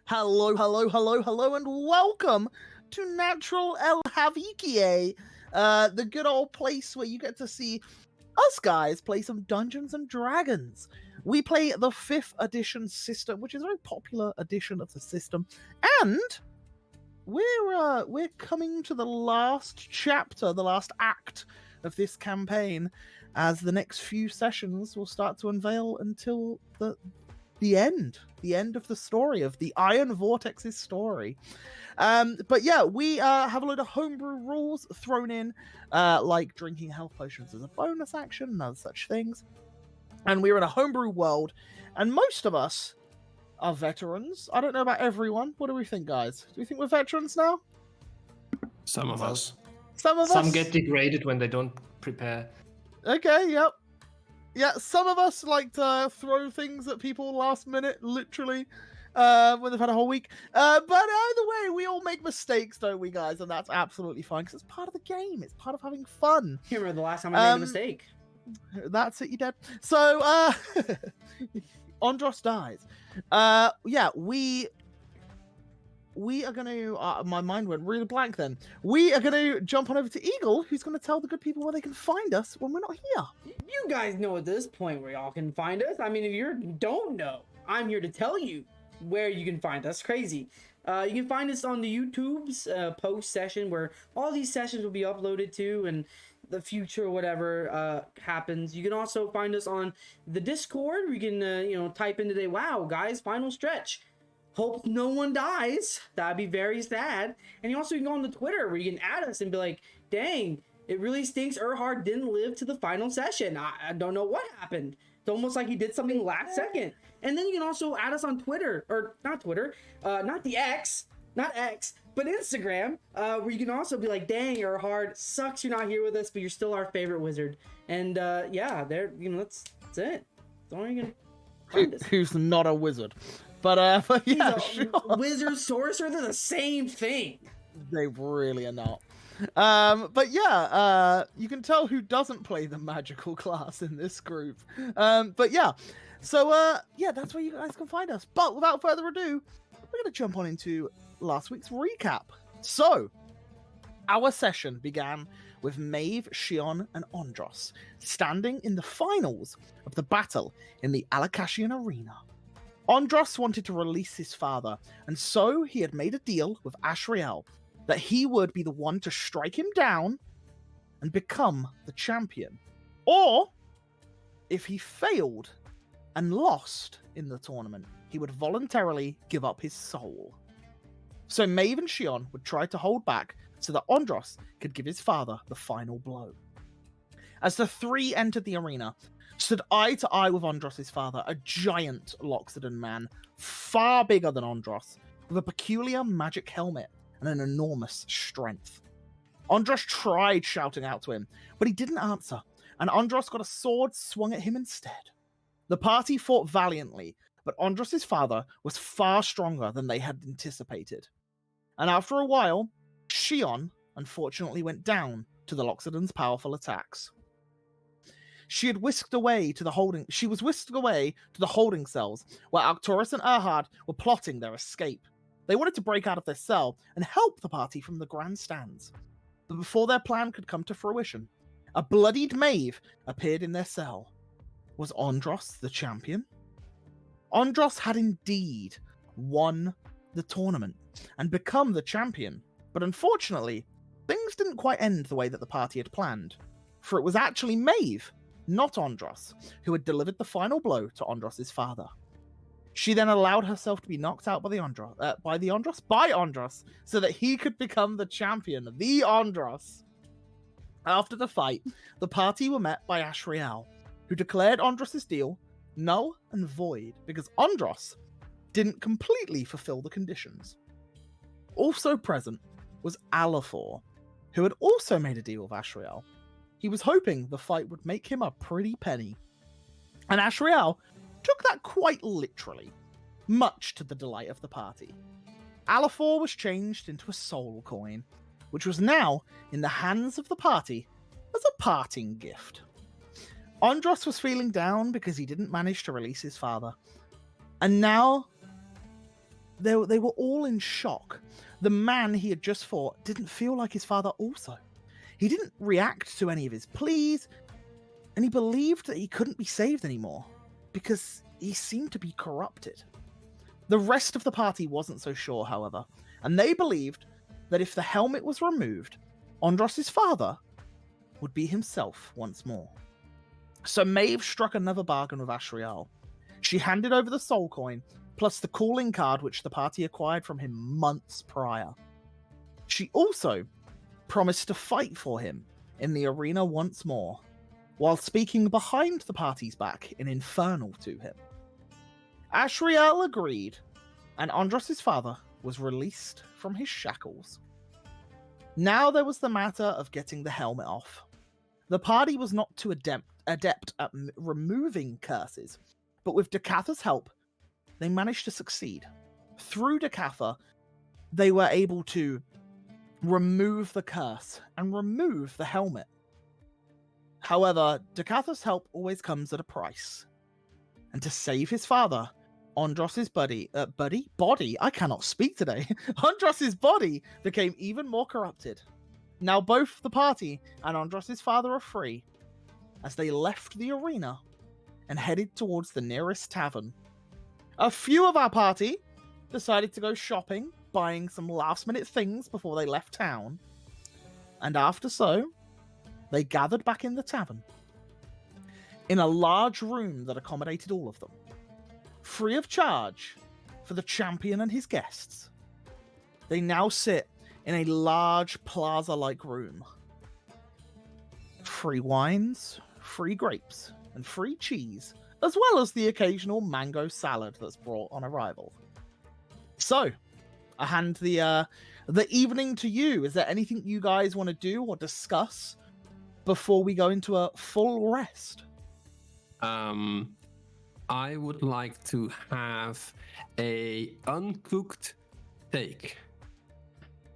Hello, hello, hello, hello, and welcome to Natural El Havikie, the good old place where you get to see us guys play some Dungeons and Dragons. We play the 5th edition system, which is a very popular edition of the system, and we're coming to the last chapter, the last act of this campaign, as the next few sessions will start to unveil until the end of the story, of the Iron Vortex's story. But yeah, we have a load of homebrew rules thrown in, like drinking health potions as a bonus action and other such things. And we're in a homebrew world, and most of us are veterans. I don't know about everyone. What do we think, guys? Do we think we're veterans now? Some of us. Some get degraded when they don't prepare. Okay, yep. Yeah, some of us like to throw things at people last minute, literally, when they've had a whole week. But either way, we all make mistakes, don't we, guys? And that's absolutely fine, because it's part of the game. It's part of having fun. I remember the last time I made a mistake. That's it, you dead. So, Andros dies. Yeah, we are going to... my mind went really blank then. We are going to jump on over to Eagle, who's going to tell the good people where they can find us when we're not here. You guys know at this point where y'all can find us. I mean, if you don't know, I'm here to tell you where you can find us. Crazy. You can find us on the YouTube's post session, where all these sessions will be uploaded to, and the future, whatever happens. You can also find us on the Discord, where you can type in today, wow, guys, final stretch. Hope no one dies. That'd be very sad. And you also can go on the Twitter, where you can add us and be like, dang, it really stinks Erhard didn't live to the final session. I don't know what happened. It's almost like he did something last second. And then you can also add us on Twitter, or not Twitter, not X, but Instagram, where you can also be like, dang, Erhard, sucks you're not here with us, but you're still our favorite wizard. And yeah, there, that's it. That's all you can find us. Who's not a wizard. But yeah, sure. Wizard, sorcerer, they're the same thing. They really are not. But yeah, you can tell who doesn't play the magical class in this group. But yeah, so yeah, that's where you guys can find us. But without further ado, we're going to jump on into last week's recap. So, our session began with Maeve, Shion, and Andros standing in the finals of the battle in the Alakashian arena. Andros wanted to release his father, and so he had made a deal with Ashriel that he would be the one to strike him down and become the champion. Or, if he failed and lost in the tournament, he would voluntarily give up his soul. So Maeve and Shion would try to hold back so that Andros could give his father the final blow. As the three entered the arena, stood eye to eye with Andros' father, a giant Loxodon man, far bigger than Andros, with a peculiar magic helmet and an enormous strength. Andros tried shouting out to him, but he didn't answer, and Andros got a sword swung at him instead. The party fought valiantly, but Andros' father was far stronger than they had anticipated. And after a while, Shion unfortunately went down to the Loxodon's powerful attacks. She was whisked away to the holding cells, where Arcturus and Erhard were plotting their escape. They wanted to break out of their cell and help the party from the grandstands. But before their plan could come to fruition, a bloodied Maeve appeared in their cell. Was Andros the champion? Andros had indeed won the tournament and become the champion, but unfortunately, things didn't quite end the way that the party had planned, for it was actually Maeve, not Andros, who had delivered the final blow to Andros' father. She then allowed herself to be knocked out by Andros, so that he could become the champion, the Andros. After the fight, the party were met by Ashriel, who declared Andros' deal null and void because Andros didn't completely fulfill the conditions. Also present was Alafor, who had also made a deal with Ashriel. He was hoping the fight would make him a pretty penny. And Ashriel took that quite literally, much to the delight of the party. Alafor was changed into a soul coin, which was now in the hands of the party as a parting gift. Andros was feeling down because he didn't manage to release his father. And now they were all in shock. The man he had just fought didn't feel like his father also. He didn't react to any of his pleas, and he believed that he couldn't be saved anymore because he seemed to be corrupted. The rest of the party wasn't so sure, however, and they believed that if the helmet was removed, Andros's father would be himself once more. So Maeve struck another bargain with Ashriel. She handed over the soul coin, plus the calling card which the party acquired from him months prior. She also promised to fight for him in the arena once more, while speaking behind the party's back in Infernal to him. Ashriel agreed, and Andros's father was released from his shackles. Now there was the matter of getting the helmet off. The party was not too adept at removing curses, but with Decatha's help, they managed to succeed. Through Decatha, they were able to remove the curse and remove the helmet. However, Decatha's help always comes at a price. And to save his father, Andros's body, I cannot speak today. Andros's body became even more corrupted. Now both the party and Andros's father are free, as they left the arena and headed towards the nearest tavern. A few of our party decided to go shopping, buying some last-minute things before they left town. And after so, they gathered back in the tavern, in a large room that accommodated all of them, free of charge for the champion and his guests. They now sit in a large plaza-like room. Free wines, free grapes, and free cheese, as well as the occasional mango salad that's brought on arrival. So, I hand the evening to you. Is there anything you guys want to do or discuss before we go into a full rest? I would like to have a uncooked steak.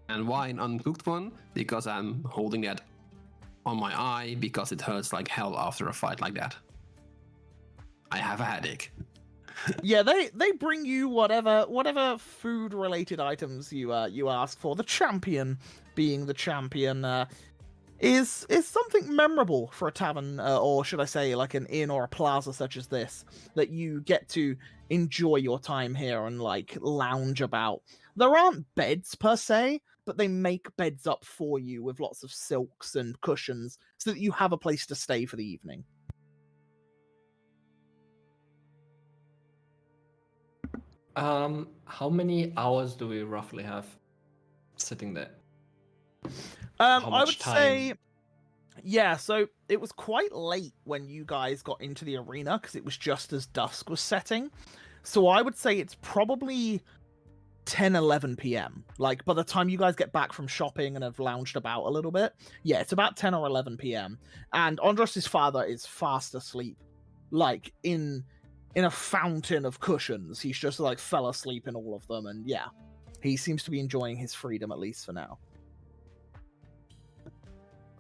And why an uncooked one? Because I'm holding that on my eye because it hurts like hell after a fight like that. I have a headache. Yeah, they bring you whatever food related items you ask for. The champion, being the champion, is something memorable for a tavern, or should I say, like an inn or a plaza such as this, that you get to enjoy your time here and like lounge about. There aren't beds per se, but they make beds up for you with lots of silks and cushions so that you have a place to stay for the evening. How many hours do we roughly have sitting there? I much would time? say, yeah, so it was quite late when you guys got into the arena because it was just as dusk was setting. So I would say it's probably 10, 11 p.m. Like, by the time you guys get back from shopping and have lounged about a little bit, yeah, it's about 10 or 11 p.m. And Andros's father is fast asleep, like, in a fountain of cushions. He's just, like, fell asleep in all of them, and yeah, he seems to be enjoying his freedom, at least for now.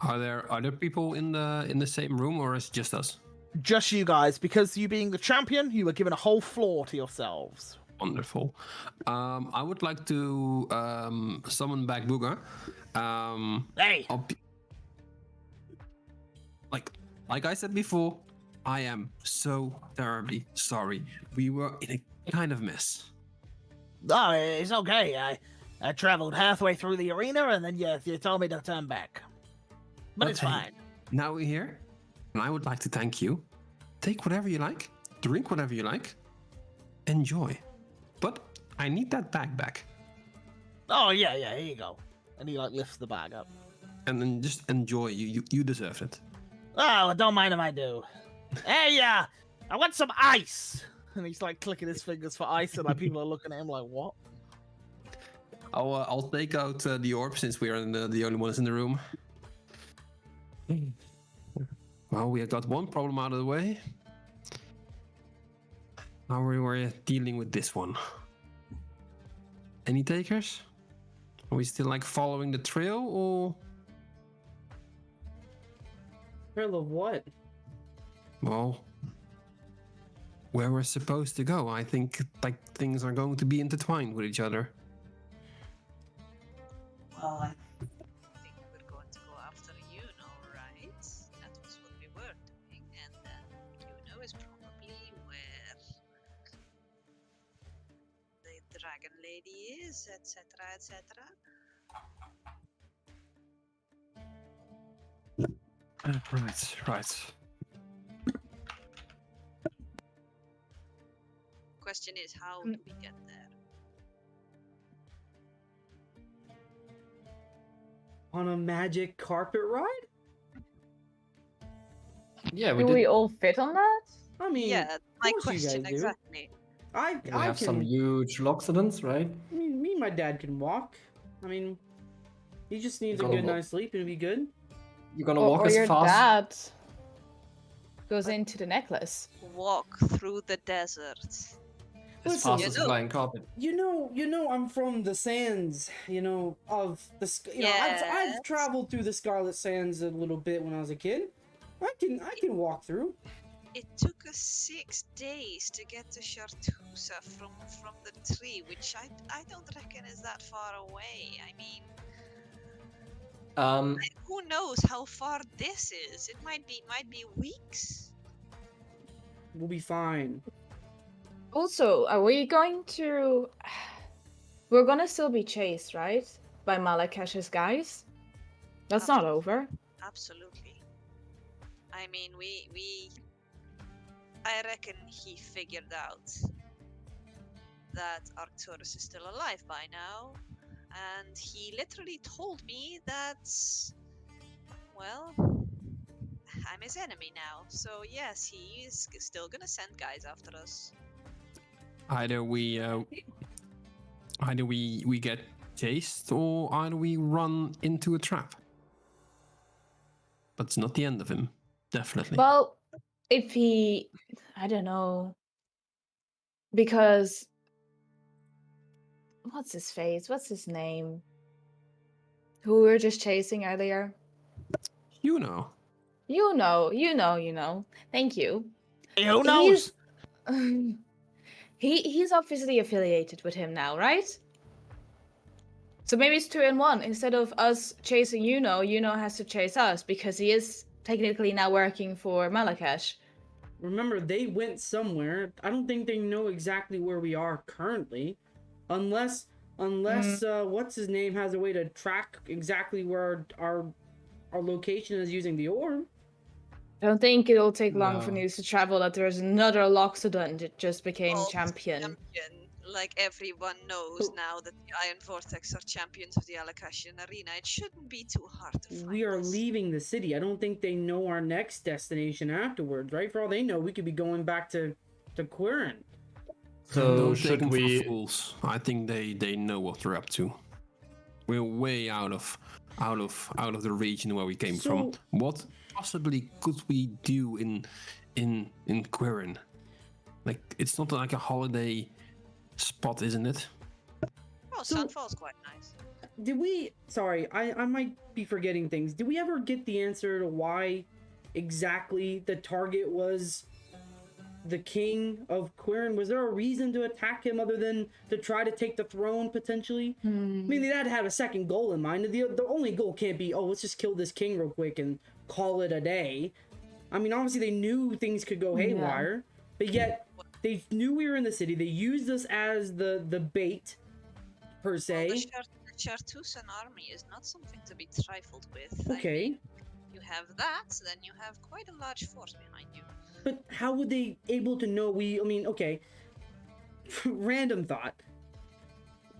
Are there other people in the same room, or is it just us? Just you guys, because you being the champion, you were given a whole floor to yourselves. Wonderful. I would like to summon back Booga. Hey! Like I said before, I am so terribly sorry. We were in a kind of mess. Oh, it's okay. I traveled halfway through the arena, and then you told me to turn back. But it's Okay. fine. Now we're here, and I would like to thank you. Take whatever you like, drink whatever you like, enjoy. But I need that bag back. Oh, yeah, here you go. And he, like, lifts the bag up. And then just enjoy. You deserved it. Oh, don't mind if I do. Hey, I want some ice! And he's, like, clicking his fingers for ice, and, like, people are looking at him like, what? I'll take out the orb since we are the only ones in the room. Well, we have got one problem out of the way. Now we're dealing with this one. Any takers? Are we still like following the trail, or? Trail of what? Well, where we're supposed to go. I think like things are going to be intertwined with each other. Well, I think we're going to go after Yuno, right? That was what we were doing, and then Yuno is probably where the dragon lady is, etc., etc. Right. Question is, how do we get there? On a magic carpet ride? Yeah, Do we all fit on that? I mean, Yeah, my course you question guys do. exactly. we I have can. some huge loxodons, right? Me and my dad can walk. I mean, he just needs a Gonna good walk. night's sleep and it'll be good. You're gonna walk Or as your fast. dad goes into the necklace. Walk through the desert. As Listen, fast you as a know- flying carpet. You know, I'm from the sands. Of the. I've Yes. traveled through the Scarlet Sands a little bit when I was a kid. I can walk through. It took us 6 days to get to Chartusa from the tree, which I don't reckon is that far away. I mean, who knows how far this is? It might be weeks. We'll be fine. Also, are we going to... We're gonna still be chased, right? By Malakesh's guys? That's not over. Absolutely. I mean, I reckon he figured out that Arcturus is still alive by now, and he literally told me that, well, I'm his enemy now. So yes, he is still gonna send guys after us. Either we get chased, or either we run into a trap. But it's not the end of him, definitely. Well, if he... I don't know. Because... What's his face? What's his name? Who we were just chasing earlier? You know. You know. Thank you. Who knows? He's obviously affiliated with him now, right? So maybe it's 2 in 1. Instead of us chasing Yuno has to chase us because he is technically now working for Malakesh. Remember, they went somewhere. I don't think they know exactly where we are currently, unless what's his name has a way to track exactly where our location is using the orb. I don't think it'll take long for No. news to travel that there's another Loxodon that just became Oh, champion. Like everyone knows now that the Iron Vortex are champions of the Alakashian arena. It shouldn't be too hard to find We are us. leaving the city. I don't think they know our next destination afterwards, right? For all they know, we could be going back to Quirin. So Don't take should them we? for fools. I think they know what they're up to. We're way out of the region where we came from. So- What possibly could we do in Quirin? Like, it's not like a holiday spot, isn't it? Oh, So- Sunfall's quite nice. Did we? Sorry, I might be forgetting things. Did we ever get the answer to why exactly the target was the king of Quirin? Was there a reason to attack him other than to try to take the throne potentially? I mean, they had to have a second goal in mind. The only goal can't be, oh, let's just kill this king real quick and call it a day. I mean, obviously they knew things could go haywire, but yet they knew we were in the city. They used us as the bait, per se. Well, the Chartusan army is not something to be trifled with. I Okay. mean, you have that, then you have quite a large force behind you. But how would they able to know I mean, okay. Random thought.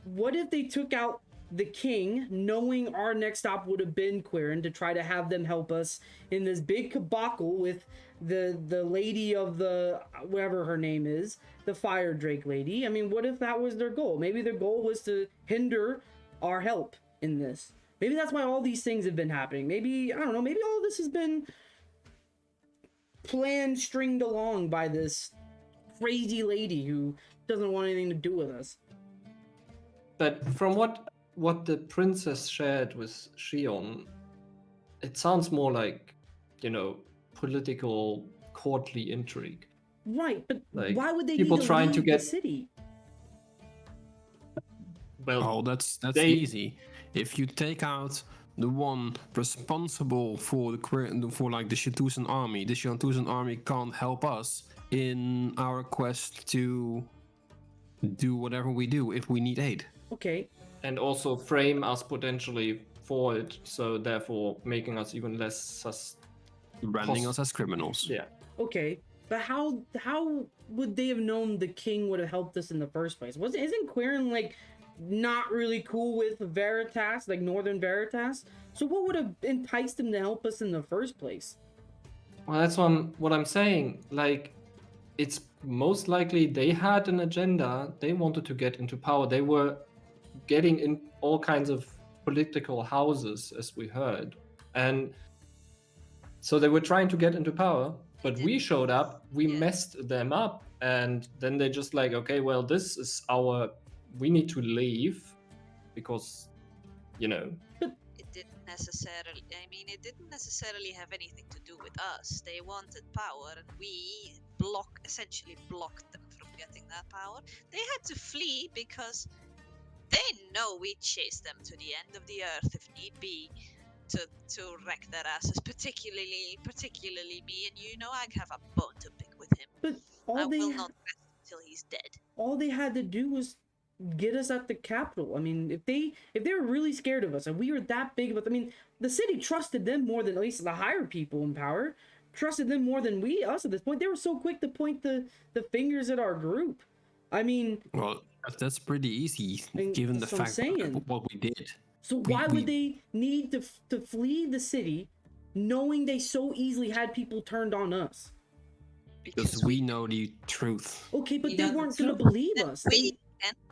What if they took out the king, knowing our next stop would have been Quirin, to try to have them help us in this big debacle with the lady of the whatever her name is, the Fire Drake lady? I mean, what if that was their goal? Maybe their goal was to hinder our help in this. Maybe that's why all these things have been happening. Maybe, I don't know, maybe all this has been planned, stringed along by this crazy lady who doesn't want anything to do with us. But from what the princess shared with Shion, it sounds more like, political courtly intrigue. Right, but Like, why would they people need to trying leave to the get- city? Well, Oh, that's they- easy. If you take out the one responsible for the Shantusan army, the Shantusan army can't help us in our quest to do whatever we do if we need aid. Okay, and also frame us potentially for it, so therefore making us even less Branding us as criminals. Yeah. okay, but how would they have known the king would have helped us in the first place? Isn't Quirin like not really cool with Veritas, like Northern Veritas? So what would have enticed him to help us in the first place? Well, that's what I'm saying. Like, it's most likely they had an agenda. They wanted to get into power. They were getting in all kinds of political houses, as we heard. And so they were trying to get into power, but we showed up, we Yeah. messed them up, and then they just like, okay, well, this is we need to leave because, It didn't necessarily. I mean, it didn't necessarily have anything to do with us. They wanted power, and we essentially blocked them from getting that power. They had to flee because they know we chase them to the end of the earth if need be, to wreck their asses. Particularly me, and I have a bone to pick with him. But I will not rest until he's dead. all they had to do was get us at the capital. I mean, if they were really scared of us and we were that big of a, I mean, the city trusted them more than, at least the higher people in power trusted them more than us at this point. They were so quick to point the fingers at our group. I mean, Well, that's pretty easy And given the that's what I'm fact saying. what we did. so why would they need to flee the city knowing they so easily had people turned on us? Because we know the truth. Okay, but Yeah, they weren't so- going to believe And us.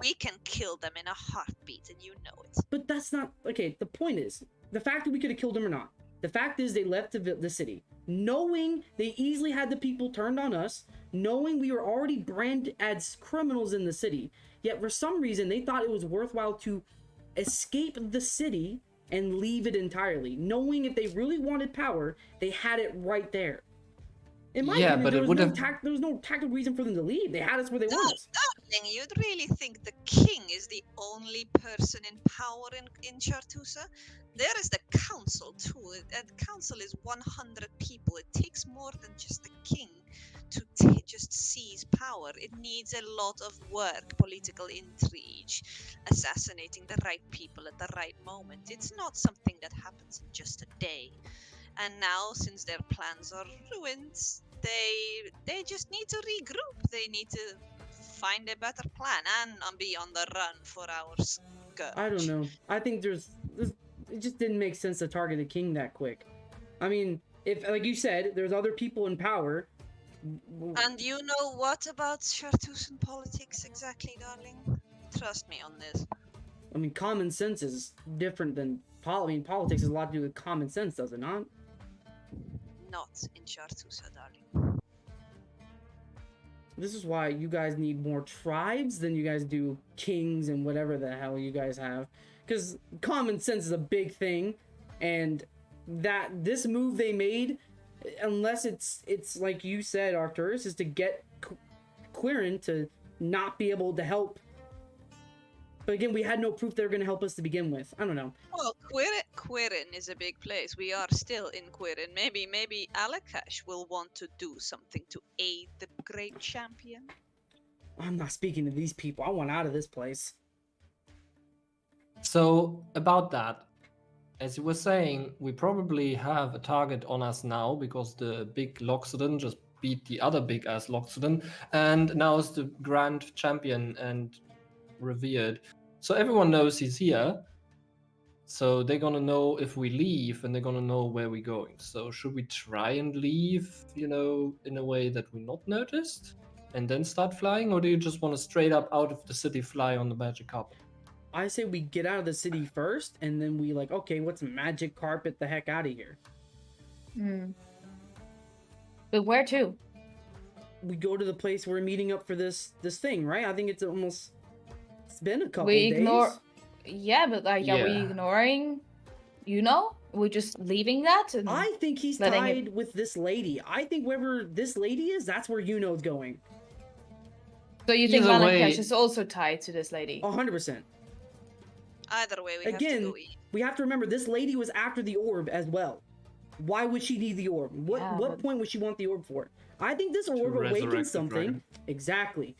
we can kill them in a heartbeat, and you know it. But that's not okay. The point is, the fact that we could have killed him or not. The fact is, they left the city, knowing they easily had the people turned on us, knowing we were already branded as criminals in the city. Yet for some reason, they thought it was worthwhile to escape the city and leave it entirely, knowing if they really wanted power, they had it right there. In my Yeah, opinion, but there it was would no have- there was no tactical reason for them to leave. They had us where they wanted us. Darling, you'd really think the king is the only person in power in Chartusa? There is the council too, and the council is 100 people. It takes more than just the king to just seize power. It needs a lot of work, political intrigue, assassinating the right people at the right moment. It's not something that happens in just a day. And now, since their plans are ruined, they just need to regroup. They need to find a better plan and be on the run for our scourge. I don't know. I think it just didn't make sense to target the king that quick. I mean, if, like you said, there's other people in power. And you know what about Chartusan politics exactly, darling? Trust me on this. I mean, common sense is different than politics has a lot to do with common sense, does it not? Not in Chartusa, darling. This is why you guys need more tribes than you guys do kings and whatever the hell you guys have. Because common sense is a big thing, and that this move they made, unless it's like you said, Arcturus, is to get Quirin to not be able to help. But again, we had no proof they were going to help us to begin with. I don't know. Well, Quirin is a big place. We are still in Quirin. Maybe Alakash will want to do something to aid the great champion. I'm not speaking to these people. I want out of this place. So about that, as you were saying, we probably have a target on us now because the big Loxodon just beat the other big ass Loxodon, and now is the grand champion and revered. So everyone knows he's here. So they're gonna know if we leave, and they're gonna know where we're going. So should we try and leave, in a way that we're not noticed, and then start flying, or do you just want to straight up out of the city fly on the magic carpet? I say we get out of the city first, and then we okay, what's magic carpet the heck out of here? But where to? We go to the place we're meeting up for this thing, right? I think it's been a couple We days. ignore. Yeah, but are we Yeah. ignoring? we're just leaving that? And I think he's letting tied with this lady. I think wherever this lady is, that's where Yuno's going. So you think Either Malakesh way- is also tied to this lady? 100%. Either way, we have Again, to go eat. we have to remember this lady was after the orb as well. Why would she need the orb? What Yeah, what but- point would she want the orb for? I think this orb resurrect the awakens something. dragon. Exactly.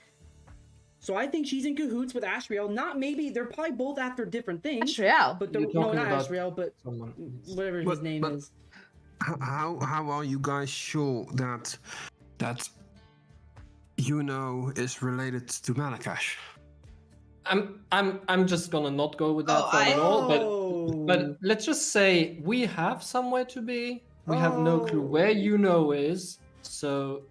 So I think she's in cahoots with Ashriel. Not maybe they're probably both after different things. Ashriel. But You're no, talking not about Ashriel, but someone. whatever his But- name but- is. How are you guys sure that is related to Malakesh? I'm just gonna not go with that Oh, thought at all. Oh. But let's just say we have somewhere to be. We have no clue Oh. where is, so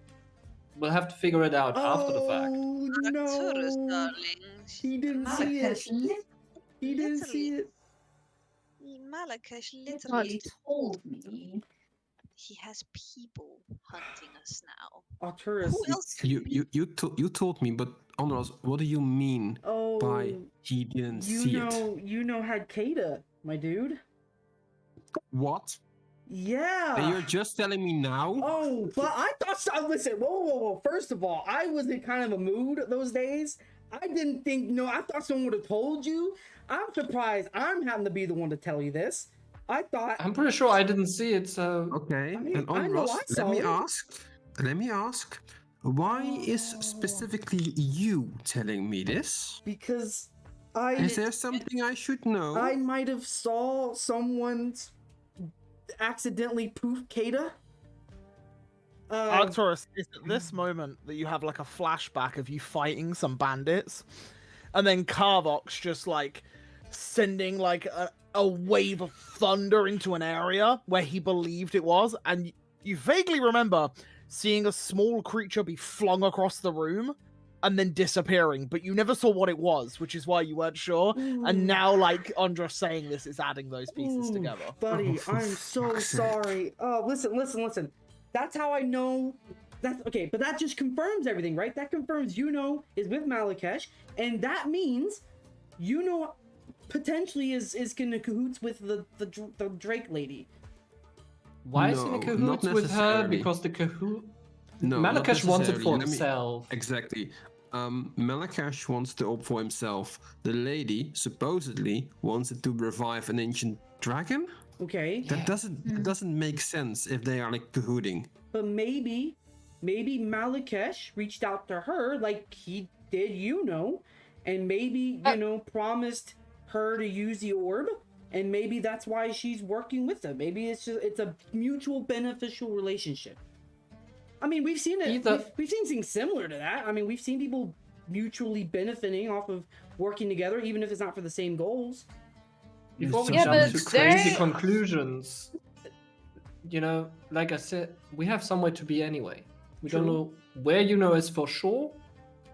we'll have to figure it out after the fact. Oh Arcturus, no! darling. He didn't see it. He didn't see it. Malakesh God, literally he told me. he has people hunting us now. Arcturus. Who else? You told me, but Andros, what do you mean Oh, by he didn't see it? Yuno had Kata, my dude. What? Yeah. And you're just telling me now? Oh, but I thought so. Listen, whoa. First of all, I was in kind of a mood those days. I didn't think, no, I thought someone would have told you. I'm surprised I'm having to be the one to tell you this. I thought, I'm pretty sure I didn't see it, so Okay, I mean, and I know Andros, I saw let me ask, why is specifically you telling me this? because Is there something I should know? I might have saw someone accidentally poof Kata. Arcturus, it's at this moment that you have like a flashback of you fighting some bandits, and then Carvox just like sending like a wave of thunder into an area where he believed it was, and you vaguely remember seeing a small creature be flung across the room and then disappearing, but you never saw what it was, which is why you weren't sure. And now, like Andros saying this is adding those pieces Ooh, together. buddy, Oh, for I'm so fuck's sake. sorry. Oh, listen. That's how I know. That's okay, but that just confirms everything, right? That confirms Yuno is with Malakesh, and that means Yuno potentially is gonna cahoots with the Drake lady. why is he in No, cahoots not with her? necessarily. Because the cahoot No, not Malakesh wants it necessarily. for Let me- himself. Exactly. Malakesh wants the orb for himself. The lady supposedly wanted to revive an ancient dragon. Okay, That doesn't make sense if they are like cahooting. but maybe Malakesh reached out to her like he did Yuno, and maybe promised her to use the orb, and maybe that's why she's working with them. Maybe it's a mutual beneficial relationship. I mean, we've seen it. Either- We've seen things similar to that. I mean, we've seen people mutually benefiting off of working together, even if it's not for the same goals. Before we Yeah, jump but to crazy there- conclusions, like I said, we have somewhere to be anyway. We don't True. know where is for sure,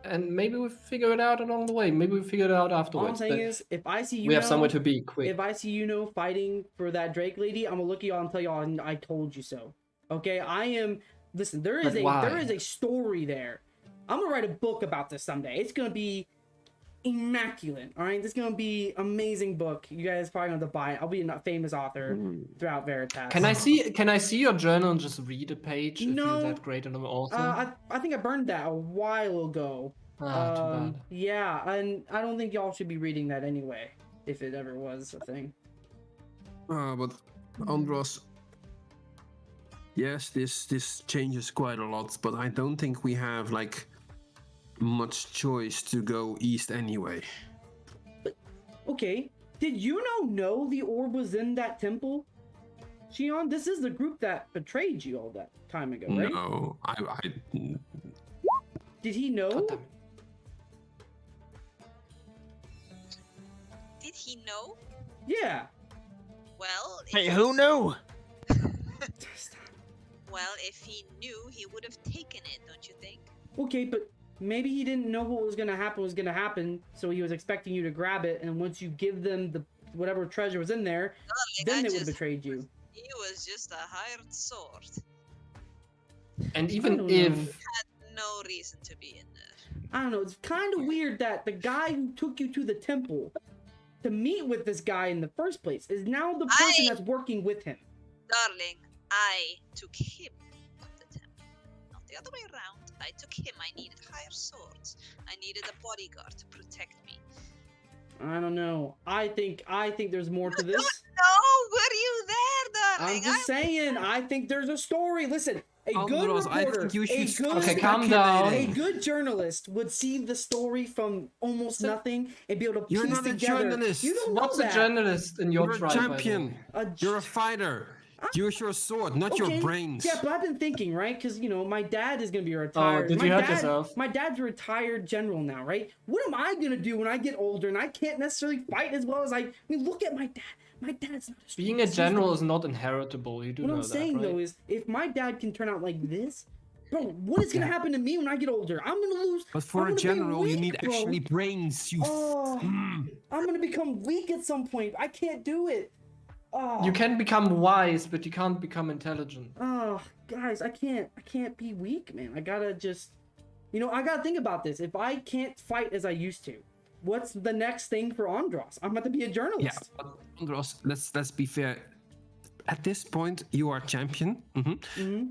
and maybe we figure it out along the way. Maybe we figure it out All I'm afterwards. saying but is, if I see we have Yuno- somewhere to be quick. If I see fighting for that Drake lady, I'm gonna look at y'all and tell y'all I told you so. Okay, I am. Listen, there is But a why? there is a story there. I'm gonna write a book about this someday. It's gonna be immaculate. All right, this is gonna be amazing book. You guys probably gonna have to buy it. I'll be a famous author throughout Veritas. Can I see your journal and just read a page if No. you're that great an author? I think I burned that a while ago. Too bad. Yeah, and I don't think y'all should be reading that anyway, if it ever was a thing. But Andros, yes, this changes quite a lot, but I don't think we have like much choice to go east anyway. Okay, did Yuno know the orb was in that temple? Shion, this is the group that betrayed you all that time ago, right? No, I Did he know? God damn it. Did he know? Yeah. Well, Hey, if- who knew? Well, if he knew, he would have taken it, don't you think? Okay, but maybe he didn't know what was gonna happen, so he was expecting you to grab it, and once you give them the whatever treasure was in there, Darling, then I they would have just- betrayed you. He was just a hired sword. And I even don't if know. No reason to be in there. I don't know. It's kind of weird that the guy who took you to the temple to meet with this guy in the first place. Is now the person that's working with him. Darling, I took him to the temple. Not the other way around. I took him. I needed higher swords. I needed a bodyguard to protect me. I don't know. I think there's more to this. No, were you there, darling? I'm just saying. I think there's a story. Listen, a good Andros, I reporter, think you should a stop good, Okay, calm down. a good journalist would see the story from almost nothing and be able to You're piece not a together. journalist. You don't know What's a that. journalist in your You're a tribe? by the way? champion. You're a fighter. Use your sword, not your brains. Yeah, but I've been thinking, right? Because my dad is gonna be retired. did my you hurt dad, yourself? My dad's a retired general now, right? What am I gonna do when I get older and I can't necessarily fight as well as I mean, look at my dad. My dad's not a Being a general is not inheritable. You do What know I'm that, saying right? though is, if my dad can turn out like this, bro, what is gonna happen to me when I get older? I'm gonna lose. But for I'm a gonna be general, you weak, need bro. actually brains. Oh, I'm gonna become weak at some point. I can't do it. Oh, You can become wise, but you can't become intelligent. Oh, guys, I can't be weak, man. I gotta just, I gotta think about this. If I can't fight as I used to, what's the next thing for Andros? I'm about to be a Yeah, journalist. but Andros, let's be fair. At this point, you are champion.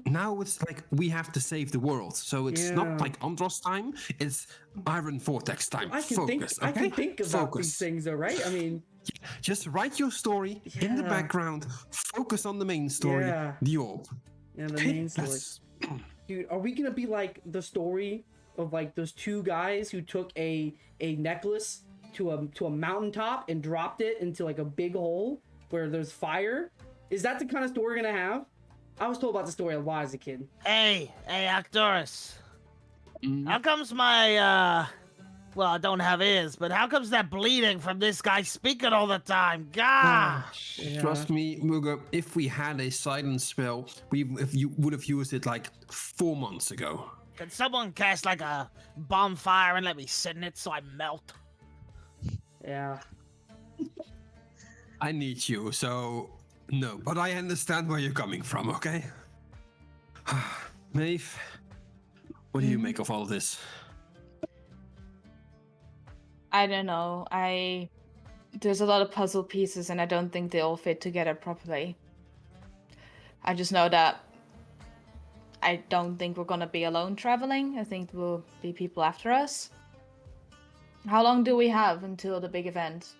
Now it's like we have to save the world. So it's Yeah. not like Andros time. It's Iron Vortex time. I can Focus, think. I okay? can think about these things, though, right? I mean, Just write your story in the Yeah. background. Focus on the main story, Yeah. the orb. yeah, the Okay? main story. That's- Dude, are we gonna be like the story of like those two guys who took a necklace to a mountaintop and dropped it into like a big hole where there's fire? Is that the kind of story we're gonna have? I was told about the story a lot as a kid. Hey, Arcturus. Mm. How comes my, well, I don't have ears, but how comes that bleeding from this guy speaking all the time? Gosh! Yeah. Trust me, Muga, if we had a silence spell, if you would have used it like 4 months ago. Can someone cast like a bonfire and let me sit in it so I melt? Yeah. I need you, so no. But I understand where you're coming from, okay? Maeve, what do you make of all this? I don't know. There's a lot of puzzle pieces, and I don't think they all fit together properly. I just know that I don't think we're gonna be alone traveling. I think there will be people after us. How long do we have until the big event?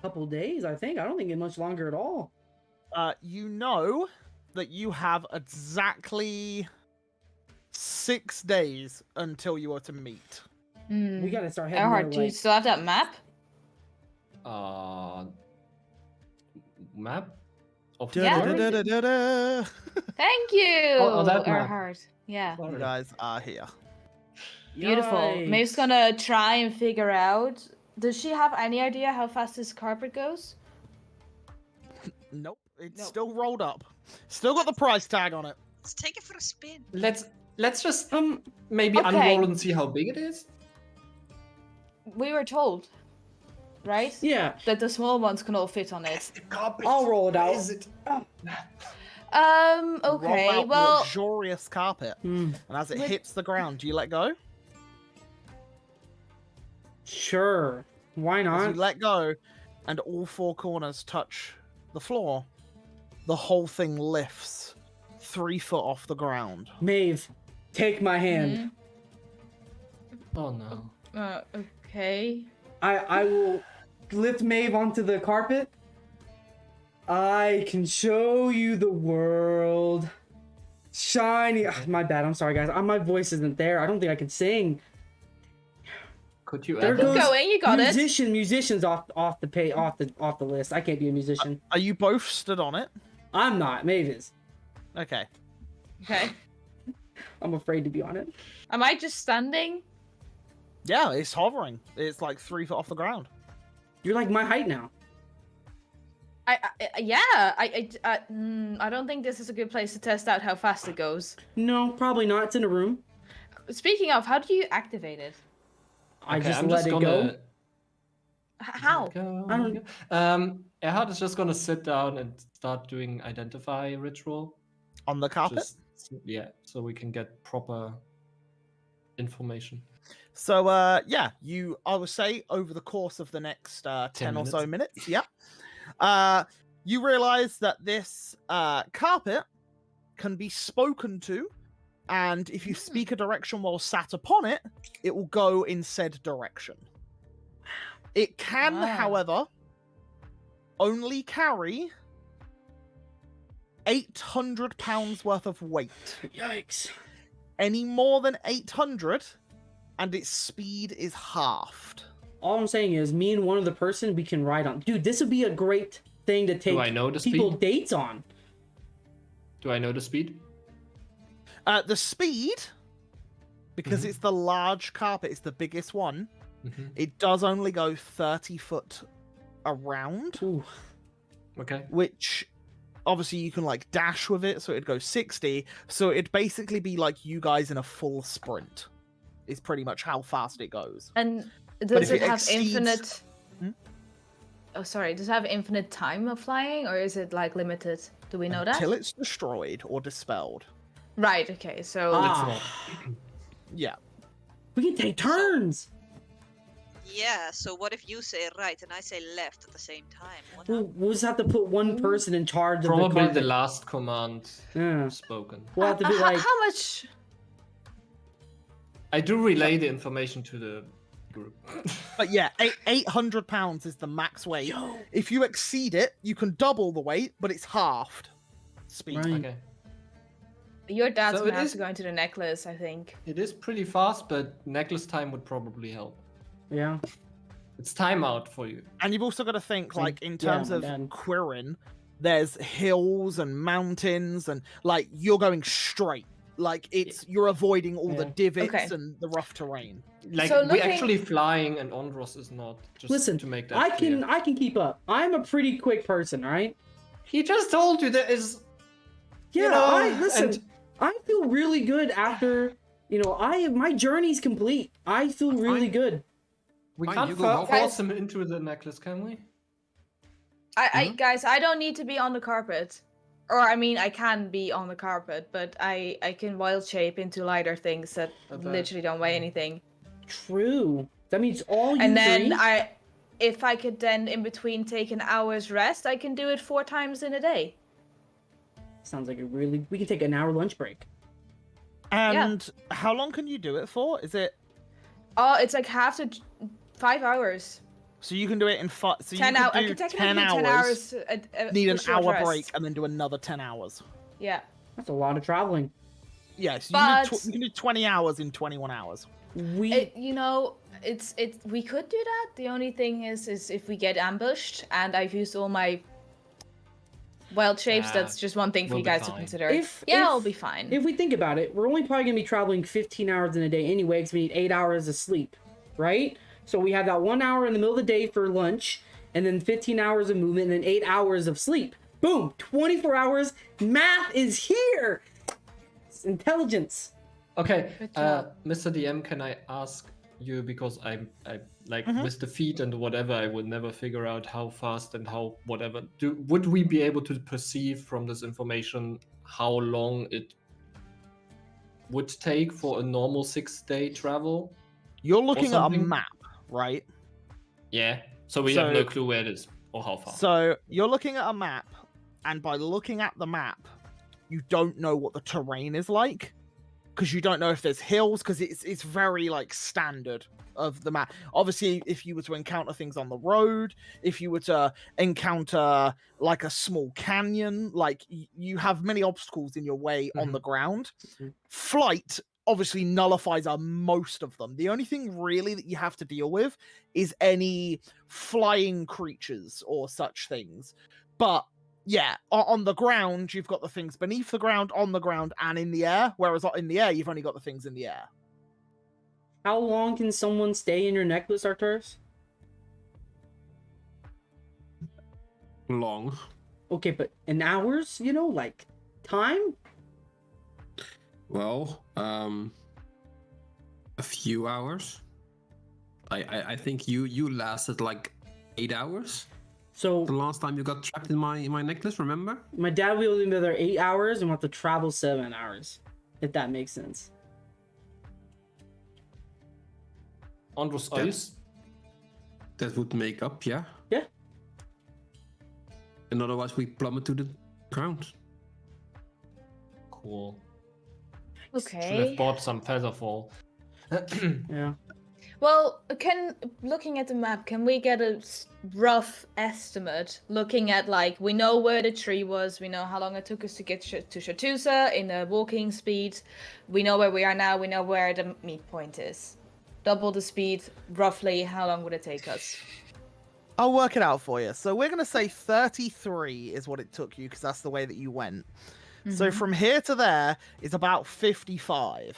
Couple days, I think. I don't think it's much longer at all. You know that you have exactly 6 days until you are to meet. We gotta start heading Erhard, that do way. you still have that map? Map? Of Yeah. the world? Da-da-da-da-da-da. Thank you, that map. Erhard. Yeah. You guys are here. Beautiful. Yikes. Maeve's gonna try and figure out. Does she have any idea how fast this carpet goes? Nope, it's Nope. still rolled up. Still got the price tag on it. Let's take it for a spin. Let's just maybe Okay. unroll and see how big it is. We were told, right? Yeah, That the small ones can all fit on it. I'll roll it out. Okay. Roll out Well, luxurious carpet, and as it With- hits the ground, do you let go? Sure. Why As you not? let go, and all 4 corners touch the floor, the whole thing lifts 3 foot off the ground. Maeve, take my hand. Oh no. okay. I will lift Maeve onto the carpet. I can show you the world. Shiny. My bad. I'm sorry, guys. My voice isn't there. I don't think I can sing. Could you There ever? goes going, you got it. Musicians off the list. I can't be a musician. Are you both stood on it? I'm not. Maeve is. Okay. Okay. I'm afraid to be on it. Am I just standing? Yeah, it's hovering. It's like 3 foot off the ground. You're like my height now. I don't think this is a good place to test out how fast it goes. No, probably not. It's in a room. Speaking of, how do you activate it? I Okay, just I'm let just it gonna... go. How? I don't- Erhard is just gonna sit down and start doing identify ritual. On the carpet? Yeah, so we can get proper information. So yeah, I would say over the course of the next 10 or so minutes, yeah, you realize that this carpet can be spoken to, and if you speak a direction while sat upon it, it will go in said direction. It can, however, only carry 800 pounds worth of weight. Yikes. Any more than 800, and its speed is halved. All I'm saying is, me and one other person, we can ride on. Dude, this would be a great thing to take I know the people speed? dates on. Do I know the speed? The speed, because it's the large carpet, it's the biggest one, it does only go 30 foot around. Ooh. Okay. Which obviously you can like dash with it, so it'd go 60. So it'd basically be like you guys in a full sprint. Is pretty much how fast it goes. And does it have exceeds- infinite? Hmm? Oh, sorry. Does it have infinite time of flying, or is it like limited? Do we know that? Until it's destroyed or dispelled. Right. Okay. So Yeah. We can take turns. Yeah, so what if you say right and I say left at the same time? What We'll just have to put one person in charge of Probably the the carpet. last command Yeah. spoken. We'll have to be like, how much? I do relay the information to the group. But yeah, 800 pounds is the max weight. If you exceed it, you can double the weight, but it's halved speed. Right. Okay. Your dad's So gonna it have is- to go into the necklace, I think. It is pretty fast, but necklace time would probably help. yeah. It's timeout for you. And you've also got to think, like, in terms my of dad. Quirin, there's hills and mountains, and like you're going straight. Like you're avoiding all the Yeah. divots Okay. and the rough terrain. Like So we're looking- actually flying, and Ondros is not. Just Listen, to make that I clear. can keep up. I'm a pretty quick person, right? He just told you there is. Yeah, know, listen. and- I feel really good after, my journey's complete. I feel really good. We Fine, can't you go force first. him into the necklace, can we? Guys, I don't need to be on the carpet. Or, I mean, I can be on the carpet, but I can wild shape into lighter things that Okay. literally don't weigh anything. True. That means all you And then three? if I could then in between take an hour's rest, I can do it 4 times in a day. Sounds like we can take an hour lunch break. And how long can you do it for? Is it Oh, it's like 5 hours. so you can do it in 5? So 10 you hours. could I do could 10 technically do 10 hours. hours. Need a an short hour rest. break and then do another 10 hours. Yeah. That's a lot of traveling. Yeah, so But- you can do 20 hours in 21 hours. We We could do that. The only thing is if we get ambushed and I've used all my wild shapes, that's just one thing for we'll you be guys to fine. consider. If- I'll if- be fine. if we think about it, we're only probably gonna be traveling 15 hours in a day anyway, because we need 8 hours of sleep, right? So we have that 1 hour in the middle of the day for lunch, and then 15 hours of movement, and then 8 hours of sleep. Boom! 24 hours. Math is here. It's intelligence. Okay, Good job. Mr. DM, can I ask you, because I like with the feet and whatever, I would never figure out how fast and how whatever. Would we be able to perceive from this information how long it would take for a normal 6-day travel? You're looking at a something? map, right? Yeah. So we have So- no clue where it is or how far. So you're looking at a map, and by looking at the map, you don't know what the terrain is like, because you don't know if there's hills, because it's very like standard of the map. Obviously, if you were to encounter things on the road, if you were to encounter like a small canyon, like you have many obstacles in your way on the ground. Flight obviously nullifies most of them. The only thing really that you have to deal with is any flying creatures or such things. But yeah, on the ground, you've got the things beneath the ground, on the ground, and in the air. Whereas in the air, you've only got the things in the air. How long can someone stay in your necklace, Arcturus? Long. Okay, but in hours, like time? Well, a few hours. I think you lasted like 8 hours. So The last time you got trapped in my necklace, remember? my dad will be there 8 hours and we'll have to travel 7 hours, if that makes sense. Andros, are Yeah. you? That would make up, yeah. Yeah. And otherwise we plummet to the ground. Cool. Should have Okay. bought some featherfall. Yeah. Well, looking at the map, can we get a rough estimate? Looking at like we know where the tree was, we know how long it took us to get to Shatusa in the walking speed. We know where we are now. We know where the meet point is. Double the speed, roughly. How long would it take us? I'll work it out for you. So we're gonna say 33 is what it took you because that's the way that you went. So from here to there is about 55.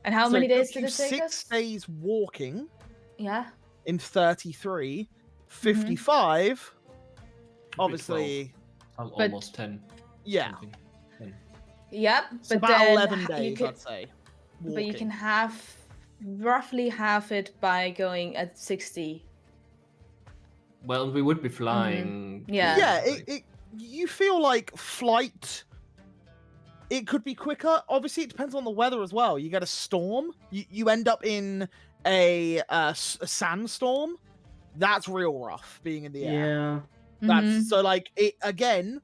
And how So many it days took did you it take 6 us? days walking Yeah. in 33. 55. Obviously, Almost 10. yeah. something. 10. Yep. It's But about then 11 you days, could, I'd say. but you walking. can roughly half it by going at 60. Well, we would be flying. Yeah. Yeah, like- you feel like flight. It could be quicker. Obviously, it depends on the weather as well. You get a storm. You end up in a sandstorm. That's real rough being in the air. Yeah. That's Mhm. so like it again.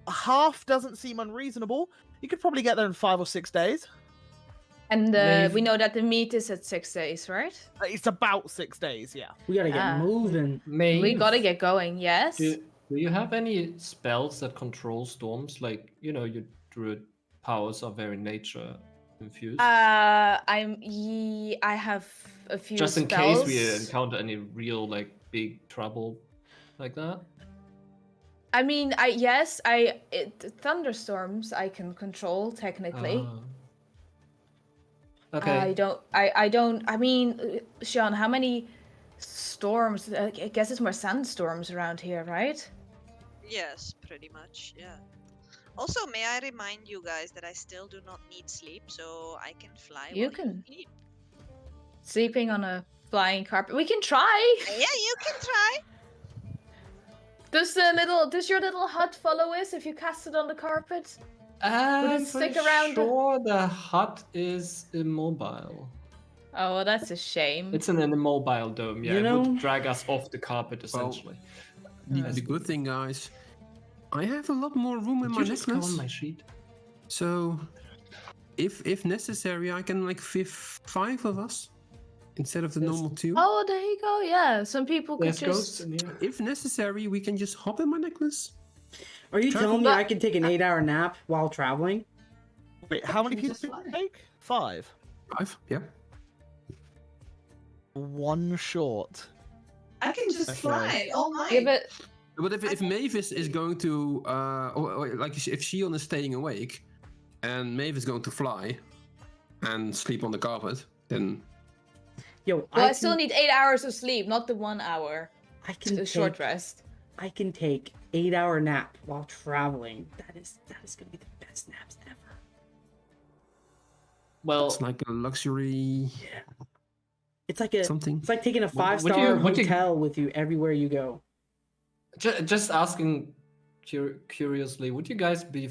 Half doesn't seem unreasonable. You could probably get there in 5 or 6 days. And Maybe- we know that the meet is at 6 days, right? It's about 6 days, yeah. We gotta get Ah. moving. Maeve, We gotta get going, yes? Do you have any spells that control storms? Like, your druid powers are very nature infused. I have a few Just in spells. case we encounter any real, like, big trouble like that. I mean, thunderstorms I can control technically. Okay. I mean, Sean, how many storms? I guess it's more sandstorms around here, right? Yes, pretty much, yeah. Also, may I remind you guys that I still do not need sleep, so I can fly You while can. sleep. Sleeping on a flying carpet. We can try. Yeah, you can try. Does your little hut follow us if you cast it on the carpet? I'm stick pretty around? sure the hut is immobile. Oh, well, that's a shame. It's an immobile dome. Yeah, You it know- would drag us off the carpet essentially. The good thing, guys, I have a lot more room in Did my you just go necklace. on my sheet? So, if necessary, I can like 5 of us instead of the Yes. normal 2. Oh, there you go. Yeah, some people could There's ghosts just. in here. If necessary, we can just hop in my necklace. Are you Travel- telling me But- I can take an 8-hour nap while traveling? Wait, how many You people just did fly. you take? 5. 5, yeah. One short. I can just Okay. fly all night. Yeah, but But if Mavis is going to, or like if Shion is staying awake, and Maeve is going to fly, and sleep on the carpet, then Yo, I still need 8 hours of sleep, not the 1 hour I can short take, rest. I can take 8-hour nap while traveling. That is gonna be the best naps ever. Well, it's like a luxury It's like something. it's like taking a Would 5-star would you- hotel with you everywhere you go. just asking curiously, would you guys be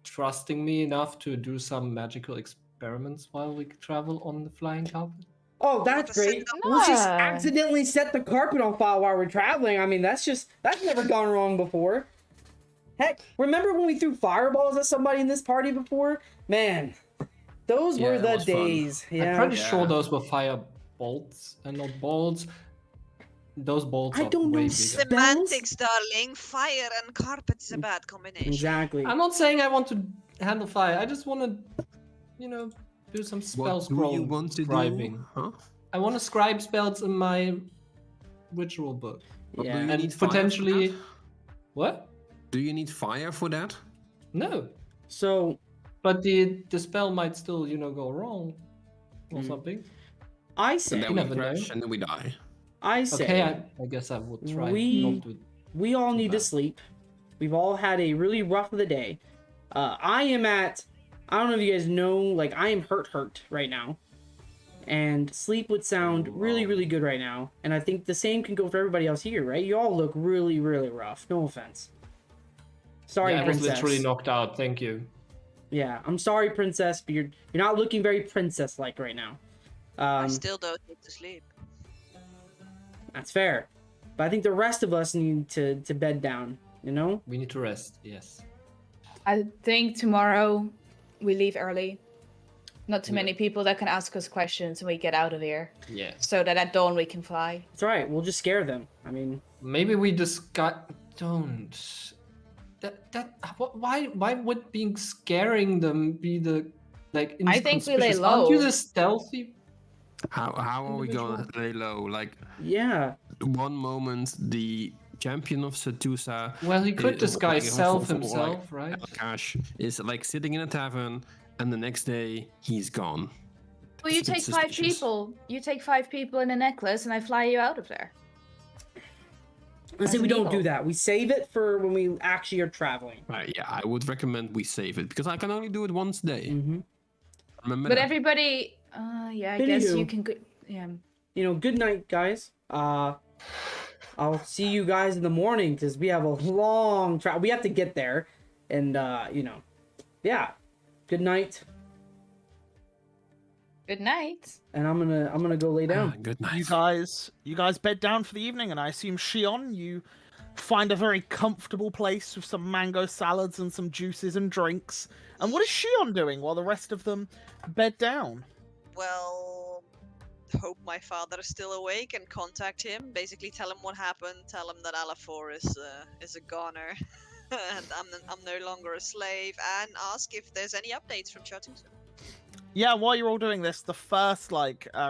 trusting me enough to do some magical experiments while we travel on the flying carpet? Oh, that's to set great. up- We'll just Yeah. accidentally set the carpet on fire while we're traveling. I mean, that's never gone wrong before. Heck, remember when we threw fireballs at somebody in this party before? Man, those Yeah, were it the was fun. days. I'm Yeah. pretty sure Yeah. those were fire bolts and not bolts. Those bolts I are don't know way bigger. Semantics, darling. Fire and carpet is a bad combination. Exactly. I'm not saying I want to handle fire. I just want to, do some spell What do you scrolling, want to scribing. do? Huh? I want to scribe spells in my ritual book. What do Yeah. you And need fire for potentially... that? What? Do you need fire for that? No. So But the spell might still, go wrong or Mm. something. I say, And then never we crash know. and then we die. I say, Okay, I guess I would try we- not to... we all need to bad. sleep. We've all had a really rough of the day. I don't know if you guys know, like, I am hurt right now. And sleep would sound really, really good right now. And I think the same can go for everybody else here, right? You all look really, really rough. No offense. Sorry, Yeah, I was princess. literally knocked out. Thank you. Yeah, I'm sorry, princess, but you're not looking very princess-like right now. I still don't need to sleep. That's fair. But I think the rest of us need to bed down, you know? We need to rest. Yes. I think tomorrow we leave early. Not too Yeah. many people that can ask us questions and we get out of here. Yeah. So that at dawn we can fly. That's right. We'll just scare them. I mean, Maybe we discuss. Don't. Why would being scaring them be the like? I think we lay inconspicuous? Aren't you low. the stealthy? How are we Individual. gonna lay low? Like yeah. one moment the champion of Setusa, Well, he could disguise like, self for, like, himself, right? Cash is like sitting in a tavern, and the next day he's gone. Well, you It's a bit take 5 suspicious. people. You take 5 people in a necklace and I fly you out of there. I say As we an don't do eagle. that. We save it for when we actually are traveling. Right, yeah, I would recommend we save it because I can only do it once a day. Mm-hmm. Remember But that. everybody, yeah, I guess you Anywho. can. Yeah. You know, good night, guys. I'll see you guys in the morning because we have a long travel. We have to get there, and you know, yeah. Good night, Good night. and I'm gonna go lay down. Good night. You guys bed down for the evening, and I assume Shion, you find a very comfortable place with some mango salads and some juices and drinks. And what is Shion doing while the rest of them bed down? Well, hope my father is still awake and contact him. Basically, tell him what happened. Tell him that Alafor is a goner, and I'm no longer a slave. And ask if there's any updates from Chatusa. Yeah, while you're all doing this, the first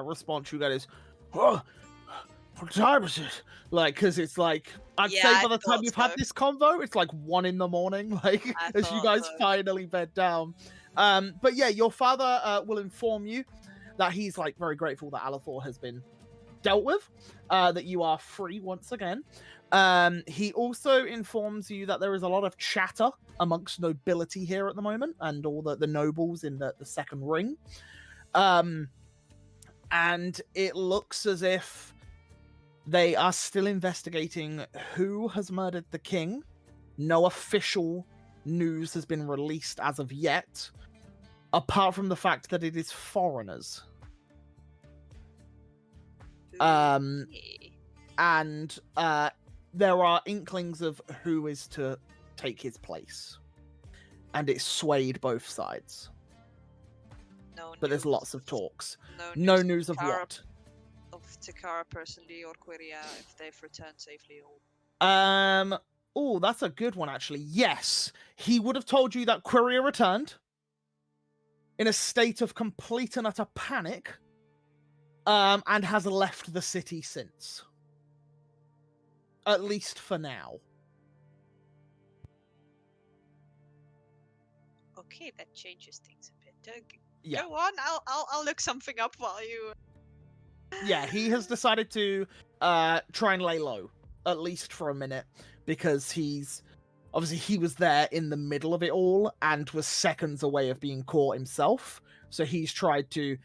response you get is, "Oh, what time is it?" Like, because it's like I'd Yeah, say I by the time thought you've had so. this convo, it's like 1 in the morning. Like I as you thought guys so. finally bed down. But yeah, your father will inform you that he's like very grateful that Alathor has been dealt with, that you are free once again. He also informs you that there is a lot of chatter amongst nobility here at the moment and all the nobles in the second ring. And it looks as if they are still investigating who has murdered the king. No official news has been released as of yet, apart from the fact that it is foreigners. Okay. And there are inklings of who is to take his place. And it's swayed both sides. No But there's news lots of talks. No No news news of Takara- what? Of Takara personally or Quiria if they've returned safely. Or... Oh, that's a good one, actually. Yes, he would have told you that Quiria returned in a state of complete and utter panic, and has left the city since. At least for now. Okay, that changes things a bit. Yeah. Go on, I'll look something up while you. Yeah, he has decided to try and lay low, at least for a minute, because he was there in the middle of it all and was seconds away of being caught himself. So he's tried to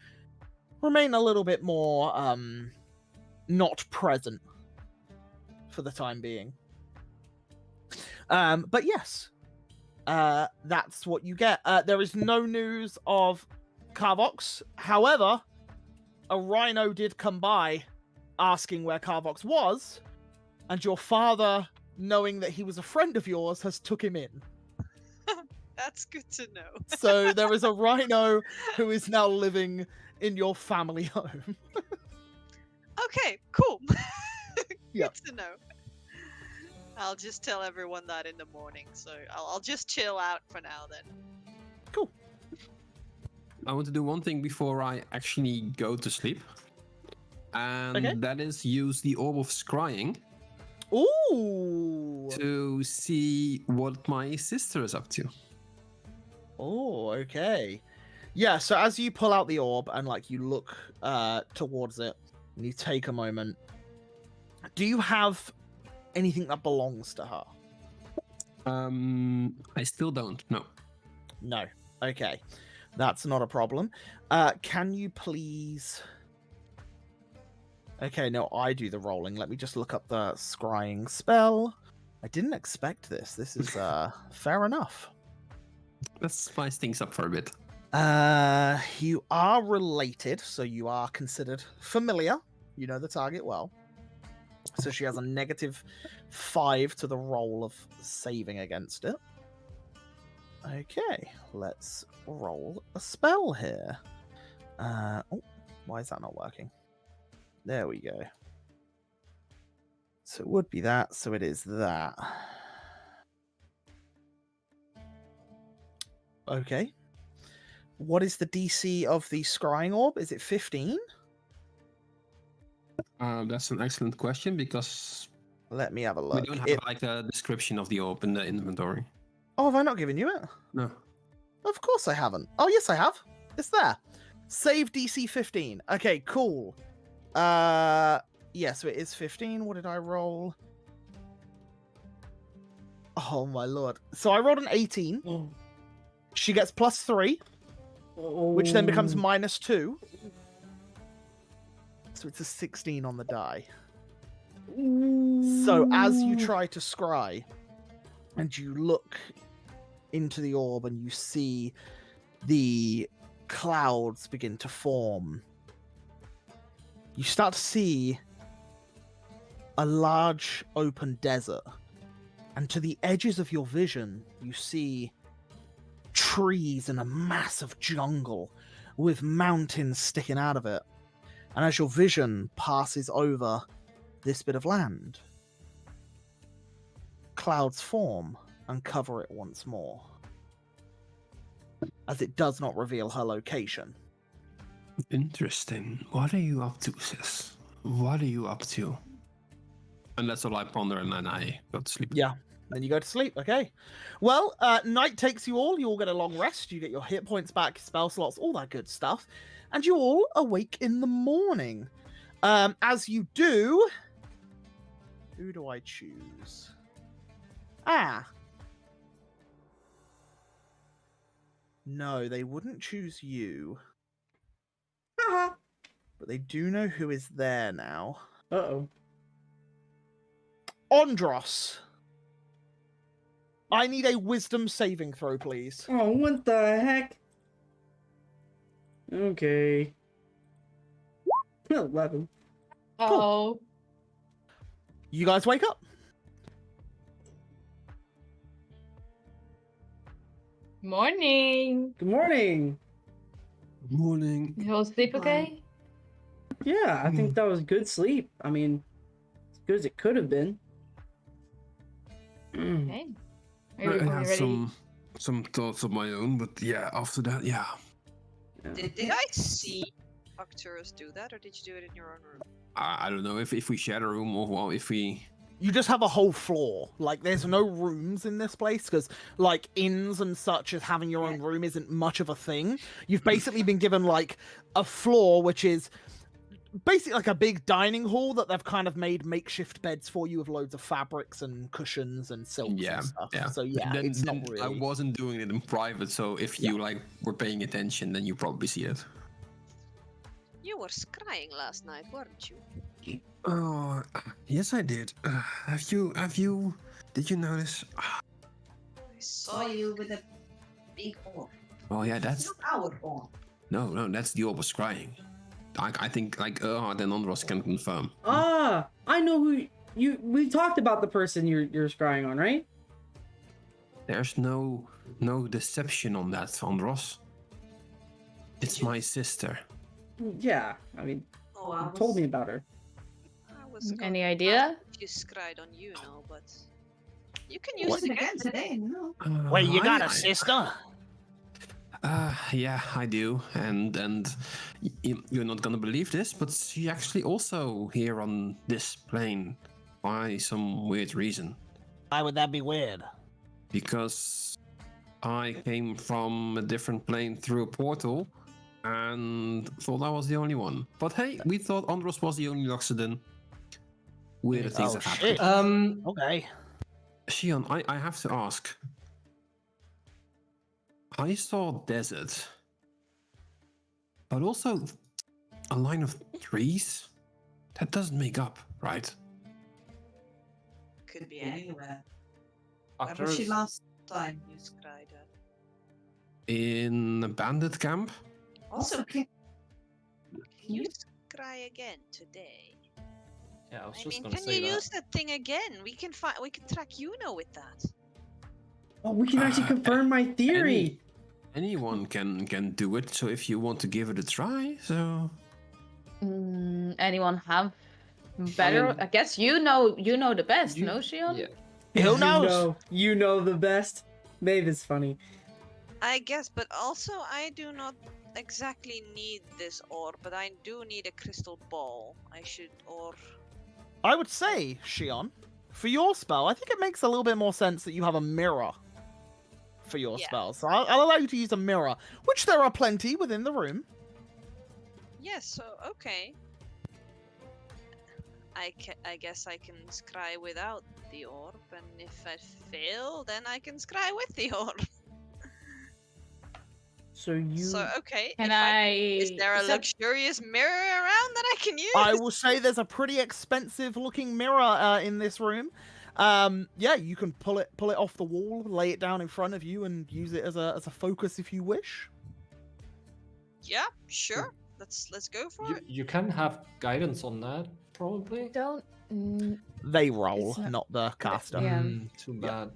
remain a little bit more not present for the time being. But yes, that's what you get. There is no news of Carvox. However, a rhino did come by asking where Carvox was, and your father, knowing that he was a friend of yours, has took him in. That's good to know. So there is a rhino who is now living in your family home. Okay, cool. Yep. Good to know. I'll just tell everyone that in the morning, so I'll just chill out for now then. Cool. I want to do one thing before I actually go to sleep. And Okay. that is use the Orb of Scrying Ooh. to see what my sister is up to. Oh, okay. Yeah, so as you pull out the orb and like you look towards it and you take a moment, do you have anything that belongs to her? I still don't. No. No. Okay. That's not a problem. Can you please... Okay, no, I do the rolling. Let me just look up the scrying spell. I didn't expect this. This is fair enough. Let's spice things up for a bit. You are related, so you are considered familiar. You know the target well. So she has a -5 to the roll of saving against it. Okay, let's roll a spell here. Oh, why is that not working? There we go. So it would be that, so it is that. Okay. What is the DC of the scrying orb? Is it 15? That's an excellent question because Let me have a we look. don't have like a description of the orb in the inventory. Oh, have I not given you it? No. Of course I haven't. Oh, yes, I have. It's there. Save DC 15. Okay, cool. Yeah, so it is 15. What did I roll? Oh, my lord. So I rolled an 18. Oh. She gets +3, which then becomes -2. So it's a 16 on the die. So as you try to scry, and you look into the orb and you see the clouds begin to form, you start to see a large open desert. And to the edges of your vision, you see trees in a massive jungle with mountains sticking out of it. And as your vision passes over this bit of land, clouds form and cover it once more, as it does not reveal her location. Interesting. What are you up to, sis? What are you up to? And that's all I ponder, and then I go to sleep. Yeah. Then you go to sleep. Okay. Well, night takes you all. You all get a long rest. You get your hit points back, spell slots, all that good stuff. And you all awake in the morning. As you do, who do I choose? No, they wouldn't choose you. But they do know who is there now. Uh-oh. Ondros. I need a wisdom saving throw, please. Oh, what the heck? Okay. 11. Oh. You guys wake up. Morning. Good morning. Morning. You all sleep okay? Yeah, I think that was good sleep. I mean, as good as it could have been. Okay. I Are you had ready? some thoughts of my own, but yeah, after that, yeah. Did I see Arcturus do that, or did you do it in your own room? I don't know if we share a room or well, if we. You just have a whole floor. Like, there's no rooms in this place because, like, inns and such as having your own room isn't much of a thing. You've basically been given, like, a floor which is basically like a big dining hall that they've kind of made makeshift beds for you with loads of fabrics and cushions and silks Yeah, and stuff. yeah. So, yeah, Then, it's not then really. I wasn't doing it in private, so if you like were paying attention, then you probably see it. You were scrying last night, weren't you? Oh, yes, I did. Did you notice? I Saw you with a big orb. Oh yeah, It's that's not our orb. no, that's the orb was crying. I think like then Andros can confirm. Ah, I know who you. We talked about the person you're scrying on, right? There's no deception on that, Andros. It's my sister. Yeah, I mean, Oh, you told me about her. I was Any going to idea? ask if you scryed on you know, but you can use Use it it again today. No. Wait, you got I- a sister? Yeah, I do, and you're not gonna believe this, but she actually also here on this plane by some weird reason. Why would that be weird? Because I came from a different plane through a portal and thought I was the only one. But hey, we thought Andros was the only Loxodon. Weird things Oh, have happened. shit. Okay. Shion, I have to ask. I saw desert, but also a line of trees. That doesn't make up, right? Could be anywhere. Where was Arcturus, she last time? You scryed at. in a bandit camp. Also, can can you scry again today? Yeah, I was I just mean, gonna can you say that. use that thing again? We can track Yuno with that. Oh, we can actually Uh, confirm my theory. Anyone can do it. So if you want to give it a try, so Anyone have better? I mean- guess you know the best, You- no, Shion? Yeah. Who knows? You know the best. Maeve is funny. I guess, but also I do not exactly need this orb, but I do need a crystal ball. I would say, Shion, for your spell, I think it makes a little bit more sense that you have a mirror for your Yeah. spell. So I'll allow you to use a mirror, which there are plenty within the room. Yes, so okay. I guess I can scry without the orb, and if I fail, then I can scry with the orb. So you. So okay. Can Is there a is that- luxurious mirror around that I can use? I will say there's a pretty expensive looking mirror in this room. Yeah, you can pull it off the wall, lay it down in front of you, and use it as a focus if you wish. Yeah, sure. Let's go for it. You can have guidance on that, probably. Don't. They roll, It's not- not the caster. Yeah. Too bad.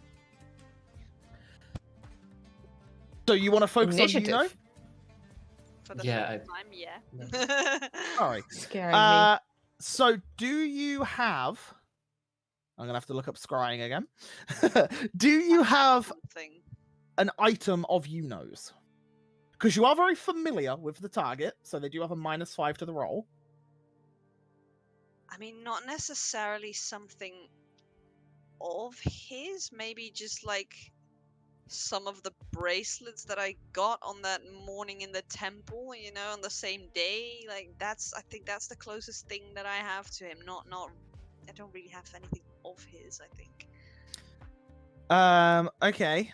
So you want to focus Initiative. on Yuno? For the Yeah, first time, yeah. Sorry. Scaring me. So do you have? I'm gonna have to look up scrying again. Do you have Something. an item of Yuno's? Because you are very familiar with the target, so they do have a -5 to the roll. I mean, not necessarily something of his. Maybe just like some of the bracelets that I got on that morning in the temple. You know, on the same day. Like I think that's the closest thing that I have to him. Not. I don't really have anything of his. I think. Okay.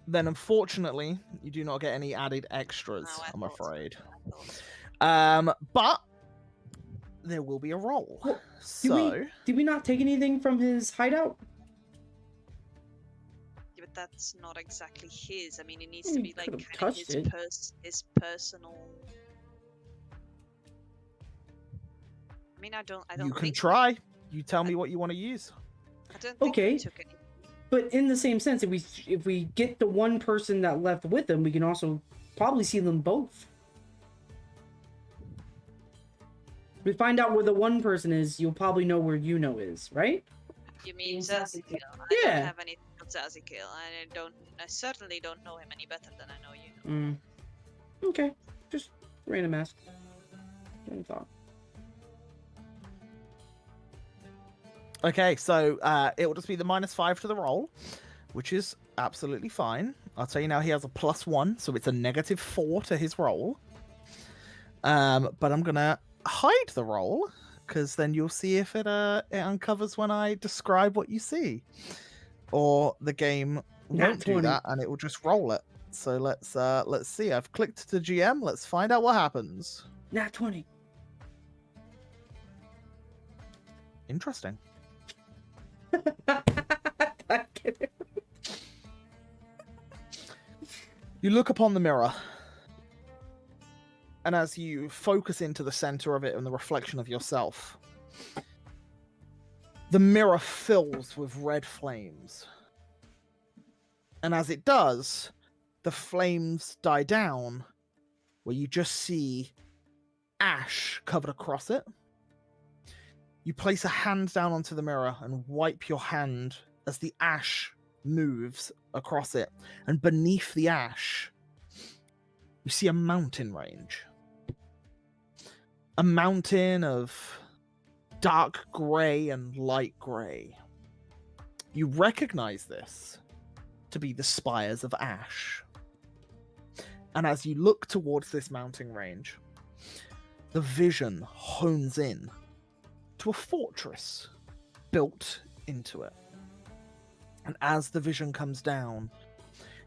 Then unfortunately, you do not get any added extras, No, I I'm thought so. afraid. I thought so. But there will be a roll. Well, So Did we not take anything from his hideout? Yeah, but that's not exactly his. I mean, it needs Yeah, to you be like could've kind of touched it. his personal. I mean, I don't you can think try. You tell me what you want to use. I don't think Okay. he took any. But in the same sense, if we get the one person that left with him, we can also probably see them both. If we find out where the one person is, you'll probably know where Yuno is, right? You mean In Zazikiel? Zazikiel. I Yeah. don't have anything on Zazikiel. I certainly don't know him any better than I know you. Okay. Just random ask. Random thought. Okay, so it will just be the -5 to the roll, which is absolutely fine. I'll tell you now, he has a +1, so it's a -4 to his roll. But I'm gonna hide the roll because then you'll see if it uncovers when I describe what you see, or the game Nat won't do 20. that and it will just roll it. So let's see. I've clicked to GM. Let's find out what happens. Nat 20. Interesting. You look upon the mirror, and as you focus into the center of it and the reflection of yourself, the mirror fills with red flames. And as it does, the flames die down, where you just see ash covered across it. You place a hand down onto the mirror and wipe your hand as the ash moves across it. And beneath the ash, you see a mountain range. A mountain of dark grey and light grey. You recognize this to be the spires of ash. And as you look towards this mountain range, the vision hones in to a fortress built into it. And as the vision comes down,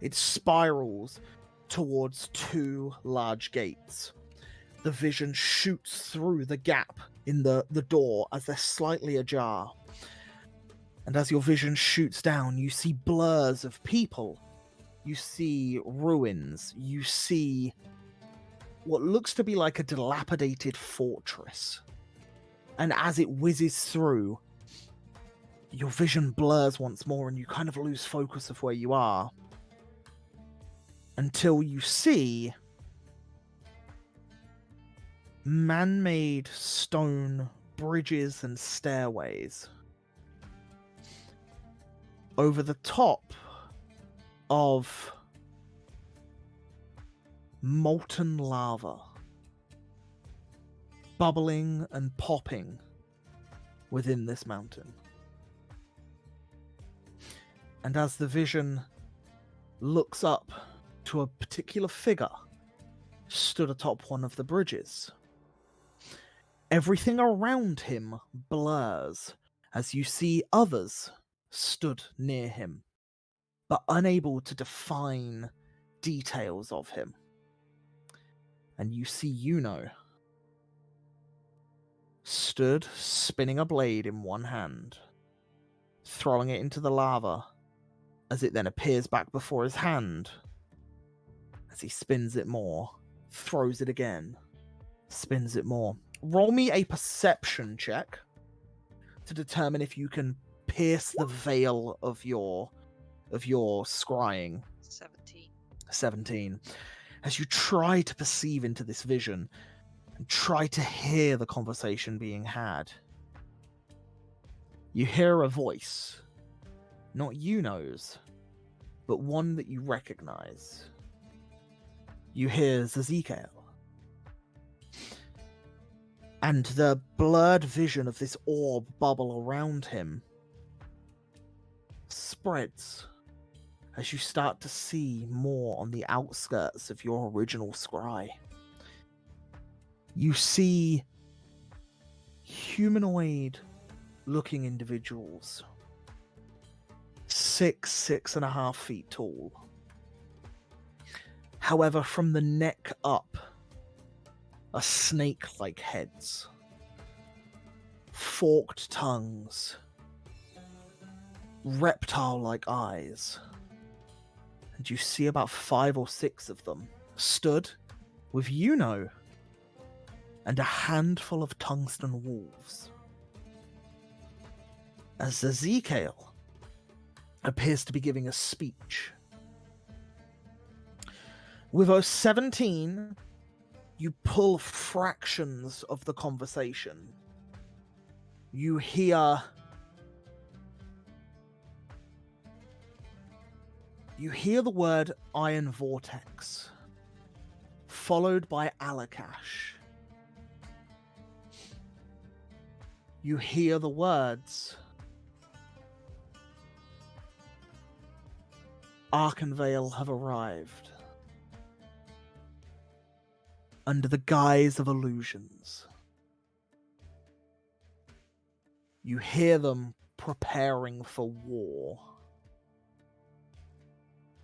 it spirals towards 2 large gates. The vision shoots through the gap in the door as they're slightly ajar. And as your vision shoots down, you see blurs of people. You see ruins. You see what looks to be like a dilapidated fortress. And as it whizzes through, your vision blurs once more and you kind of lose focus of where you are. Until you see man-made stone bridges and stairways over the top of molten lava, bubbling and popping within this mountain. And as the vision looks up to a particular figure stood atop one of the bridges, everything around him blurs as you see others stood near him, but unable to define details of him. And you see Yuno stood spinning a blade in one hand, throwing it into the lava as it then appears back before his hand. As he spins it more, throws it again, spins it more. Roll me a perception check to determine if you can pierce the veil of your scrying. 17. 17. As you try to perceive into this vision and try to hear the conversation being had, you hear a voice, not Yuno's, but one that you recognize. You hear Ezekiel. And the blurred vision of this orb bubble around him spreads as you start to see more on the outskirts of your original scry. You see humanoid-looking individuals, 6.5 feet tall. However, from the neck up are snake-like heads, forked tongues, reptile-like eyes. And you see about 5 or 6 of them stood with Yuno and a handful of tungsten wolves. As Ezekiel appears to be giving a speech. With a 17, you pull fractions of the conversation. You hear the word Iron Vortex, followed by Alakash. You hear the words Arkenvale have arrived. Under the guise of illusions. You hear them preparing for war.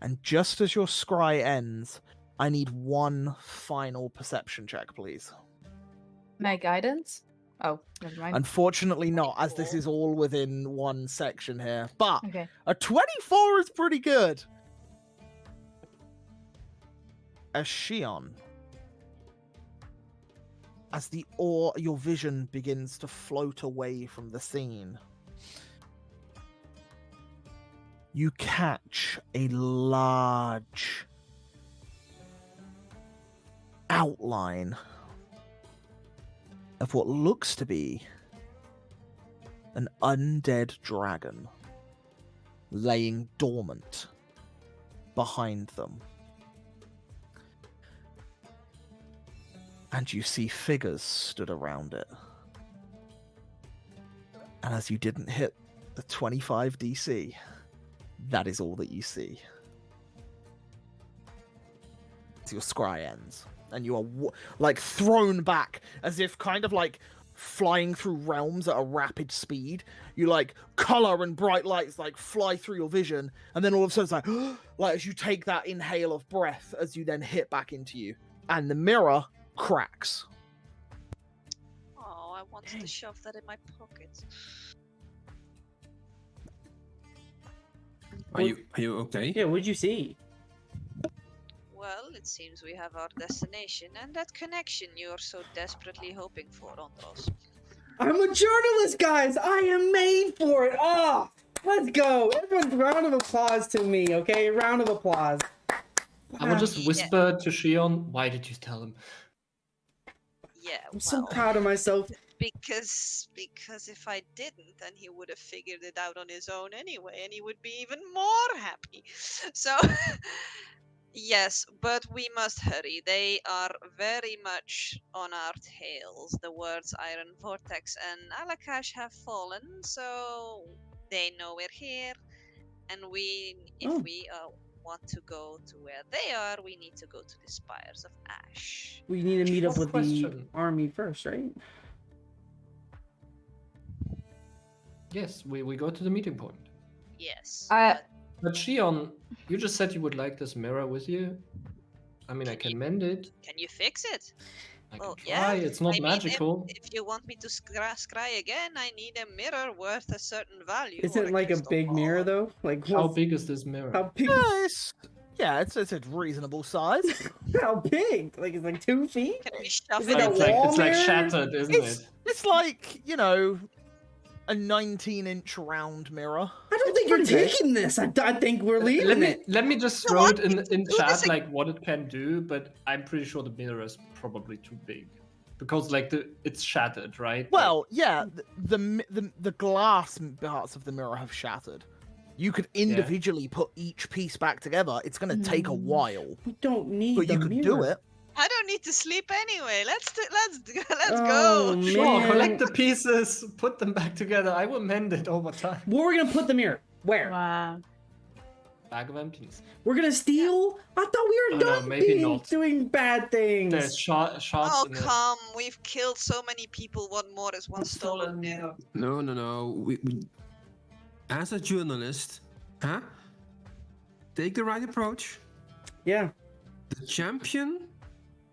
And just as your scry ends, I need one final perception check, please. My guidance? Oh, never mind. Unfortunately not, as this is all within one section here. But Okay. a 24 is pretty good. As Shion, as your vision begins to float away from the scene, you catch a large outline of what looks to be an undead dragon laying dormant behind them. And you see figures stood around it. And as you didn't hit the 25 DC, that is all that you see. So your scry ends. And you are like thrown back as if kind of like flying through realms at a rapid speed. You like color and bright lights like fly through your vision. And then all of a sudden it's like as you take that inhale of breath as you then hit back into you. And the mirror cracks. Oh, I wanted to shove that in my pocket. Are you okay? Yeah, what'd you see? Well, it seems we have our destination and that connection you're so desperately hoping for, Andros. I'm a journalist, guys. I am made for it. Oh, let's go. Everyone, round of applause to me, okay? Round of applause. I would just Yeah. whisper to Shion, why did you tell him? Yeah, I'm so well, proud of myself. because if I didn't, then he would have figured it out on his own anyway, and he would be even more happy. So, yes, but we must hurry. They are very much on our tails. The words Iron Vortex and Alakash have fallen, so they know we're here. And if Oh. we want to go to where they are, we need to go to the Spires of Ash. We need to meet up Short with the question. army first, right? Yes, we go to the meeting point. Yes. But Shion, you just said you would like this mirror with you. I mean, I Can can mend it. can you fix it? I Well, can try. yeah. It's not I mean, magical. if you want me to scry again, I need a mirror worth a certain value. Isn't or it like a crystal big ball. mirror though? Like How what's- big is this mirror? How big? It's a reasonable size. How big? Like it's like 2 feet? Can we Is shuffle it a it's like wall it's like mirror? shattered, isn't It's it? it's like, you know, a 19-inch round mirror. I don't think you're pretty big. taking this. I think we're leaving it. Let me just You throw want it in me to do chat this like what it can do, but I'm pretty sure the mirror is probably too big because like it's shattered, right? Well, yeah, the glass parts of the mirror have shattered. You could individually put each piece back together. It's going to take a while, We don't need but the you could mirror. do it. I don't need to sleep anyway. Let's Oh, go. Sure, man. collect the pieces, put them back together. I will mend it over time. Where are we gonna put the mirror? Where? Wow. Bag of emptiness. We're gonna steal? I thought we were Oh, no, done maybe being not. doing bad things. There's shots Oh in it. come, we've killed so many people. What more is one stolen mirror? No. We, as a journalist, huh? Take the right approach. Yeah. The champion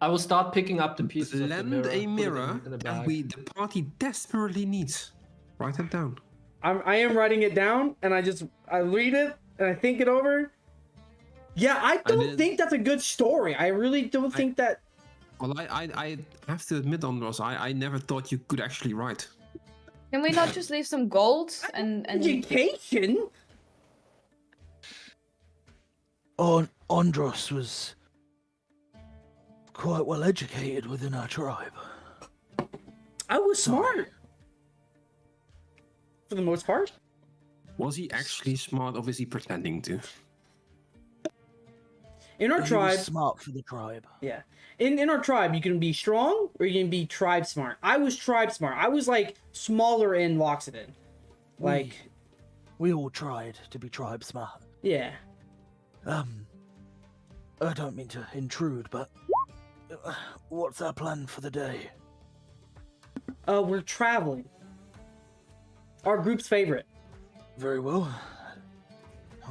I will start picking up the pieces of the lend mirror. a put it mirror in a that bag. the party desperately needs. Write that down. I am writing it down, and I read it and I think it over. Yeah, I don't then- think that's a good story. I really don't think that. Well, I have to admit, Andros, I never thought you could actually write. Can we not just leave some gold and Education. Andros was quite well educated within our tribe. I was smart. For the most part. Was he actually smart, or is he pretending to? In our He tribe, was smart for the tribe. yeah. In our tribe, you can be strong or you can be tribe smart. I was tribe smart. I was like smaller in Loxodon. Like, We all tried to be tribe smart. yeah. I don't mean to intrude, but what's our plan for the day? We're traveling. Our group's favorite. Very well.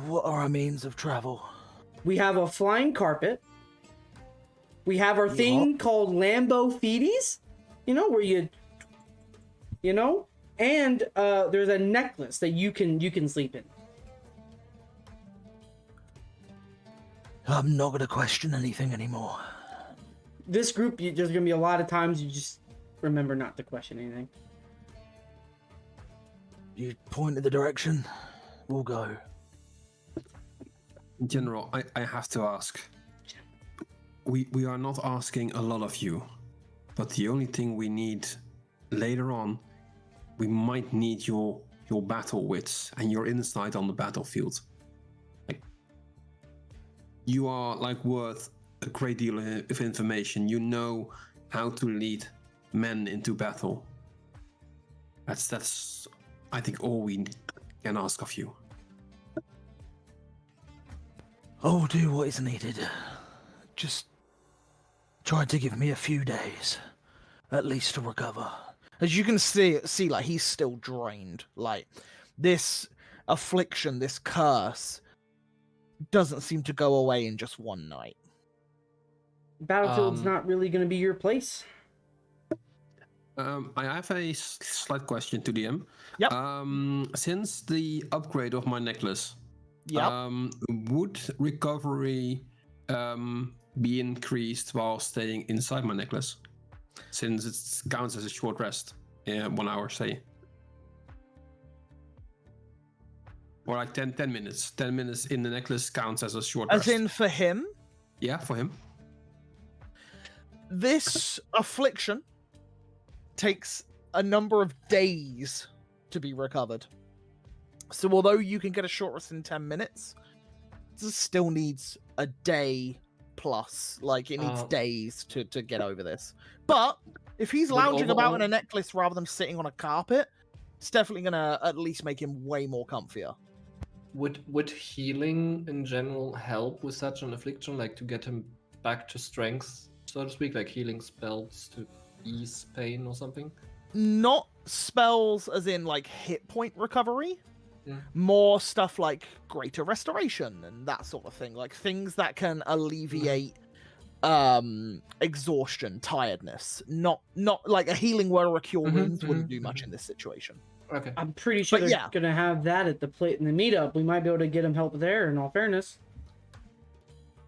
What are our means of travel? We have a flying carpet. We have our thing called Lambo Feeties. You know, where you know? And there's a necklace that you can sleep in. I'm not gonna question anything anymore. This group, there's gonna be a lot of times you just remember not to question anything. You point in the direction, we'll go. General, I have to ask. We are not asking a lot of you, but the only thing we need later on, we might need your battle wits and your insight on the battlefield. Like, you are like worth a great deal of information. You know how to lead men into battle. That's I think all we can ask of you. I'll do what is needed. Just try to give me a few days, at least to recover. As you can see, like he's still drained. Like this affliction, this curse, doesn't seem to go away in just one night. Battlefield's not really gonna be your place. I have a slight question to DM. Yep. Since the upgrade of my necklace, Yep. Would recovery be increased while staying inside my necklace? Since it counts as a short rest, 1 hour stay. Or like 10 minutes. 10 minutes in the necklace counts as a short rest. As in for him, Yeah, for him. this affliction takes a number of days to be recovered. So although you can get a short rest in 10 minutes, this still needs a day plus. Like, it needs days to get over this. But if he's lounging about in a necklace rather than sitting on a carpet, it's definitely going to at least make him way more comfier. Would healing in general help with such an affliction, like to get him back to strength, so to speak, like healing spells to ease pain or something? Not spells as in like hit point recovery. Yeah. More stuff like greater restoration and that sort of thing, like things that can alleviate exhaustion, tiredness. Not like a healing word or a cure wounds wouldn't do much in this situation. Okay. I'm pretty sure But they're yeah. gonna have that at the plate in the meetup. We might be able to get him help there. In all fairness,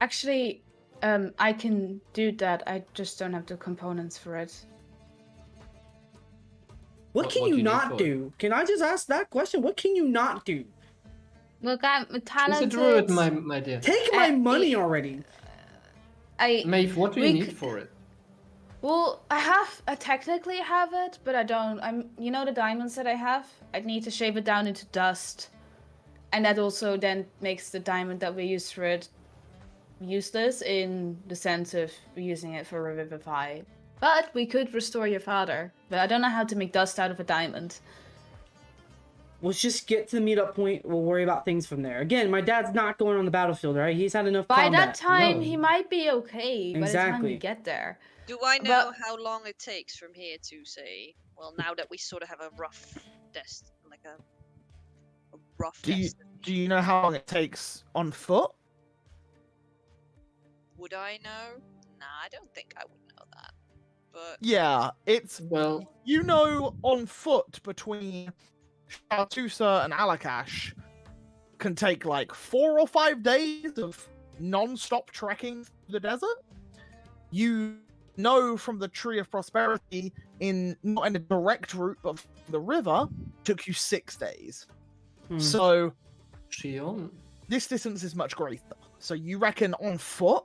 Actually, I can do that. I just don't have the components for it. what can what you do you need not for it? do? Can I just ask that question? What can you not do? Look, I'm He's a talented. druid, my dear. Take my money he- already. Maeve, what do you we need c- for it? Well, I technically have it, but I don't. You know the diamonds that I have? I'd need to shave it down into dust. And that also then makes the diamond that we use for it useless in the sense of using it for Revivify. But we could restore your father. But I don't know how to make dust out of a diamond. Let's just get to the meetup point. We'll worry about things from there. Again, my dad's not going on the battlefield, right? He's had enough By combat. that time, No. he might be okay by the time Exactly. we get there. Do I know But- how long it takes from here to say? Well, now that we sort of have a rough test, like a rough Do you, test. do you know how long it takes on foot? Would I know? Nah, I don't think I would know that. But Yeah, it's Well, you know on foot between Shaltusa and Alakash can take like 4 or 5 days of non-stop trekking through the desert. You know from the Tree of Prosperity not in a direct route but from the river took you 6 days. So Shion, this distance is much greater. So you reckon on foot?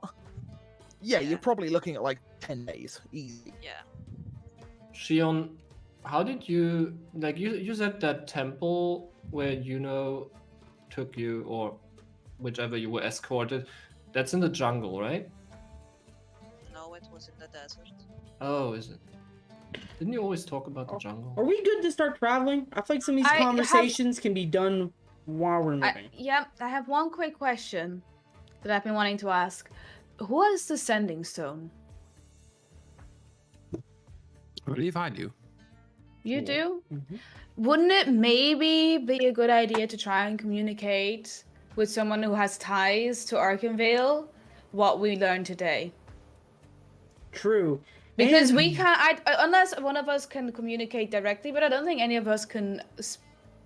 Yeah, Yeah. you're probably looking at like 10 days, easy. yeah, Shion, how did you like? You said that temple where took you, or whichever you were escorted. That's in the jungle, right? no, it was in the desert. Oh, is it? Didn't you always talk about the jungle? Are we good to start traveling? I feel like some of these I have- conversations can be done while we're moving. I have one quick question that I've been wanting to ask. Who has the sending stone? I believe I do. You do? Mhm. Wouldn't it maybe be a good idea to try and communicate with someone who has ties to Arkenvale what we learned today? True. Because And- we can't, unless one of us can communicate directly, but I don't think any of us can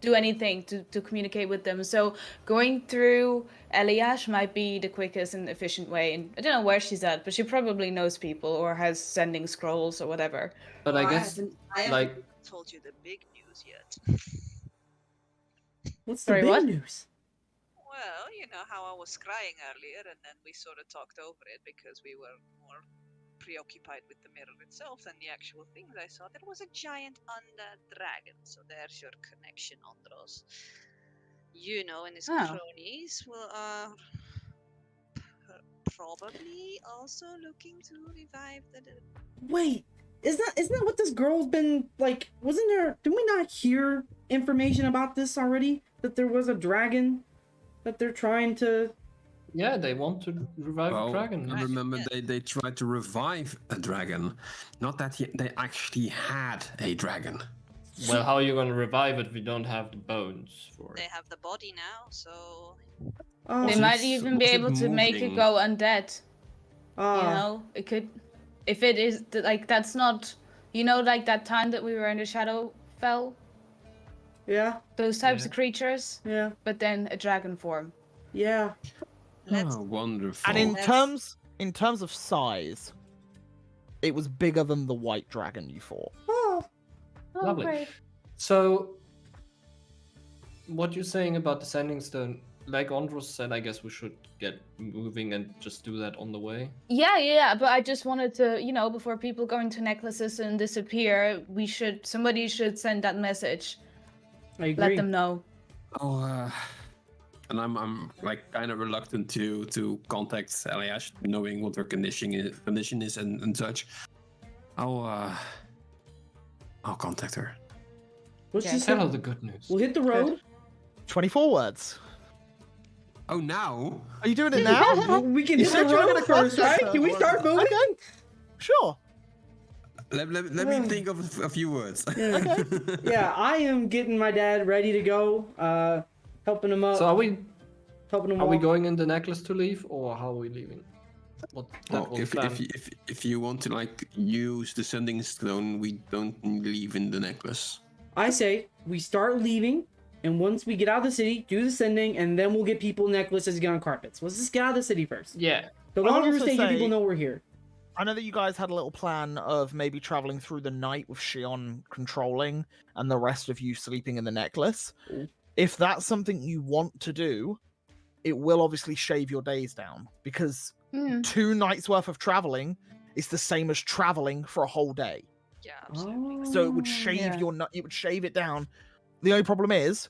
do anything to communicate with them. So going through Eliash might be the quickest and efficient way. And I don't know where she's at, but she probably knows people or has sending scrolls or whatever. But I guess I haven't like Told you the big news yet. What's the Sorry, big what? news? Well, you know how I was crying earlier, and then we sort of talked over it because we were more preoccupied with the mirror itself than the actual things I saw. There was a giant undead dragon, so there's your connection, Andros. And his Oh. cronies probably also looking to revive the dead. Wait, isn't that what this girl's been like? Wasn't there? Did we not hear information about this already? That there was a dragon that they're trying to. yeah, they want to revive a Well, dragon. I remember Yeah. they tried to revive a dragon. Not that they actually had a dragon. Well, how are you going to revive it if you don't have the bones for They it? have the body now, so Oh, They Was might it- even be was it able to make it moving? go undead. You ah, know, it could, if it is like that's not, like that time that we were in the Shadowfell, yeah, those types Yeah. of creatures, yeah. but then a dragon form. Yeah. Let's Oh, wonderful. And in Let's- terms of size, it was bigger than the white dragon you fought. Oh. Oh, Lovely. great. So, what you're saying about the sending stone, like Andros said, I guess we should get moving and just do that on the way. Yeah, but I just wanted to, before people go into necklaces and disappear, somebody should send that message. I agree. Let them know. Oh, and I'm like kind of reluctant to contact Eliash, knowing what her condition is and such. I'll contact her. Let's Yeah. just Tell her the good news. we'll hit the road. 24 words. Oh, now? Are you doing it now? We can You hit said the you were road gonna first, contact right? her. Can we start moving? Okay. Sure. Let me think of a few words. Yeah. Yeah, I am getting my dad ready to go. Helping him up. So are we helping him are we walk. going in the necklace to leave, or how are we leaving? What that Well, was if, planned. if you want to like use the sending stone, we don't leave in the necklace. I say we start leaving, and once we get out of the city, do the sending, and then we'll get people necklaces, get on carpets. Let's just get out of the city first. Yeah. The I would longer we also stay here, say- people know we're here. I know that you guys had a little plan of maybe traveling through the night with Shion controlling and the rest of you sleeping in the necklace. Ooh. If that's something you want to do, it will obviously shave your days down because Hmm. 2 nights worth of traveling is the same as traveling for a whole day. Yeah, absolutely. So it would shave yeah. it would shave it down. The only problem is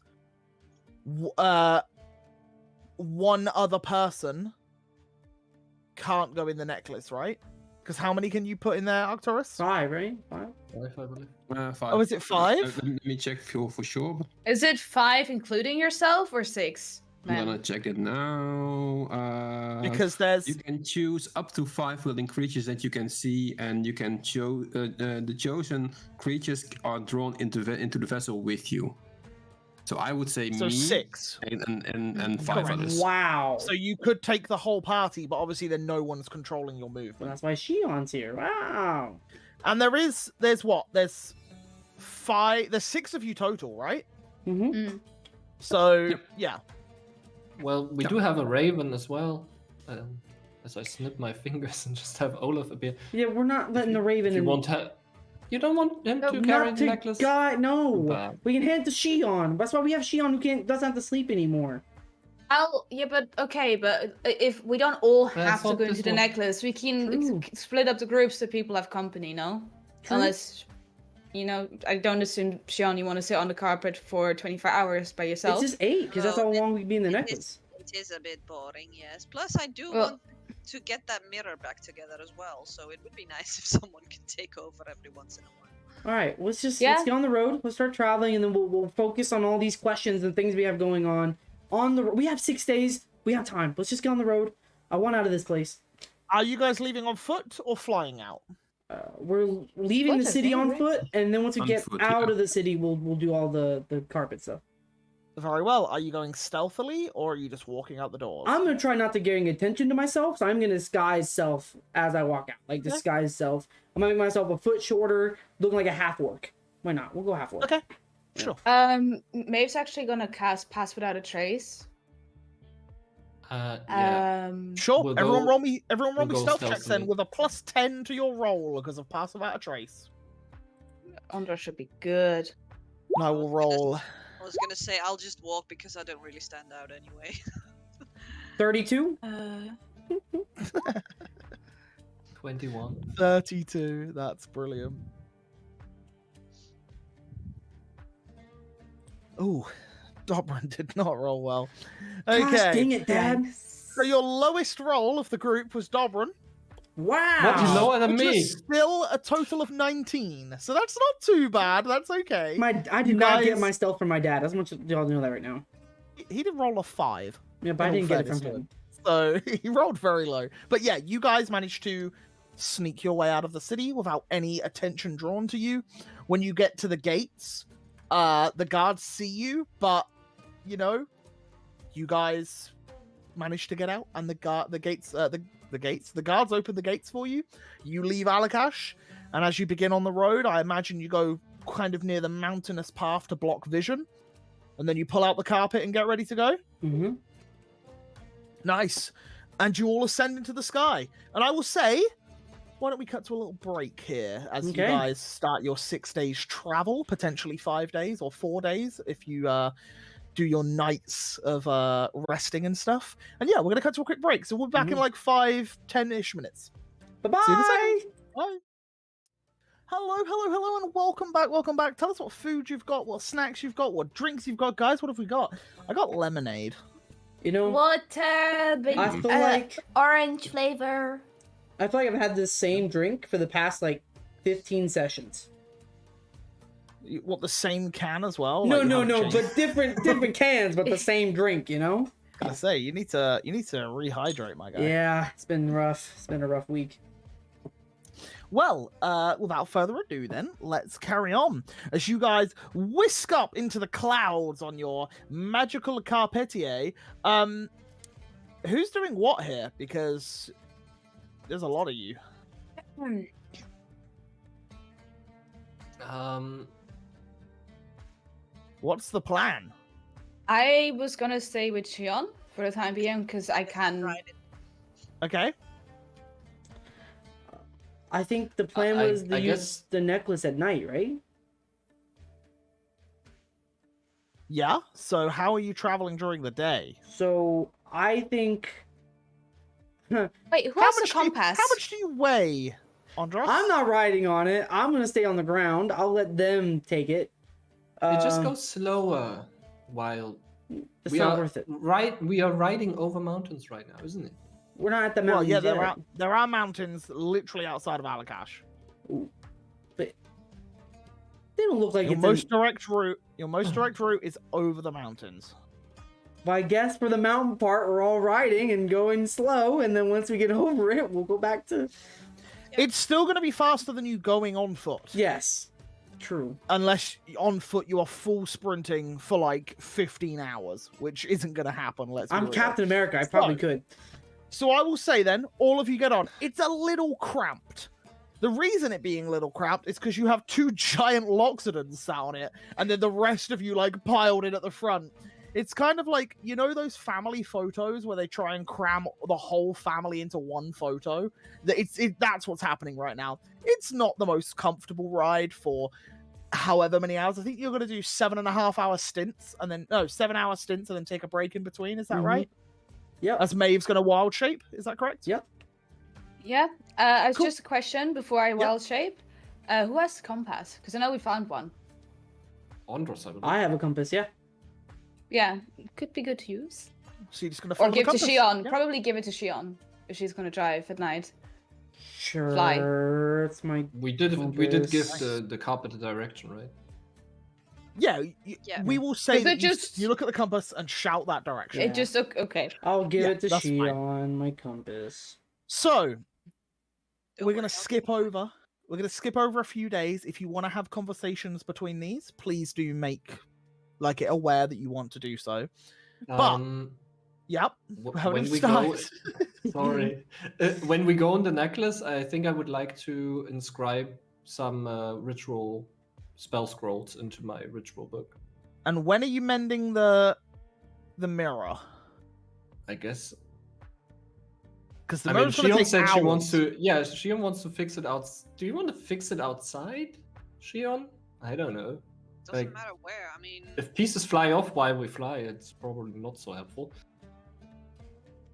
one other person can't go in the necklace, right? Because how many can you put in there, Arcturus? 5, right? 5? 5, I believe. 5. Oh, is it 5? Let me check for sure. But Is it 5 including yourself or 6? I'm Man. gonna check it now. Because there's you can choose up to 5 living creatures that you can see, and you can the chosen creatures are drawn into the vessel with you. So I would say so me 6. and 5 Correct. others. Wow. So you could take the whole party, but obviously then no one's controlling your Well, movement. that's why Shion's here. Wow. And there's 6 of you total, right? Mm-hmm. Mm. So Yep. yeah. Well, we Yeah. do have a raven as well. As I snip my fingers and just have Olaf appear. Yeah, we're not letting the Raven If you in. want you don't want him No, to carry Not the to necklace? God, no. Bad. We can hand it to Shion. That's why we have Shion who doesn't have to sleep anymore. But if we don't all I have to thought go into this the was- necklace, we can True. split up the groups so people have company, no? True. Unless, I don't assume, Sean, you want to sit on the carpet for 24 hours by yourself. It's just 8, because that's No, how long we can be in the it necklace. It is a bit boring, yes. Plus, I do Well- want to get that mirror back together as well, so it would be nice if someone could take over every once in a while. All right, let's Yeah. let's get on the road. Let's start traveling, and then we'll focus on all these questions and things we have going on. We have 6 days. We have time. Let's just get on the road. I want out of this place. Are you guys leaving on foot or flying out? We're leaving Foot, the I city think, on right? foot, and then once we On get foot, out yeah. of the city, we'll do all the carpet stuff. Very well. Are you going stealthily or are you just walking out the doors? I'm gonna try not to getting attention to myself, so I'm gonna disguise self as I walk out. Like disguise self. I'm gonna make myself a foot shorter, looking like a half orc. Why not? We'll go half orc. Okay. Sure. Maeve's actually gonna cast Pass Without a Trace. Yeah. Sure. We'll everyone go- roll me we'll go stealth checks then stealthily. with a +10 to your roll because of Pass Without a Trace. Andra should be good. And I will roll. I was gonna say I'll just walk because I don't really stand out anyway. 32. 21. 32. That's brilliant. Ooh, Dobrin did not roll well. Gosh, Okay. dang it, Dad. So your lowest roll of the group was Dobrin, Wow. What? He's lower than which me. is still a total of 19. So that's not too bad. That's okay. I did You not get guys- my stealth from my dad. As much as y'all know that right now. He did roll a 5. Yeah, but I In all didn't get it from fairness, him. So he rolled very low. But yeah, you guys managed to sneak your way out of the city without any attention drawn to you. When you get to the gates, the guards see you, but you guys managed to get out, and the guards open the gates for you. You leave Alakash, and as you begin on the road, I imagine you go kind of near the mountainous path to block vision, and then you pull out the carpet and get ready to go. Mm-hmm. Nice. And you all ascend into the sky. And I will say, why don't we cut to a little break here as you guys start your 6 days travel, potentially 5 days or 4 days if you do your nights of resting and stuff. And yeah, we're going to cut to a quick break. So we'll be back in like 5-10-ish minutes. Bye-bye. See you in a second. Bye. Hello, and welcome back. Tell us what food you've got, what snacks you've got, what drinks you've got. Guys, what have we got? I got lemonade. You know, Water, but I feel like orange flavor. I feel like I've had this same drink for the past like 15 sessions. What, the same can as well? No, Like, you haven't changed? but different cans, but the same drink. You know. I say you need to rehydrate, my guy. Yeah, it's been rough. It's been a rough week. Well, without further ado, then let's carry on as you guys whisk up into the clouds on your magical carpetier. Who's doing what here? Because there's a lot of you. What's the plan? I was gonna stay with Shion for the time being because I can. Ride it. Okay. I think the plan was to I use guess- the necklace at night, right? Yeah. So how are you traveling during the day? So I think Wait, who has the compass? How much do you weigh, Andros? I'm not riding on it. I'm gonna stay on the ground. I'll let them take it. It just Um, goes slower while It's we not are worth it. we are riding over mountains right now, isn't it? We're not at the Well, mountains yeah, yet. there are mountains literally outside of Alakash. But they don't look like Your it's most direct route is over the mountains. But I guess for the mountain part, we're all riding and going slow, and then once we get over it, we'll go back to. It's still going to be faster than you going on foot. Yes, true. Unless on foot you are full sprinting for like 15 hours, which isn't going to happen. I'm real. Captain America. I probably could. So I will say then, all of you get on. It's a little cramped. The reason it being a little cramped is because you have 2 giant Loxodons sat on it, and then the rest of you like piled in at the front. It's kind of like, you know those family photos where they try and cram the whole family into one photo? That's what's happening right now. It's not the most comfortable ride for however many hours. I think you're going to do 7.5-hour stints, and then 7-hour stints, and then take a break in between. Is that right? Yep. As Maeve's going to wild shape. Is that correct? Yep. Yeah. It's Cool. just a question before I wild shape. Who has the compass? Because I know we found one. Andros, I believe. I have a compass. Yeah. Yeah, could be good to use. So you're just going to Or follow the give to compass. Shion. Yeah. Probably give it to Shion if she's gonna drive at night. Sure. Fly. It's my. We did give Nice. the carpet a direction, right? Yeah, Yeah. we will say Is that it you, just- you look at the compass and shout that direction. Yeah. It just okay. I'll give Yeah, it to that's fine. Shion, my compass. So Don't we're worry, going I'll to skip over. We're going to skip over a few days. If you want to have conversations between these, please do make it aware that you want to do so. But- Yep. we haven't When even we go, started. sorry, when we go on the necklace, I think I would like to inscribe some ritual spell scrolls into my ritual book. And when are you mending the mirror? I guess. Because the I mean, mirror's going to Shion take said hours. she wants to. Yeah, Shion wants to fix it out. Do you want to fix it outside, Shion? I don't know. Doesn't like- matter where. I mean, If pieces fly off while we fly, it's probably not so helpful.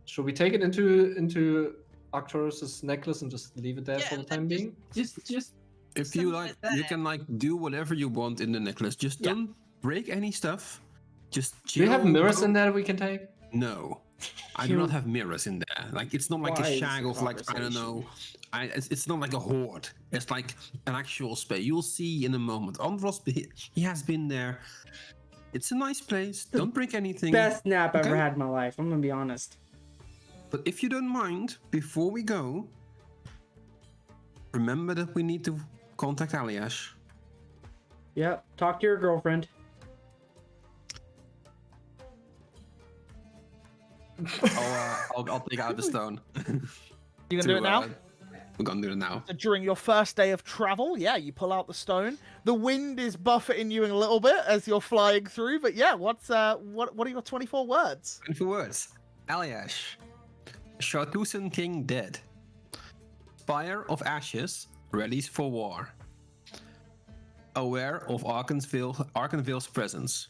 Should we take it into Arcturus's necklace and just leave it there Yeah, for the and then time just- being? Just if Something you like you that. can do whatever you want in the necklace. Just Yeah. don't break any stuff. Just Do you have chill, mirrors in go- there we can take? No, I do not have mirrors in there. Like it's not like Wise a shag of like I don't conversation. know. It's not like a hoard. It's like an actual space. You'll see in a moment. Andros, he has been there. It's a nice place. Don't break anything. Best nap I've ever Okay. had in my life. I'm gonna be honest. But if you don't mind, before we go, remember that we need to contact Aliash. Yep. Talk to your girlfriend. I'll take out the stone. You going to do it now? We're gonna do it now. So during your first day of travel, yeah, you pull out the stone. The wind is buffeting you a little bit as you're flying through, but yeah, what are your 24 words? And for words, Aliash. Shartusen King dead. Spire of Ashes readies for war. Aware of Arkenville's presence.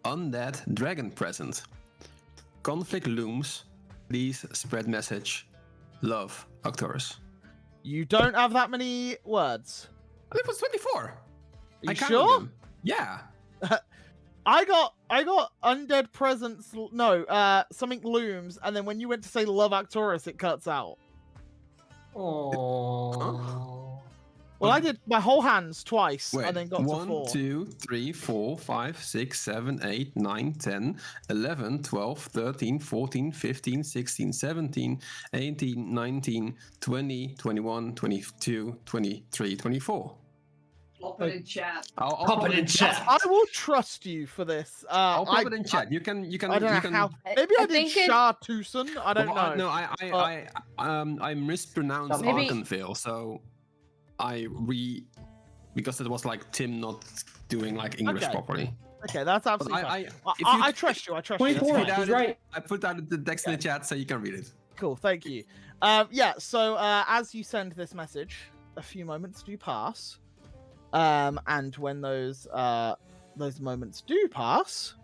Undead dragon present. Conflict looms. Please spread message. Love, Arcturus. You don't have that many words. It was 24. Are I you counted sure? them. Yeah. I got undead presence. No, something looms, and then when you went to say love Arcturus, it cuts out. Oh. Well, I did my whole hands twice, Wait, and then got to 4. 1, 2, 3, 4, 5, 6, 7, 8, 9, 10, 11, 12, 13, 14, 15, 16, 17, 18, 19, 20, 21, 22, 23, 24. Pop it in chat. I'll Pop it in chat. I will trust you for this. I'll pop it in chat. You can. I don't know how. Maybe I did think it- Shartusen. I don't know. No, I mispronounced Maybe- Arkenville, so because it was like Tim not doing like English Okay. properly. Okay, that's But absolutely fine. if you- I trust you. I trust you. 24. That's fine. He's right. I put out the text in the chat so you can read it. Cool, thank you. Yeah, so as you send this message, a few moments do pass. And when those moments do pass,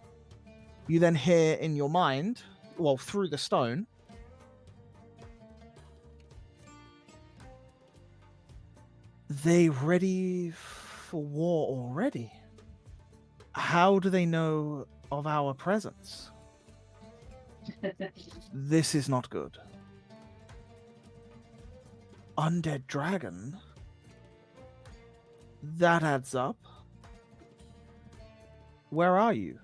you then hear in your mind, well, through the stone, they ready for war already? How do they know of our presence? This is not good. Undead dragon? That adds up. Where are you?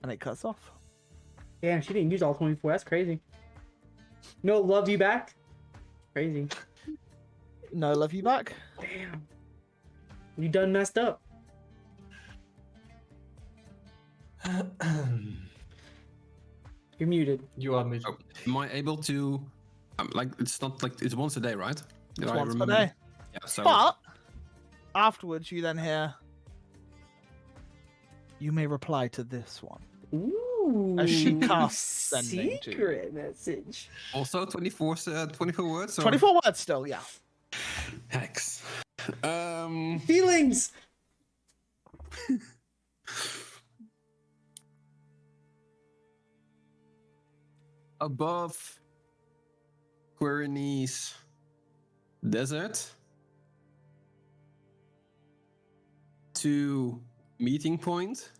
And it cuts off. Damn, she didn't use all 24. That's crazy. No, love you back. Crazy. No love you back. Damn. You done messed up. You're muted. You are muted. Oh, am I able to? Like it's not like it's once a day, right? Did It's I once per remember? day. Yeah. So. But afterwards, you then hear. You may reply to this one. Ooh. As she casts sending to you. secret message. Also 24 words. Or? 24 words still, yeah. Hex. Feelings. Above Quirini's desert to meeting point.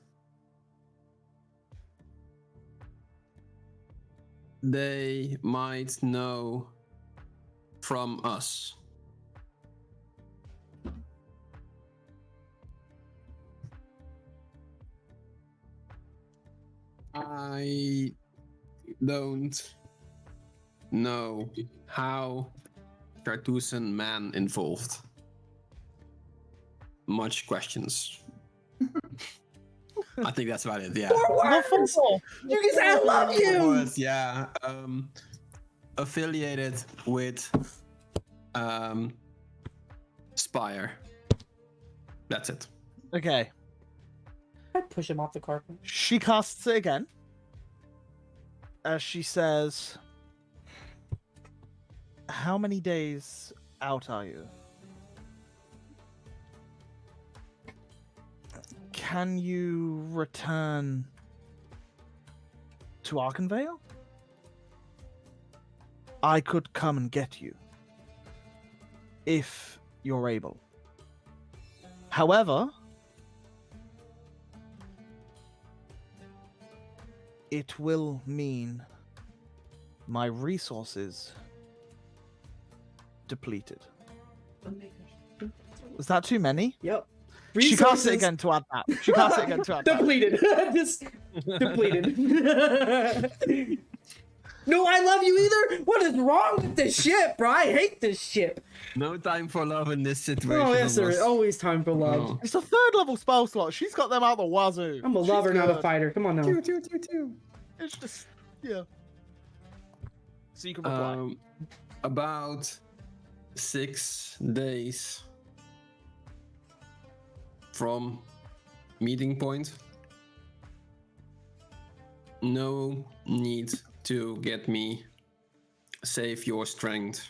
They might know from us. I don't know how Carthusian man involved. Much questions. I think that's about it. Yeah. Words. You can say I love you. Was, yeah. Affiliated with Spire. That's it. Okay. I'd push him off the carpet. She casts it again. As she says, how many days out are you? Can you return to Arkenvale? I could come and get you. If you're able. However, it will mean my resources depleted. Was that too many? Yep. She casts it again to add that. She casts it again to add that. Depleted. Just depleted. No, I love you either. What is wrong with this ship, bro? I hate this ship. No time for love in this situation. Oh, yes, there is Almost. always time for love. Oh. It's a 3rd level spell slot. She's got them out the wazoo. I'm a She's lover, not a good. fighter. Come on now. It's just, yeah. So you can reply. About 6 days from meeting point. No need to get me. Save your strength.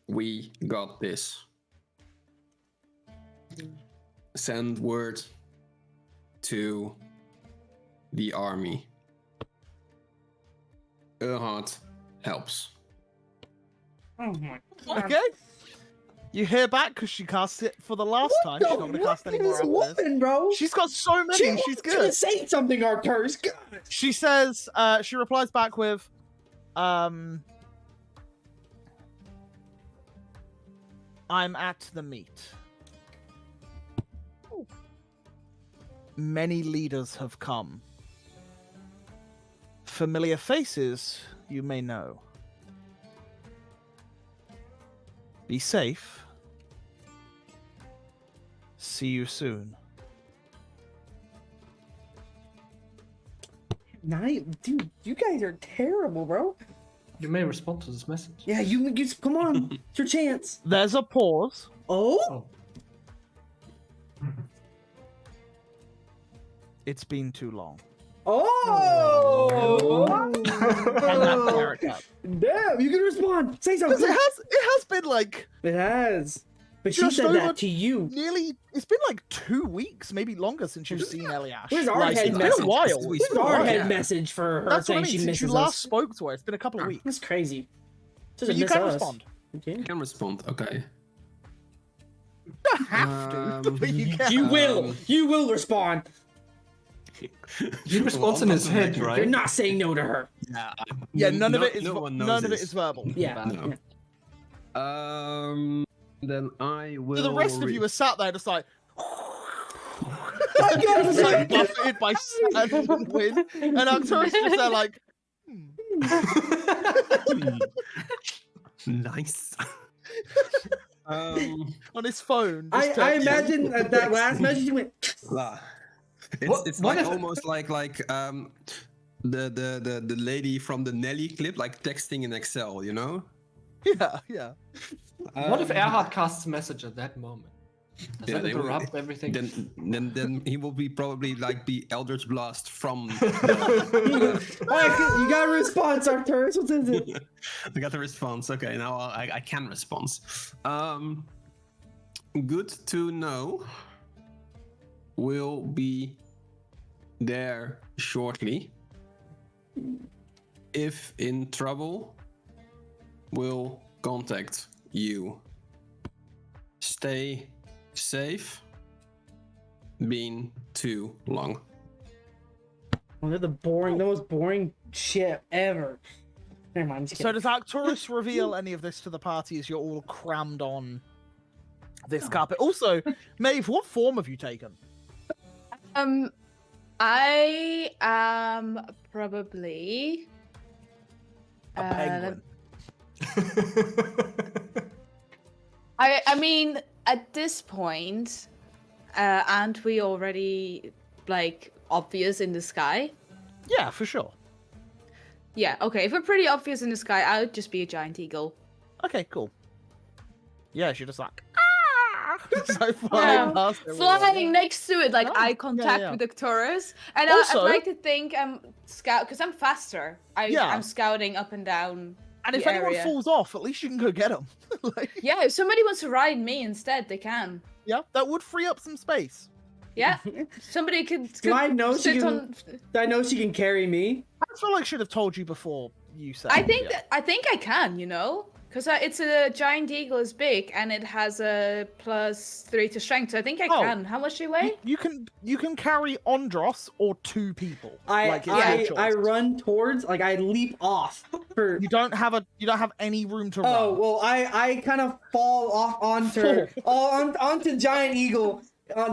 We got this. Send word to the army. Erhard helps. Oh my god. Okay. You hear back because she cast it for the last time. She's not going to cast any more This after this. woman, bro. She's got so many. She's wants you good. to say something, Arcturus. God. She says, she replies back with, I'm at the meet. Many leaders have come. Familiar faces you may know. Be safe. See you soon. Dude, you guys are terrible, bro. You may respond to this message. Yeah, you come on. It's your chance. There's a pause. Oh? Oh. It's been too long. Oh! And that carrot up. Damn, you can respond. Say something. It has been like It has. But she Just said over- that to you. nearly. It's been like 2 weeks, maybe longer, since you've seen Eliash. Where's our Like, head it's been message? a while. We It's been a Our while. head yeah. message for her That's what I saying mean. she Since misses you last us. spoke to her, it's been a couple of weeks. That's crazy. But Doesn't you miss can us. respond. Okay. I can respond, okay. You don't have to, but you can. You will. You will respond. He responds in his head, right? You're not saying no to her. Yeah, none of it is. No one knows None of it this. is verbal. Yeah. No. yeah. Then I will. So the rest of you are sat there just like. My God, just like buffeted by sand and wind, and Arcturus just there like. Nice. On his phone. I just texting. imagine that last message you went. It's What like if- almost like the lady from the Nelly clip, like texting in Excel, you know? Yeah, yeah. What if Erhard casts a message at that moment? Does that they will- interrupt everything? Then he will be probably like be Eldritch Blast from. Alright, you got a response, Arcturus. What is it? I got the response. Okay, now I can respond. Good to know. Will be there shortly. If in trouble, will contact you. Stay safe. Been too long. Oh, they're the most boring shit ever. Never mind. I'm just So kidding. does Arcturus reveal any of this to the party as you're all crammed on this carpet? Also, Maeve, what form have you taken? I am probably A penguin. I mean, at this point, aren't we already like obvious in the sky? Yeah, for sure. Yeah, okay. If we're pretty obvious in the sky, I would just be a giant eagle. Okay, cool. Yeah, she just like so flying Yeah. past everyone. Flying next to it, like Oh, eye yeah, contact yeah. with the Taurus. And Also- I'd like to think I'm scout because I'm faster. Yeah. I'm scouting up and down. And if the anyone area. falls off, at least you can go get them. Like, Yeah, if somebody wants to ride me instead, they can. yeah, that would free up some space. Yeah, somebody could. Do I know she sit can- on. I know she can carry me. I feel like I should have told you before you said. I think yeah. I think I can. You know, because it's a giant eagle is big and it has a +3 to strength. So I think I Oh. can. How much do you weigh? You can carry Ondros or 2 people. Like, it's your I choice. run towards, like, I leap off for. You don't have any room to Oh run. well, I kind of fall off onto her, onto Giant Eagle,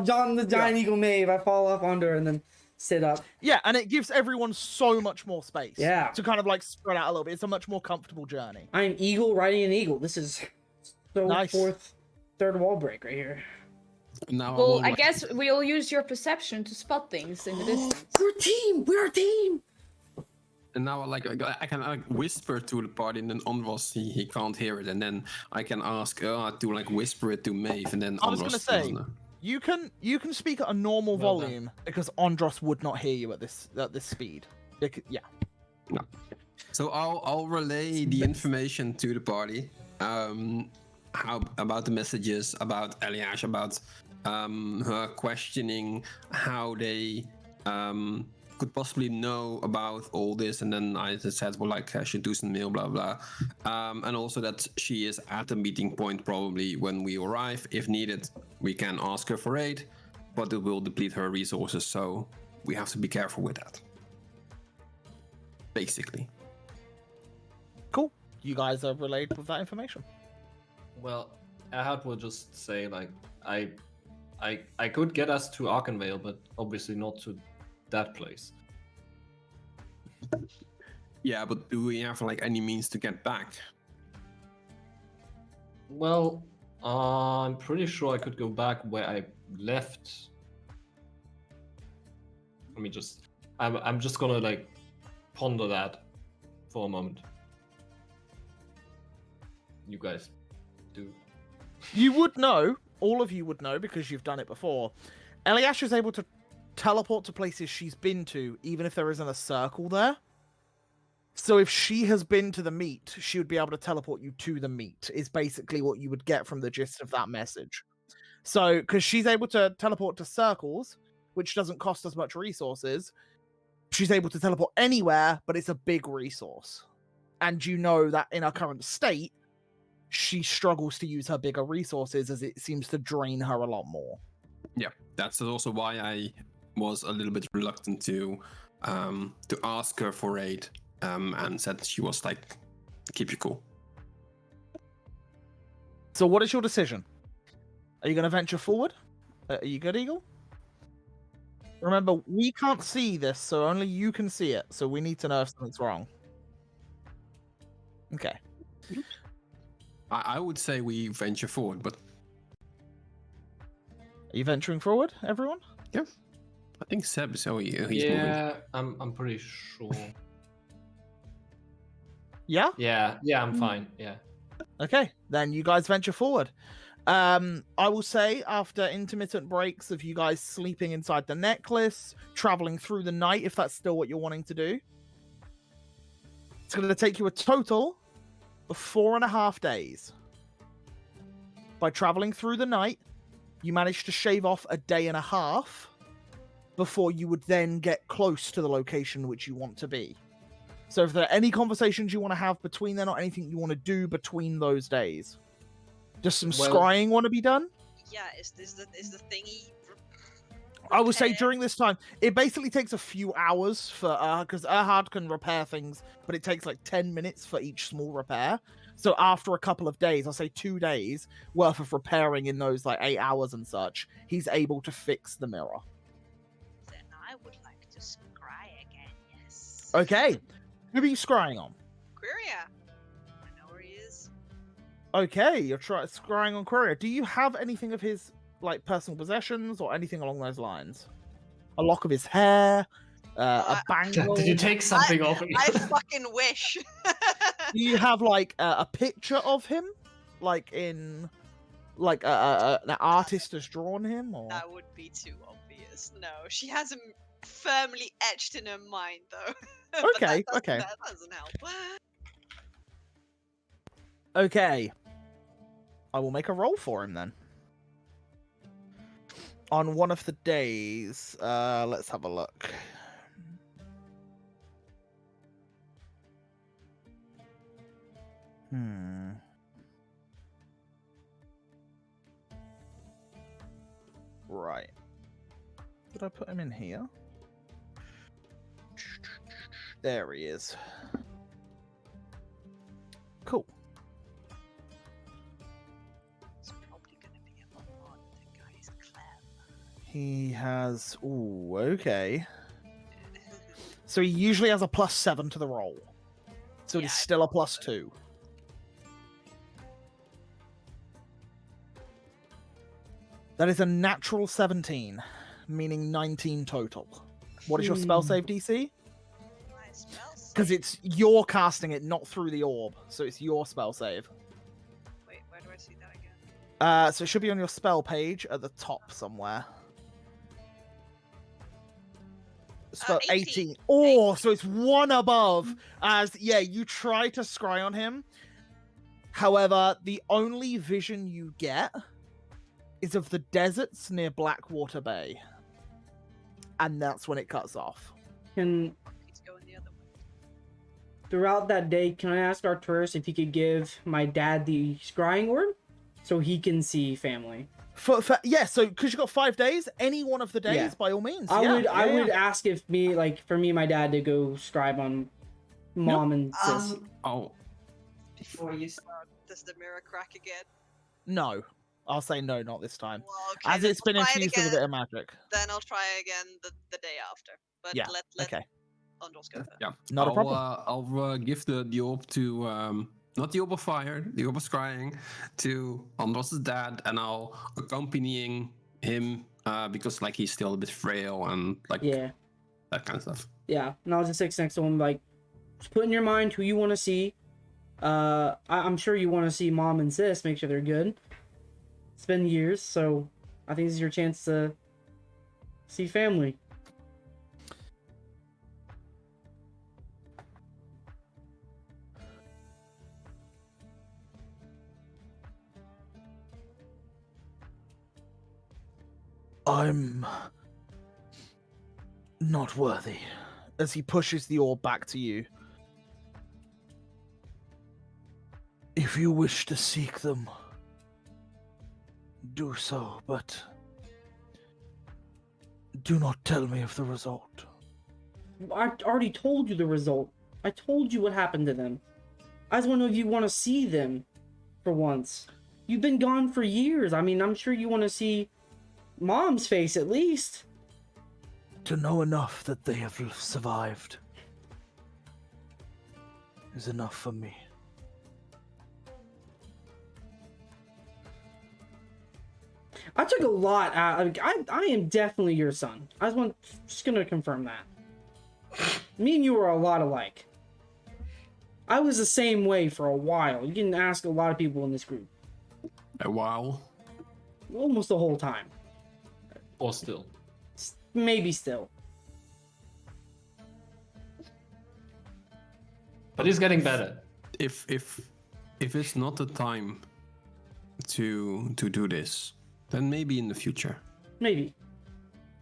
John the Giant Eagle Maeve. I fall off onto her and then sit up. Yeah, and it gives everyone so much more space. Yeah. To kind of like spread out a little bit. It's a much more comfortable journey. I'm eagle riding an eagle. This is so Nice. third wall break right here. Now Well, will, I like, guess we'll use your perception to spot things in the distance. We're a team. We're a team. And now, like, I can like whisper to the party, and then Onros he can't hear it, and then I can ask to like whisper it to Maeve, and then I was Onros gonna say, doesn't know. You can speak at a normal Well done. volume because Andros would not hear you at this speed. Yeah. So I'll relay the information to the party. How about the messages about Eliash, about her questioning how they could possibly know about all this, and then I just said, well, like I should do some mail, blah blah, and also that she is at the meeting point probably when we arrive. If needed, we can ask her for aid, but it will deplete her resources, so we have to be careful with that. Basically. Cool. You guys are relayed with that information. Well, Ahad will just say like, I could get us to Arkenvale, but obviously not to that place. Yeah, but do we have like any means to get back? Well, I'm pretty sure I could go back where I left. Let me just. I'm just gonna like ponder that for a moment. You guys do. You would know, all of you would know because you've done it before. Eliash is able to teleport to places she's been to, even if there isn't a circle there. So if she has been to the meet, she would be able to teleport you to the meet, is basically what you would get from the gist of that message. So, because she's able to teleport to circles, which doesn't cost as much resources, she's able to teleport anywhere, but it's a big resource. And you know that in her current state, she struggles to use her bigger resources as it seems to drain her a lot more. Yeah, that's also why I was a little bit reluctant to ask her for aid, and said she was like, keep you cool. So what is your decision? Are you going to venture forward? Are you good, Eagle? Remember, we can't see this, so only you can see it. So we need to know if something's wrong. Okay. I would say we venture forward, but Are you venturing forward, everyone? yeah, I think Seb, so he's moving. Yeah, I'm pretty sure. Yeah? Yeah, I'm fine. Yeah. Okay, then you guys venture forward. I will say, after intermittent breaks of you guys sleeping inside the necklace, traveling through the night, if that's still what you're wanting to do, it's going to take you a total of 4.5 days. By traveling through the night, you managed to shave off a day and a half before you would then get close to the location which you want to be. So if there are any conversations you want to have between then or anything you want to do between those days. Does some Well- scrying want to be done? Yeah, is the thingy? I would say repair? during this time, it basically takes a few hours for because Erhard can repair things, but it takes like 10 minutes for each small repair. So after a couple of days, I'll say 2 days worth of repairing in those like 8 hours and such, he's able to fix the mirror. Then I would like to scry again. Yes. Okay, who are you scrying on? Queria. I know where he is. Okay, you're scrying on Courier. Do you have anything of his like personal possessions or anything along those lines? A lock of his hair, a bangle. Did you take something off him? I fucking wish. Do you have like a picture of him, like in like an artist has drawn him, or? That would be too obvious. No, she has him firmly etched in her mind, though. But Okay, that okay. That doesn't help. Okay, I will make a roll for him then. On one of the days, let's have a look. Right. Did I put him in here? There he is. Cool. It's probably gonna be a lot more. The guy's clever. He has. Ooh, okay. So he usually has a +7 to the roll. So Yeah, it's I still a thought so. +2. That is a natural 17, meaning 19 total. What is your spell save DC? My spell Because save- it's you're casting it, not through the orb. So it's your spell save. Wait, where do I see that again? So it should be on your spell page at the top somewhere. Spell 18. 18. Oh, so it's one above. As you try to scry on him. However, the only vision you get is of the deserts near Blackwater Bay. And that's when it cuts off. Can He's going the other way. throughout that day, can I ask Arcturus if he could give my dad the scrying orb so he can see family? So because you got 5 days, any one of the days, Yeah. by all means. I would ask if for me and my dad to go scribe on mom and sis. Oh, Before you start. Does the mirror crack again? No, I'll say no, not this time. Well, okay, As then it's been I'll try it infused with a again. bit of magic. Then I'll try again the day after. But Yeah, let okay. Andros go first. yeah. Not a problem. I'll give the orb to not the orb of fire, the orb of scrying, to Andros' dad, and I'll accompanying him because like he's still a bit frail and like Yeah. that kind of stuff. Yeah. And I'll just sit next to him, like, just put in your mind who you want to see. I'm sure you want to see mom and sis, make sure they're good. It's been years, so I think this is your chance to see family. I'm not worthy. As he pushes the orb back to you. If you wish to seek them, do so, but do not tell me of the result. I already told you the result. I told you what happened to them. I just want to know if you want to see them for once. You've been gone for years. I mean, I'm sure you want to see mom's face at least. To know enough that they have survived is enough for me. I took a lot out. I am definitely your son. Just gonna confirm that. Me and you are a lot alike. I was the same way for a while. You can ask a lot of people in this group. A while. Almost the whole time. Or still. Maybe still. But he's getting better. If it's not the time to do this, then maybe in the future. Maybe.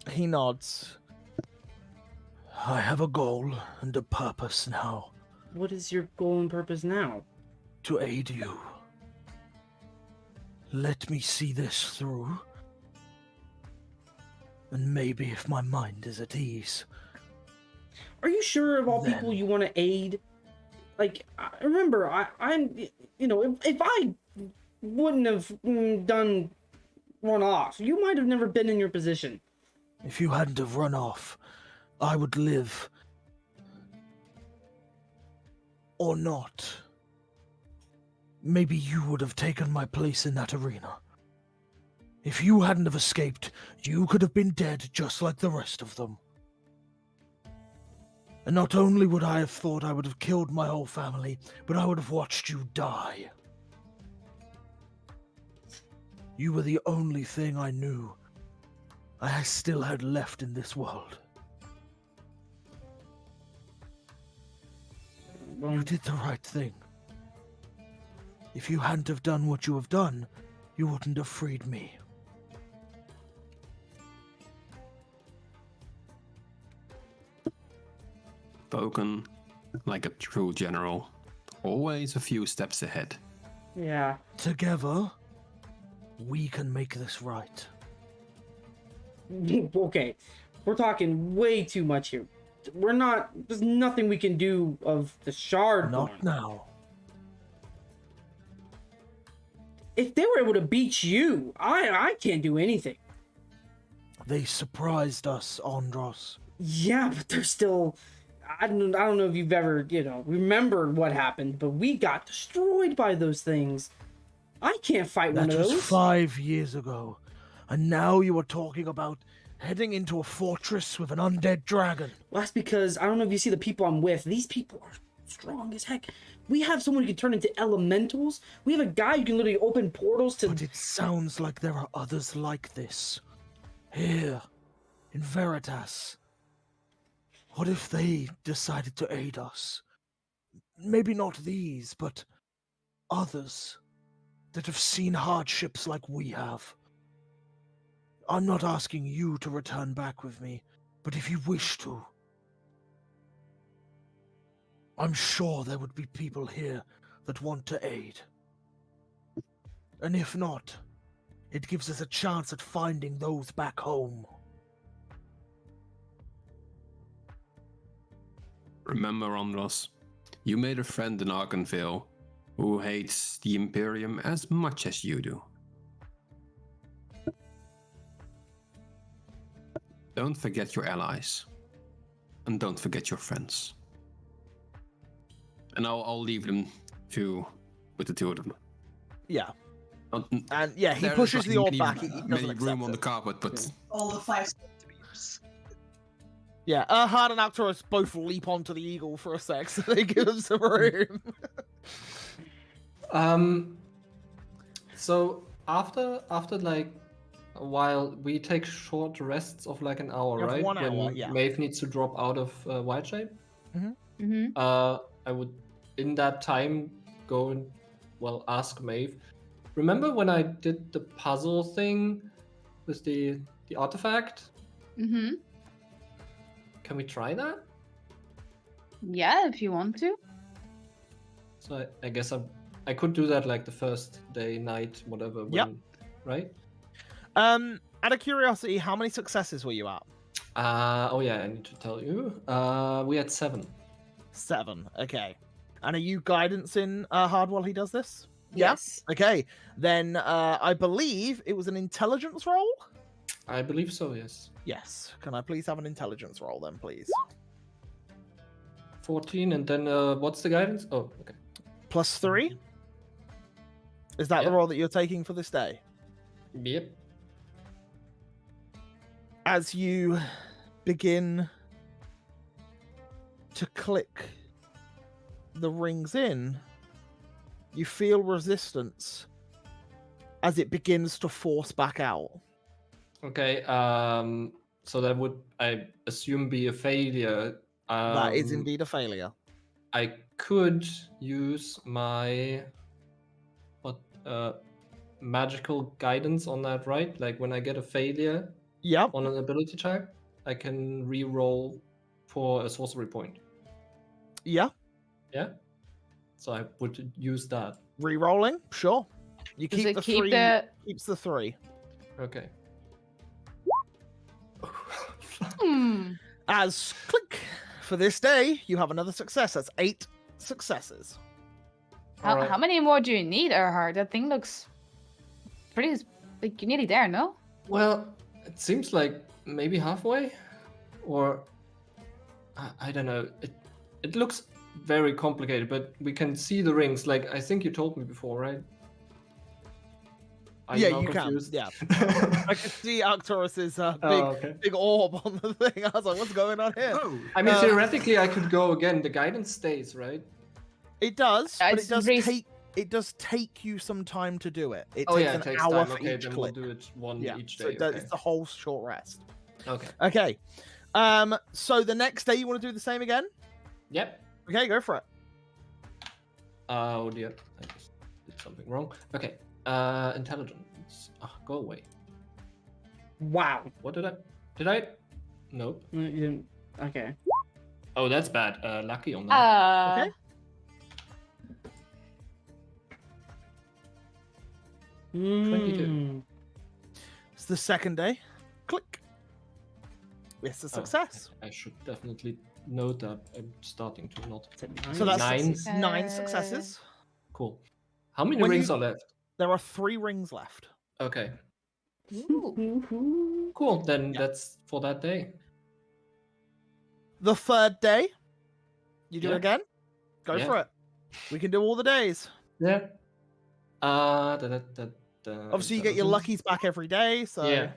He nods. I have a goal and a purpose now. What is your goal and purpose now? To aid you. Let me see this through. And maybe if my mind is at ease. Are you sure of all Then- people you want to aid? Like, remember, I'm, you know, if I wouldn't have run off, you might have never been in your position. If you hadn't have run off, I would live. Or not. Maybe you would have taken my place in that arena. If you hadn't have escaped, you could have been dead just like the rest of them. And not only would I have thought I would have killed my whole family, but I would have watched you die. You were the only thing I knew I still had left in this world. You did the right thing. If you hadn't have done what you have done, you wouldn't have freed me. Spoken like a true general. Always a few steps ahead. Yeah. Together, we can make this right. Okay. We're talking way too much here. There's nothing we can do of the shard. Not one. now. If they were able to beat you, I can't do anything. They surprised us, Andros. Yeah, but they're still. I don't know if you've ever, remembered what happened, but we got destroyed by those things. I can't fight one That of was those. 5 years ago. And now you are talking about heading into a fortress with an undead dragon. Well, that's because I don't know if you see the people I'm with. These people are strong as heck. We have someone who can turn into elementals. We have a guy who can literally open portals to. But it sounds like there are others like this. Here, in Veritas. What if they decided to aid us? Maybe not these, but others that have seen hardships like we have. I'm not asking you to return back with me, but if you wish to, I'm sure there would be people here that want to aid. And if not, it gives us a chance at finding those back home. Remember, Andros, you made a friend in Arkenville who hates the Imperium as much as you do. Don't forget your allies. And don't forget your friends. And I'll leave them with the two of them. Yeah. Not- And yeah, he there is pushes like the orb many- back. He doesn't many accept room on it. the carpet, but All the 5 centimeters. Yeah, Erhard and Arcturus both leap onto the eagle for a sec, so they give him some room. So after like a while, we take short rests of like an hour, You have right? 1 hour, When yeah. Maeve needs to drop out of wild shape. Mm-hmm. I would, in that time, go and ask Maeve. Remember when I did the puzzle thing with the artifact? Mm-hmm. Can we try that? Yeah, if you want to. So I guess I could do that like the first day, night, whatever. Yep. Right? Out of curiosity, how many successes were you at? Oh yeah, I need to tell you. We had 7. 7. Okay. And are you guidance in Erhard while he does this? Yeah? Yes. Okay. Then I believe it was an intelligence roll? I believe so, yes. Yes. Can I please have an intelligence roll then, please? 14, and then what's the guidance? Oh, okay. +3? Is that the Yep. roll that you're taking for this day? Yep. As you begin to click the rings in, you feel resistance as it begins to force back out. Okay. So that would, I assume, be a failure. That is indeed a failure. I could use my magical guidance on that, right? Like when I get a failure Yep. on an ability check, I can re-roll for a sorcery point. Yeah. Yeah. So I would use that. Re-rolling, sure. You Does keep it the keep 3. the? Keeps the 3. Okay. As click for this day, you have another success. That's 8 successes. How, Alright. how many more do you need, Erhard? That thing looks pretty. Like you're nearly there, no? Well, it seems like maybe halfway, or I don't know. It looks very complicated, but we can see the rings. Like I think you told me before, right? Are Yeah, now you confused? can. I can see Arcturus's big okay. big orb on the thing. I was like, what's going on here? oh, I mean, Uh, theoretically, I could go again. The guidance stays, right? It does, but It's it does take you some time to do it. It Oh takes yeah, an it takes hour time. for Okay, each then click. we'll do it one Yeah, each so day. it does, okay. it's a whole short rest. Okay. Okay. So the next day you want to do the same again? Yep. Okay, go for it. Oh dear, I just did something wrong. Okay. Intelligence. Oh, go away. Wow. What did I? Did I? Nope. You didn't- Okay. Oh, that's bad. Lucky on that. Okay. Mm. It's the second day. Click. It's a Oh, success. I should definitely note that. I'm starting to not. So that's 9. 9 successes. Cool. How many When rings you- are left? There are 3 rings left. Okay. Ooh. Cool. Then Yeah. that's for that day. The third day, you do Yeah. it again. Go Yeah. for it. We can do all the days. Yeah. Obviously, you get your intelligence. luckies back every day. So Yeah.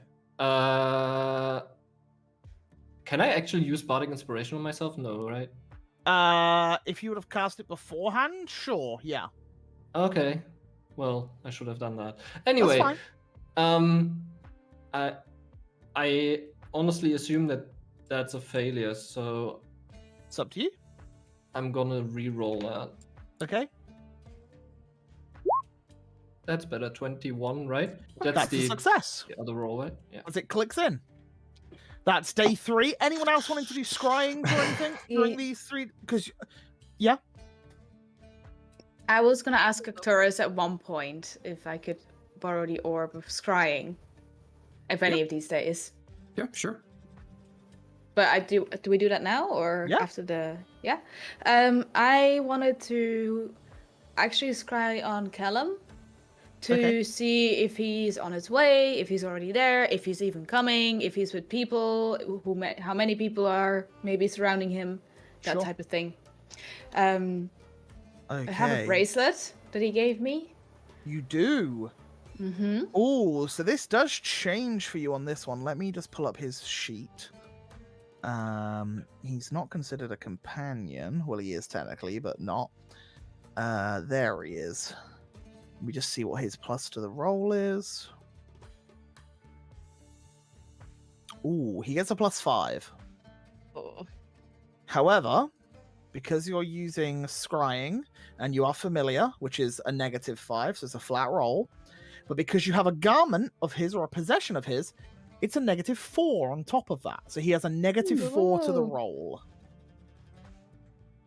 Can I actually use bardic inspiration on myself? No, right? If you would have cast it beforehand, sure, yeah. Okay. Well, I should have done that. Anyway, fine. I honestly assume that that's a failure, so It's up to you. I'm gonna re-roll that. Okay. That's better. 21, right? That's a success. the other roll, right? Yeah. As it clicks in. That's day 3. Anyone else wanting to do scrying or anything during these 3? Because, yeah. I was gonna ask Arcturus at one point if I could borrow the orb of scrying, if any of these days. Yeah, sure. But I do. Do we do that now or Yeah. after the? Yeah. I wanted to actually scry on Callum to Okay. see if he's on his way, if he's already there, if he's even coming, if he's with people, how many people are maybe surrounding him, that Sure. type of thing. Okay. I have a bracelet that he gave me. You do. Mm-hmm. Oh, so this does change for you on this one. Let me just pull up his sheet. He's not considered a companion. Well, he is technically, but not. There he is. Let me just see what his plus to the roll is. Ooh, he gets a +5. Oh. However, because you're using scrying and you are familiar, which is a -5, so it's a flat roll, but because you have a garment of his or a possession of his, it's a -4 on top of that. So he has a -4 to the Whoa. roll.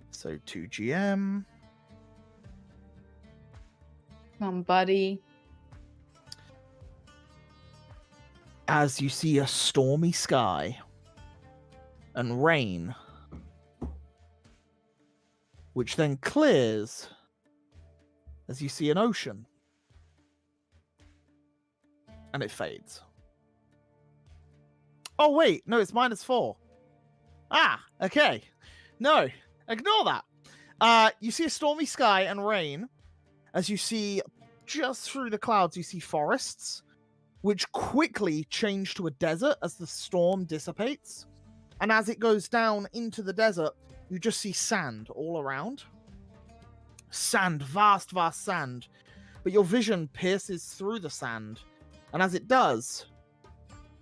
So 2 GM. Come on, buddy. As you see a stormy sky and rain, which then clears as you see an ocean, and it fades. Oh wait, no, it's -4. Ah, okay. No, ignore that. You see a stormy sky and rain. As you see just through the clouds, you see forests, which quickly change to a desert as the storm dissipates. And as it goes down into the desert, you just see sand all around. Sand, vast, vast sand. But your vision pierces through the sand. And as it does,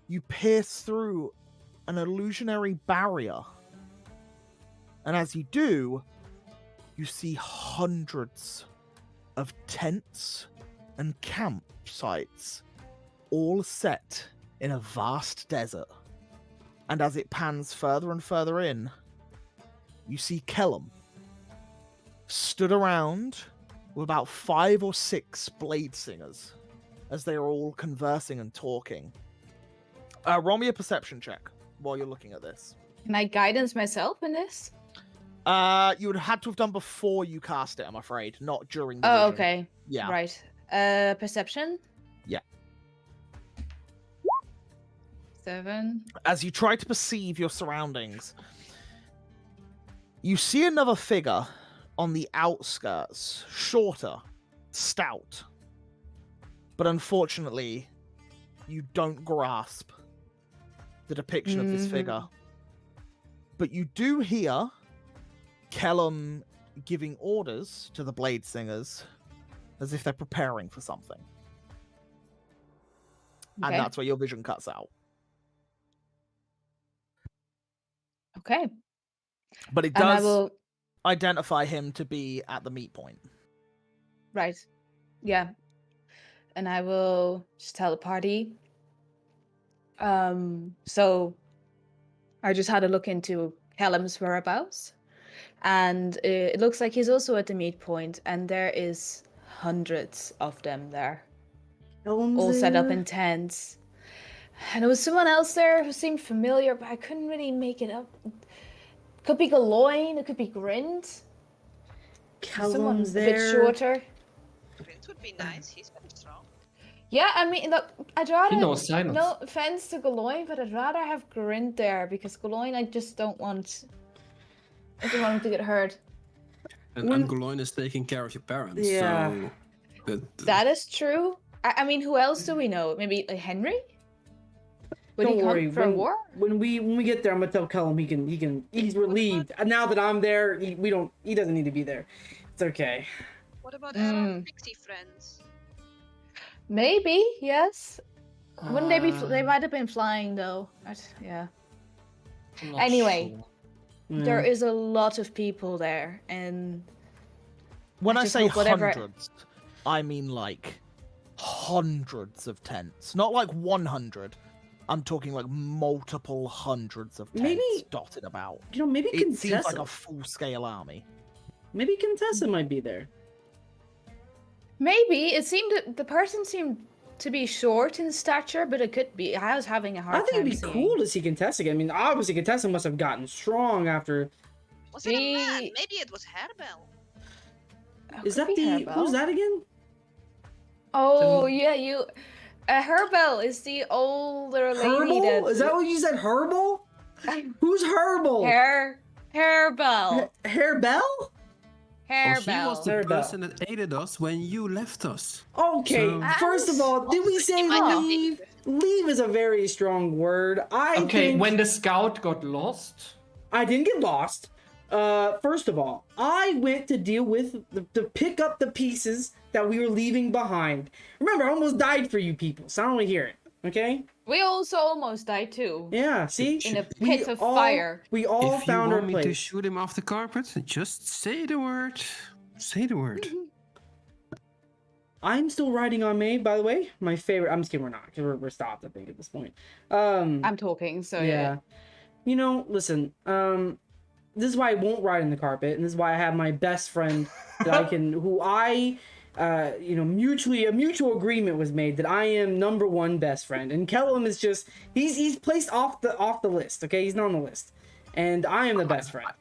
you pierce through an illusionary barrier. And as you do, you see hundreds of tents and campsites, all set in a vast desert. And as it pans further and further in, you see Kellum stood around with about 5 or 6 blade singers as they are all conversing and talking. Roll me a perception check while you're looking at this. Can I guidance myself in this? You would have had to have done before you cast it, I'm afraid, not during the Oh, vision. okay. Yeah. Right. Perception? Yeah. 7. As you try to perceive your surroundings, you see another figure on the outskirts, shorter, stout. But unfortunately, you don't grasp the depiction of this figure. But you do hear Kellum giving orders to the blade singers as if they're preparing for something. And Okay. that's where your vision cuts out. Okay. But it And I does will. identify him to be at the meet point. Right. Yeah. And I will just tell the party. So I just had a look into Callum's whereabouts. And it looks like he's also at the meet point, and there is hundreds of them there. All set up in tents. And there was someone else there who seemed familiar, but I couldn't really make it up. Could be Galoin, it could be Grind. Someone's a bit shorter. Grint would be nice. He's very strong. Yeah, I mean, look, I'd rather. He knows silence. No offense to Galoin, but I'd rather have Grind there because Galoin, I just don't want. I don't want him to get hurt. And Goloin is taking care of your parents. Yeah. So That is true. I mean, who else do we know? Maybe like Henry? Would he Don't come worry. from when, war? when we get there, I'm gonna tell Kellum he's relieved. And now that I'm there, he doesn't need to be there. It's okay. What about Mm. our pixie friends? Maybe, yes. Wouldn't they be? They Uh, might have been flying though. Yeah. I'm not Anyway. sure. There Yeah. is a lot of people there, and When I just say hope whatever- hundreds, I mean like hundreds of tents. Not like 100. I'm talking like multiple hundreds of tents Maybe- dotted about. Maybe It seems like Contessa. a full-scale army. Maybe Contessa might be there. maybe it seemed that the person seemed to be short in stature, but it could be. I was having a hard I time. think it'd be seeing. cool to see Contessa again. I mean, obviously Contessa must have gotten strong after. Was it a man? She- Maybe it was Herbel. Oh, Is could that be the Herbal. who's that again? Oh yeah, you. Herbal is the older lady Herbal? Is that what you said? Herbal? Who's Herbal? Herbal? Hairbell? Well, he was Herbal. the Herbal. person that aided us when you left us. Okay, So- first of all, did we say might have leave? been. Leave is a very strong word. I Okay, think when the scout got lost, I didn't get lost. First of all, I went to deal with to pick up the pieces that we were leaving behind. Remember, I almost died for you people, so I don't want to hear it. Okay? We also almost died too. Yeah. See, In a We pit of all- fire. We all If you found our want me to place. shoot him off the carpet, just say the word. Say the word. I'm still riding on May, by the way. My favorite. I'm just kidding. We're not. 'Cause we're stopped. I think at this point. I'm talking, so yeah. Yeah. Listen. This is why I won't ride in the carpet, and this is why I have my best friend that I can, who I, a mutual agreement was made that I am number one best friend, and Kellum is just he's placed off the list. Okay, he's not on the list, and I am the best friend.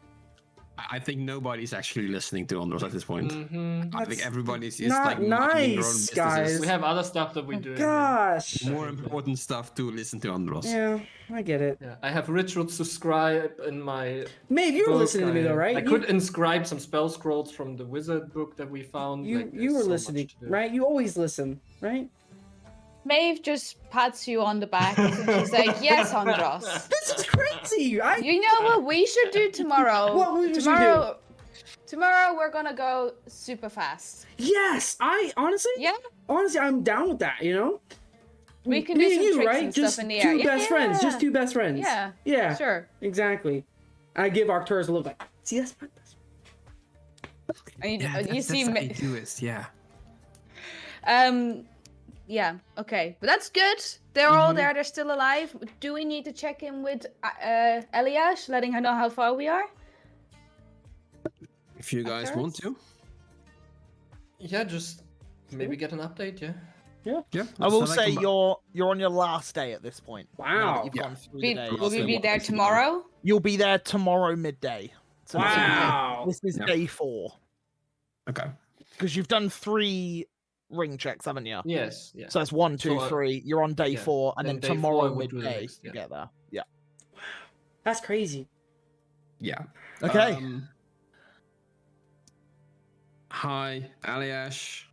I think nobody's actually listening to Andros at this point. I think That's everybody's is not like minding their own nice, businesses. guys. we have other stuff that we do. Gosh. More important stuff to listen to Andros. Yeah, I get it. Yeah, I have rituals to scribe in my. Maeve, you were book. listening to me though, right? I You- could inscribe some spell scrolls from the wizard book that we found. You like, you there's were so much listening, to do. right? You always listen, right? Maeve just pats you on the back and she's like, "Yes, Andros. This is crazy. You know what we should do tomorrow? What we should do? Tomorrow we're gonna go super fast. Yes, I honestly, Yeah, I'm down with that. we can Me do and some you, tricks right? and Just stuff in the two air. best friends. Just two best friends. Yeah. Yeah. Sure. Exactly. I give Arcturus a look like, see, that's my best. And Yeah, you see, that's how Ma- you do it. Yeah. yeah, okay, but that's good. They're all Mm-hmm. there. They're still alive. Do we need to check in with Eliash, letting her know how far we are? If you guys want to. Yeah, just maybe get an update. Yeah. Yeah. I will so say like you're on your last day at this point. now that Wow. you've Yeah. gone through the days. Will we so be what there is it now? tomorrow? You'll be there tomorrow midday. So this is- Wow. This is Yeah. day 4 Okay. because you've done 3 ring checks, haven't you? Yes. Yeah. So it's 1, 2, So, 3. You're on day yeah. 4, and Then then day 4 tomorrow we'll do the midday next, yeah. together. Yeah. That's crazy. Yeah. Okay. Hi, Aliash.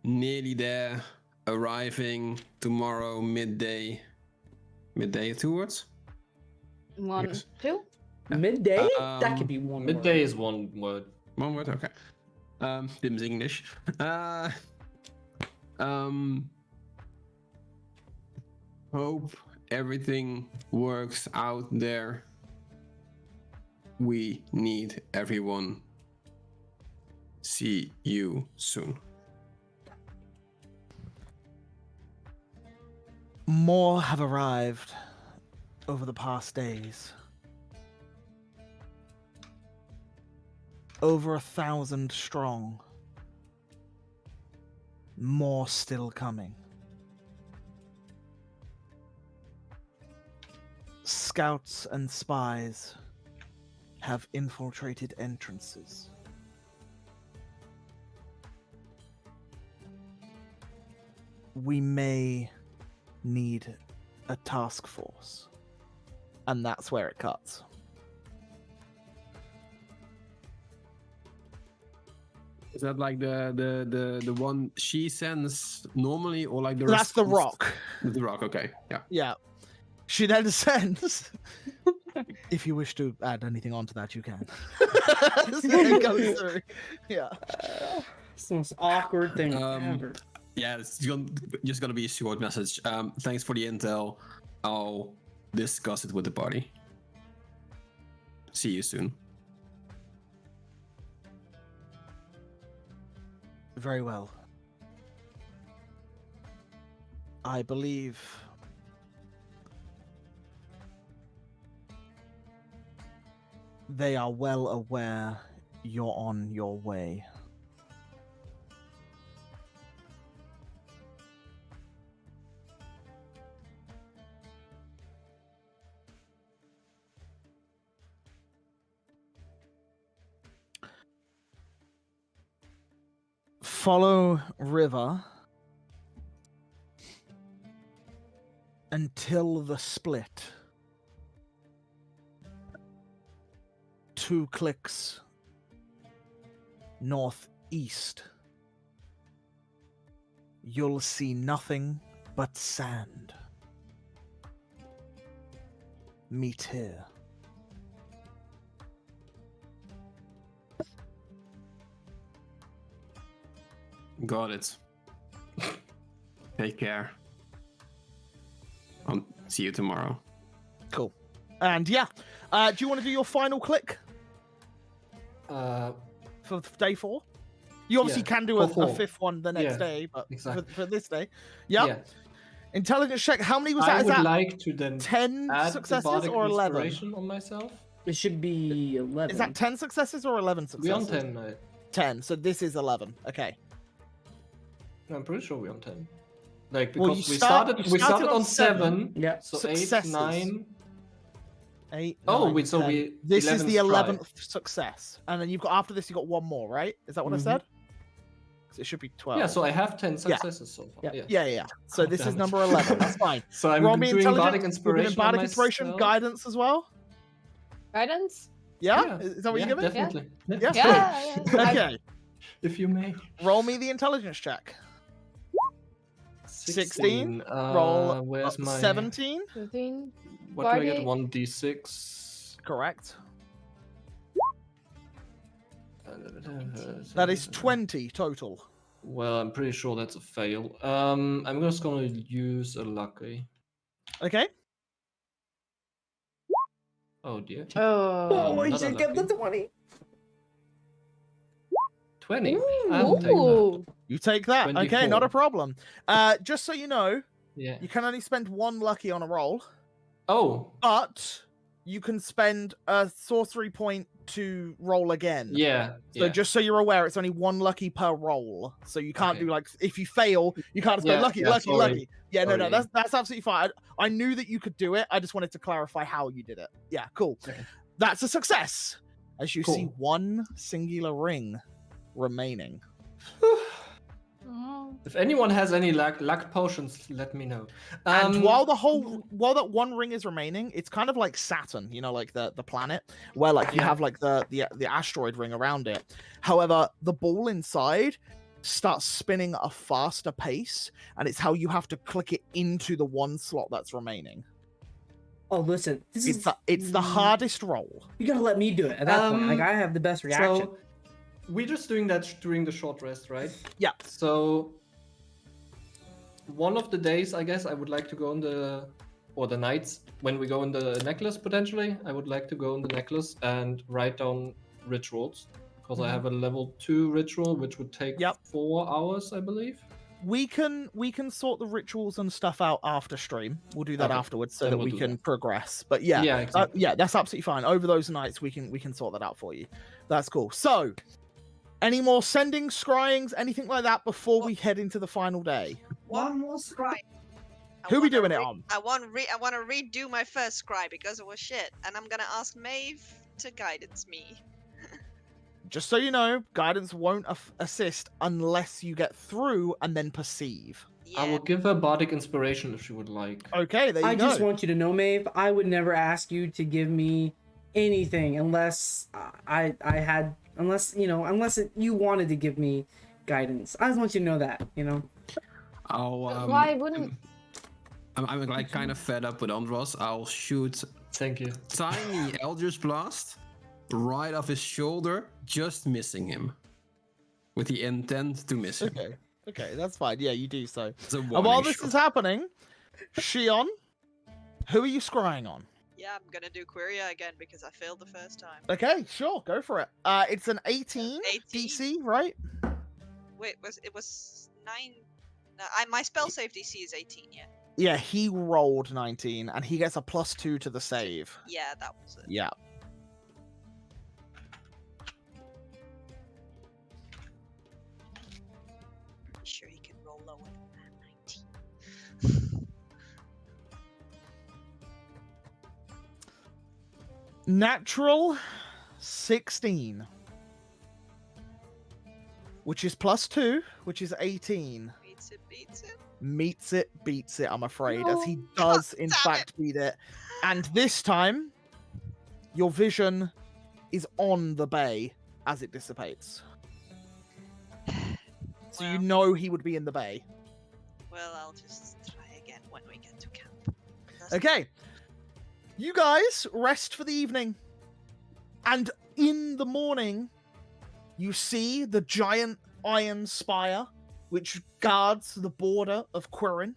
Nearly there. Arriving tomorrow midday. Midday towards? 1, Yes. 2. Midday? That could be one. word. Midday is one word. One word, okay. Tim's English. Hope everything works out there. We need everyone. See you soon. More have arrived over the past days. Over 1,000 strong. More still coming. Scouts and spies have infiltrated entrances. We may need a task force. And that's where it cuts. Is that like the one she sends normally, or like the That's the response- rock. The rock, okay. Yeah. Yeah. She then says, if you wish to add anything onto that, you can. So it goes through. Yeah. It's the most awkward thing ever. Yeah, it's just gonna be a short message. Thanks for the intel. I'll discuss it with the party. See you soon. Very well. I believe they are well aware you're on your way. Follow River until the split. 2 clicks northeast. You'll see nothing but sand. Meet here. Got it. Take care. I'll see you tomorrow. Cool. And yeah, do you want to do your final click Uh, for day 4? You obviously Yeah, can do for a 4. 5th one the next Yeah, day, but exactly. for this day, yeah. Yeah. Intelligence check. How many was I that? Is would that like to then 10 add successes the bardic or 11? inspiration on myself. It should be 11. Is that 10 successes or 11 We on successes? 10 now. 10. So this is 11. Okay. No, I'm pretty sure we're on 10. Like Well, because you we started started on 7. 7. Yeah. So Successes. 8, 9. 8. Oh, 9, wait, so 10. we This is 11th the try. 11th success, and then you've got after this you got one more, right? Is that what I Mhm. said? 'Cause it should be 12. Yeah, so I have 10 successes so far. Yeah. Yeah. So Oh, this is damn it. number 11. That's fine. So I'm Roll me doing intelligence. bardic You're inspiration. giving bardic on inspiration, myself. guidance as well. Guidance? Yeah. Is that what yeah, you're giving? Definitely. Yeah. Yeah. Okay. If you may. Roll me the intelligence check. 16. Roll Where's my 17. 13. What do I get? Bardic. 1d6. Correct. That is 20 total. Well, I'm pretty sure that's a fail. I'm just gonna use a lucky. Okay. Oh dear. Oh. you not should get the unlucky. 20. 20. I'll take that. Ooh. You take that. Okay, 24. not a problem. Just so you know, Yeah. you can only spend 1 lucky on a roll, Oh. but you can spend a sorcery point to roll again. Yeah. So yeah. just so you're aware, it's only 1 lucky per roll. So you can't Okay. do like if you fail, you can't spend Yeah, lucky, yeah, lucky, sorry. lucky. Yeah, no, Sorry. that's absolutely fine. I knew that you could do it. I just wanted to clarify how you did it. Yeah, cool. Okay. That's a success. As you see Cool. 1 singular ring remaining. Oh. If anyone has any luck potions, let me know. And while that 1 ring is remaining, it's kind of like Saturn, you know, like the planet, where like you Yeah. have like the asteroid ring around it. However, the ball inside starts spinning at a faster pace, and it's how you have to click it into the 1 slot that's remaining. Oh, listen. This is It's the hardest roll. You gotta let me do it at that point. Like I have the best reaction. So we're just doing that during the short rest, right? Yeah. So one of the days, I guess, I would like to go on the nights when we go in the necklace potentially. I would like to go in the necklace and write down rituals because I have a level 2 ritual, which would take Yep. 4 hours, I believe. We can sort the rituals and stuff out after stream. We'll do that Okay, afterwards so then that we'll we do can that. progress. But yeah, Yeah, exactly. yeah, that's absolutely fine. Over those nights, we can sort that out for you. That's cool. So, any more sending, scryings, anything like that before we head into the final day? One more scribe. Who we doing it on? I want to redo my first scry because it was shit, and I'm gonna ask Maeve to guidance me. Just so you know, guidance won't assist unless you get through and then perceive. Yeah. I will give her bardic inspiration if she would like. Okay, there you I go. just want you to know, Maeve, I would never ask you to give me anything unless you wanted to give me guidance. I just want you to know that, you know. I'll, Why wouldn't I'm like kind of fed up with Andros. I'll shoot Thank you. tiny Eldritch Blast right off his shoulder, just missing him. With the intent to miss him. Okay, that's fine. Yeah, you do so. It's a And warning while this shot. is happening, Shion, who are you scrying on? Yeah, I'm gonna do Queria again because I failed the first time. Okay, sure, go for it. It's an 18 18. DC, right? Wait, it was 9? No, my spell save DC is 18. Yeah. Yeah, he rolled 19, and he gets a +2 to the save. Yeah, that was it. Yeah. Pretty sure he can roll lower than that. 19. Natural 16. Which is +2, which is 18. Beats it, beats it. Meets it, beats it, I'm afraid, as he No. does in Damn fact beat it. And this time, your vision is on the bay as it dissipates. So you Well. know he would be in the bay. Well, I'll just try again when we get to camp. Okay. You guys rest for the evening. And in the morning, you see the giant iron spire which guards the border of Quirin.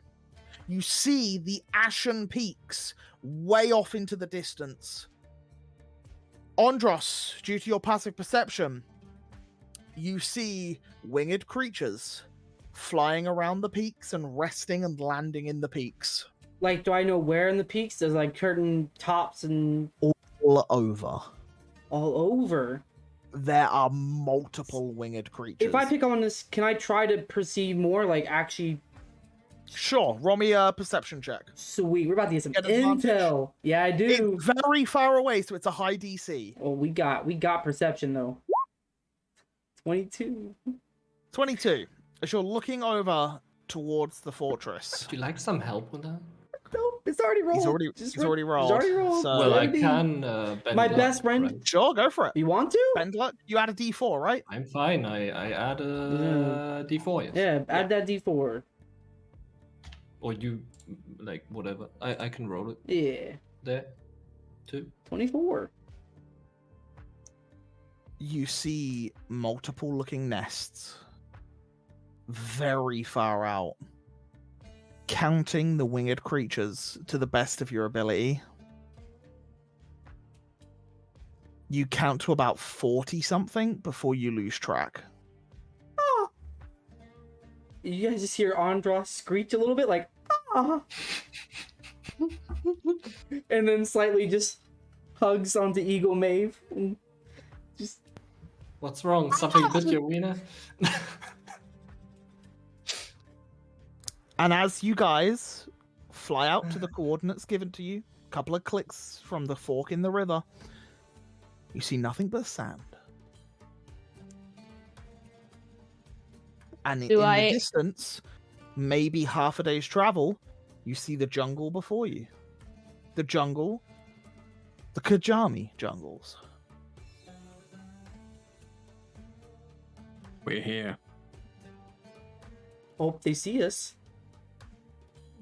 You see the ashen peaks way off into the distance. Andros, due to your passive perception, you see winged creatures flying around the peaks and resting and landing in the peaks. Like, do I know where in the peaks? There's like curtain tops and All over. all over. There are multiple winged creatures. If I pick on this, can I try to perceive more? Like, actually, Sure, roll me a perception check. sweet. We're about to get some Get advantage. intel. Yeah, I do. It's very far away, so it's a high DC. Oh, we got perception though. 22. 22. As you're looking over towards the fortress. Would you like some help with that? Nope, it's already rolled. He's already rolled. He's already rolled. So- Well, I Maybe. can bend My luck, best friend- right? Sure, go for it. You want to? Bend luck. You add a D4, right? I'm fine. I add a D4. Yes. Yeah, add that D4. Or you, like, whatever. I can roll it Yeah, there. 2. 24. You see multiple looking nests very far out. Counting the winged creatures to the best of your ability. You count to about 40 something before you lose track. You guys just hear Andros screech a little bit, like, ah. And then slightly just hugs onto Eagle Maeve. And just What's wrong? Something bit your wiener? And as you guys fly out to the coordinates given to you, a couple of clicks from the fork in the river, you see nothing but sand. And in the distance, maybe half a day's travel, you see the jungle before you. The jungle, the Kajami jungles. We're here. hope they see us.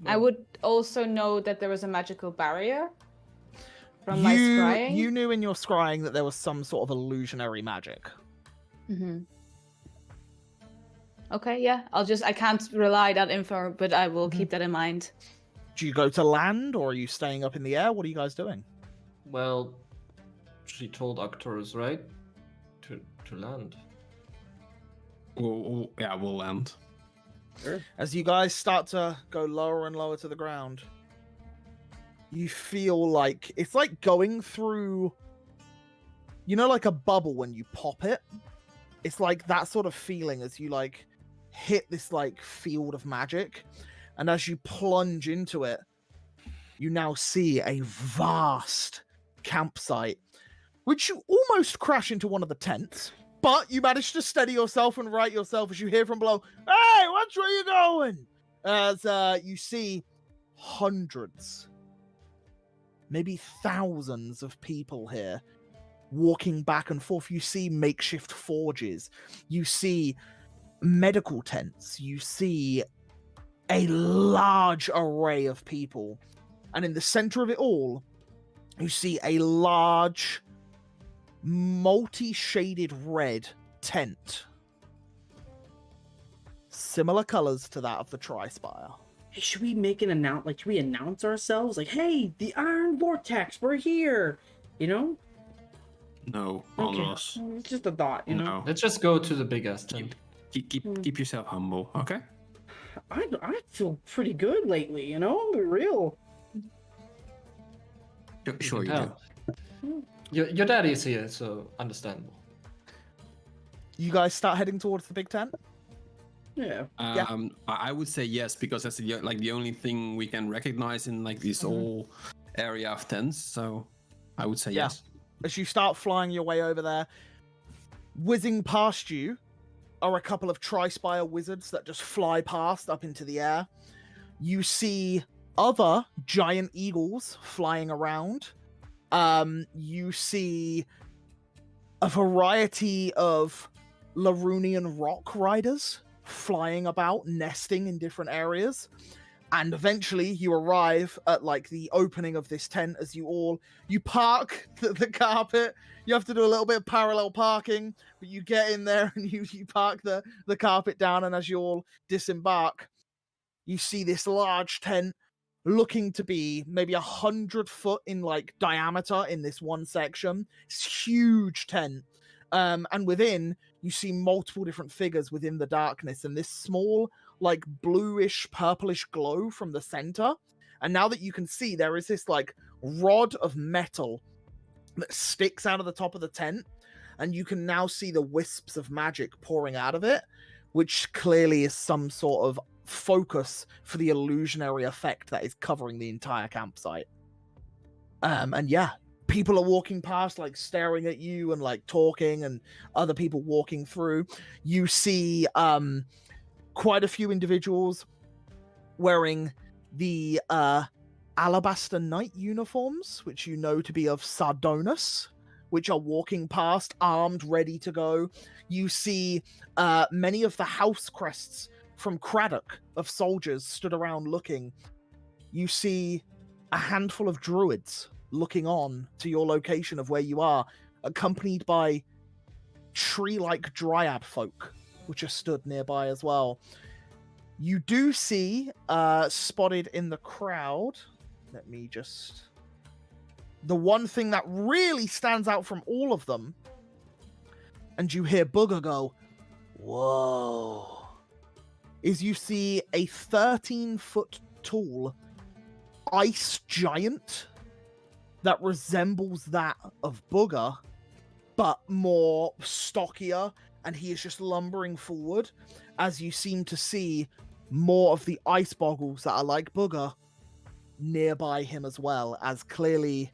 I would also know that there was a magical barrier from my scrying. You knew in your scrying that there was some sort of illusionary magic. Mm-hmm. Okay, yeah. I can't rely that info, but I will keep that in mind. Do you go to land or are you staying up in the air? What are you guys doing? Well, she told Arcturus, right? To land. We'll land. As you guys start to go lower and lower to the ground, you feel like it's like going through, you know, like a bubble when you pop it. It's like that sort of feeling as you like hit this like field of magic, and as you plunge into it, you now see a vast campsite, which you almost crash into one of the tents. But you manage to steady yourself and right yourself as you hear from below, "Hey, watch where you're going!" As you see hundreds, maybe thousands of people here walking back and forth. You see makeshift forges. You see medical tents. You see a large array of people. And in the center of it all, you see a large, multi-shaded red tent. Similar colors to that of the Tri-Spire. Hey, should we make an announce? Like, should we announce ourselves? Like, hey, the Iron Vortex, we're here. You know? No, Okay. Andros. It's just a thought, you know? No. Let's just go to the biggest tent. Keep yourself humble, okay? I feel pretty good lately, you know? I'm real. Sure you can do. Your daddy is here, so understandable. You guys start heading towards the big tent? Yeah. I would say yes, because that's the only thing we can recognize in like this whole area of tents. So I would say Yeah. yes. As you start flying your way over there, whizzing past you are a couple of Tri-Spire wizards that just fly past up into the air. You see other giant eagles flying around. You see a variety of Larunian rock riders flying about, nesting in different areas. And eventually you arrive at like the opening of this tent as you park the carpet. You have to do a little bit of parallel parking, but you get in there and you park the carpet down, and as you all disembark, you see this large tent looking to be maybe 100 foot in like diameter in this one section. It's huge tent. And within, you see multiple different figures within the darkness, and this small, like bluish, purplish glow from the center. And now that you can see, there is this like rod of metal that sticks out of the top of the tent, and you can now see the wisps of magic pouring out of it, which clearly is some sort of focus for the illusionary effect that is covering the entire campsite. And yeah, people are walking past, like staring at you and like talking, and other people walking through. You see quite a few individuals wearing the alabaster knight uniforms, which you know to be of Sardonus, which are walking past armed, ready to go. You see many of the house crests from Craddock of soldiers stood around looking. You see a handful of druids looking on to your location of where you are, accompanied by tree-like dryad folk, which are stood nearby as well. You do see, spotted in the crowd, the one thing that really stands out from all of them, and you hear Booger go, whoa, is you see a 13-foot tall ice giant that resembles that of Booger, but more stockier, and he is just lumbering forward as you seem to see more of the ice boggles that are like Booger nearby him as well, as clearly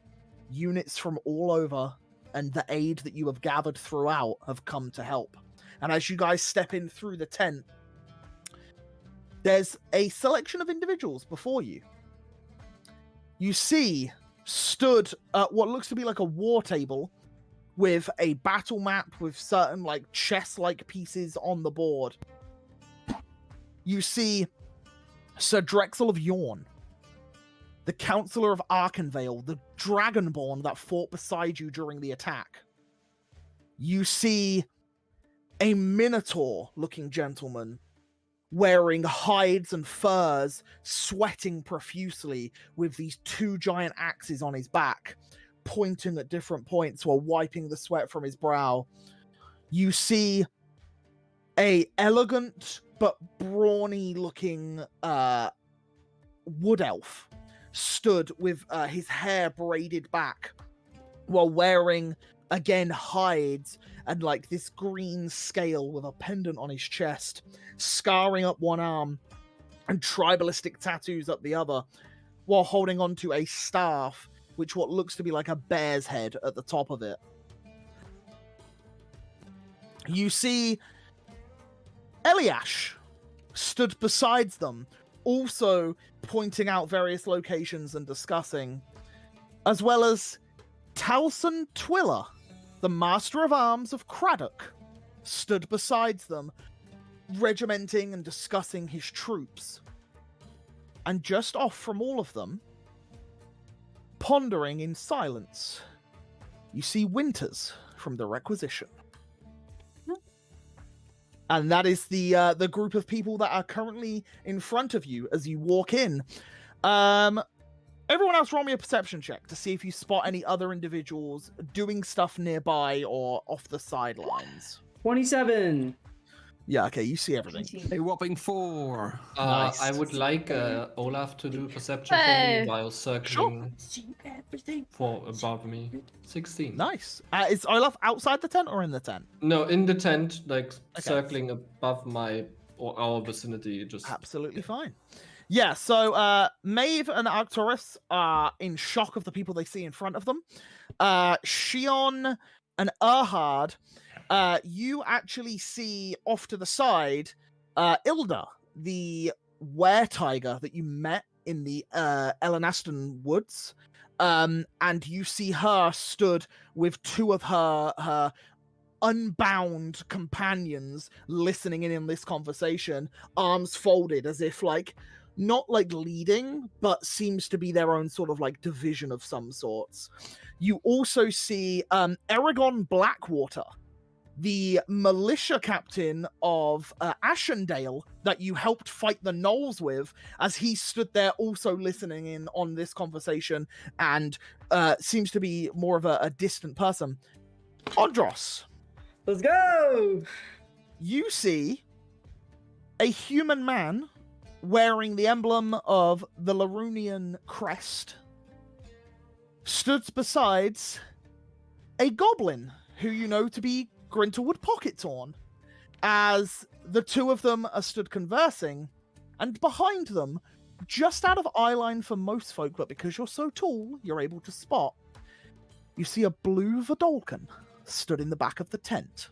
units from all over and the aid that you have gathered throughout have come to help. And as you guys step in through the tent, there's a selection of individuals before you. You see stood at what looks to be like a war table with a battle map with certain like chess-like pieces on the board. You see Sir Drexel of Yorn, the Councillor of Arkenvale, the Dragonborn that fought beside you during the attack. You see a Minotaur-looking gentleman wearing hides and furs, sweating profusely with these two giant axes on his back, pointing at different points while wiping the sweat from his brow. You see a elegant but brawny looking wood elf stood with his hair braided back while wearing, again, hides and like this green scale with a pendant on his chest, scarring up one arm and tribalistic tattoos up the other, while holding onto a staff which what looks to be like a bear's head at the top of it. You see Eliash stood beside them, also pointing out various locations and discussing, as well as Talson Twiller, the Master of Arms of Craddock, stood beside them, regimenting and discussing his troops. And just off from all of them, pondering in silence, you see Winters from the Requisition. And that is the group of people that are currently in front of you as you walk in. Everyone else roll me a perception check to see if you spot any other individuals doing stuff nearby or off the sidelines. 27. Yeah, okay, you see everything. A whopping 4. Nice. I would like Olaf to do perception for Hey. me while circling See everything. for above me. 16. Nice. Is Olaf outside the tent or in the tent? No, in the tent, like Okay. circling above my or our vicinity. Just Absolutely fine. Yeah, so Maeve and Arcturus are in shock of the people they see in front of them. Shion and Erhard, you actually see off to the side Ilda, the were-tiger that you met in the Elenaston woods. And you see her stood with two of her unbound companions listening in on this conversation, arms folded as if like not like leading, but seems to be their own sort of like division of some sorts. You also see Aragon Blackwater, the militia captain of Ashendale that you helped fight the Knolls with, as he stood there also listening in on this conversation and seems to be more of a distant person. Ondros, Let's go. you see a human man wearing the emblem of the Larunian crest stood besides a goblin who you know to be Grintlewood Pockettorn, as the two of them are stood conversing, and behind them, just out of eyeline for most folk, but because you're so tall, you're able to spot, you see a blue Vidalcan stood in the back of the tent.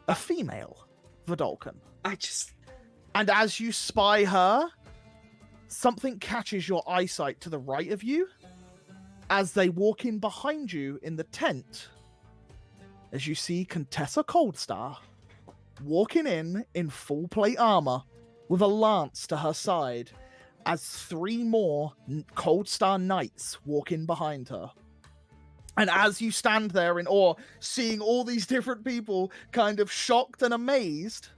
A female Vidalcan. And as you spy her, something catches your eyesight to the right of you as they walk in behind you in the tent, as you see Contessa Coldstar walking in full plate armor with a lance to her side as three more Coldstar knights walk in behind her. And as you stand there in awe, seeing all these different people kind of shocked and amazed,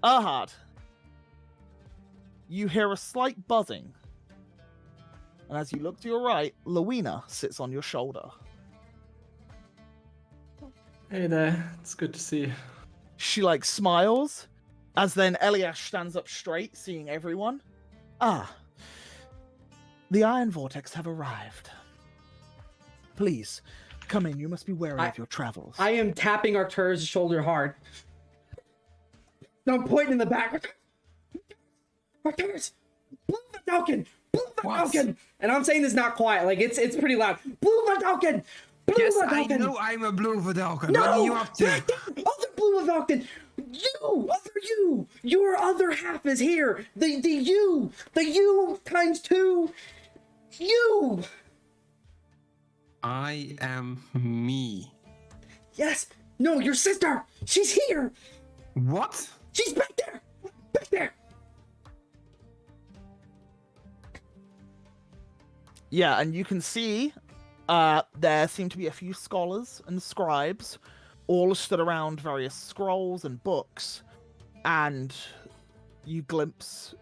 Erhard, you hear a slight buzzing. And as you look to your right, Lowena sits on your shoulder. hey there, it's good to see you. She like smiles, as then Eliash stands up straight, seeing everyone. Ah, the Iron Vortex have arrived. Please, come in. You must be wary of your travels. I am tapping Arcturus' shoulder hard. No, I'm pointing in the back. Arcturus! Blue Vidalcan! Blue Vidalcan! And I'm saying this not quiet, like it's pretty loud. Blue Vidalcan! Blue Yes, Vidalcan! I know I'm a blue Vidalcan. No! What are you up to? Back down! Other Blue Vidalcan! You! Your other half is here! The you times two! You! I am me. Yes! No, your sister! She's here! What? She's back there! Back there! Yeah, and you can see there seem to be a few scholars and scribes all stood around various scrolls and books, and you glimpse...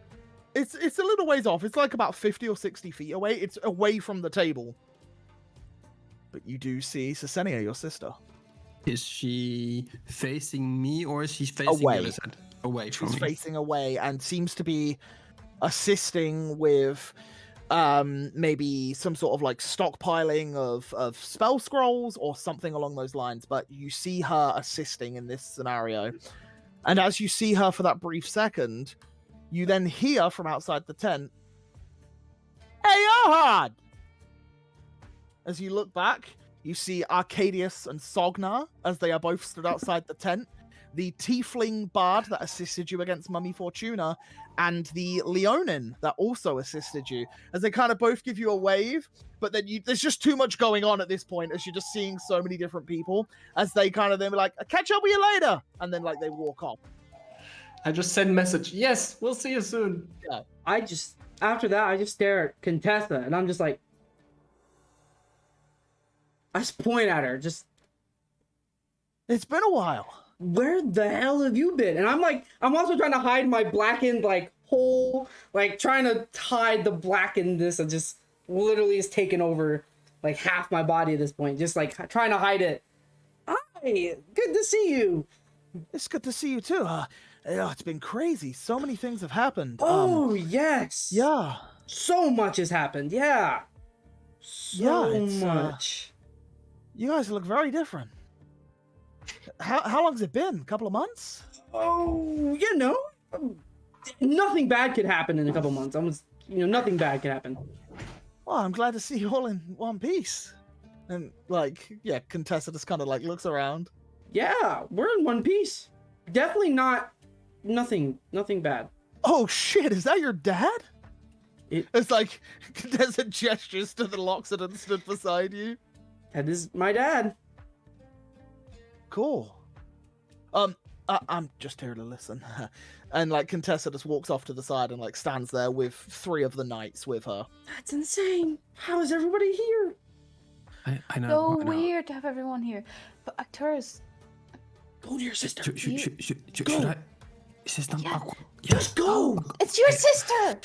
It's a little ways off. It's like about 50 or 60 feet away. It's away from the table. But you do see Sesenia, your sister. Is she facing me or is she facing Away. the other side? Away from She's me. facing away and seems to be assisting with maybe some sort of like stockpiling of spell scrolls or something along those lines. But you see her assisting in this scenario. And as you see her for that brief second, you then hear from outside the tent, "Hey, Erhard!" As you look back, you see Arcadius and Sognar as they are both stood outside the tent. The tiefling bard that assisted you against Mummy Fortuna, and the Leonin that also assisted you, as they kind of both give you a wave, but then there's just too much going on at this point as you're just seeing so many different people, as they kind of then be like, "I'll catch up with you later," and then like they walk off. I just send message. Yes, we'll see you soon. After that, I just stare at Contessa, and I'm just like, I just point at her, just, It's been a while. where the hell have you been? And I'm also trying to hide my blackened, like, hole, like, trying to hide the blackenedness that just literally is taken over, like, half my body at this point, just, like, trying to hide it. Hi, good to see you. It's good to see you too. It's been crazy. So many things have happened. Oh, yes. Yeah. So much has happened, yeah. So it's, much. You guys look very different. How long's it been? A couple of months? Oh, you know, nothing bad could happen in a couple months. Nothing bad could happen. Well, I'm glad to see you all in one piece. And like, yeah, Contessa just kind of like looks around. Yeah, we're in one piece. Definitely nothing bad. Oh shit, is that your dad? It- It's like Contessa gestures to the Loxodon stood beside you. That is my dad. Cool. I'm just here to listen. And like Contessa just walks off to the side and like stands there with 3 of the knights with her. That's insane. How is everybody here? I know. So I know. weird to have everyone here. But Arcturus, Go to your sister. Should I? Is this not Yeah. awkward? Just go. it's your sister!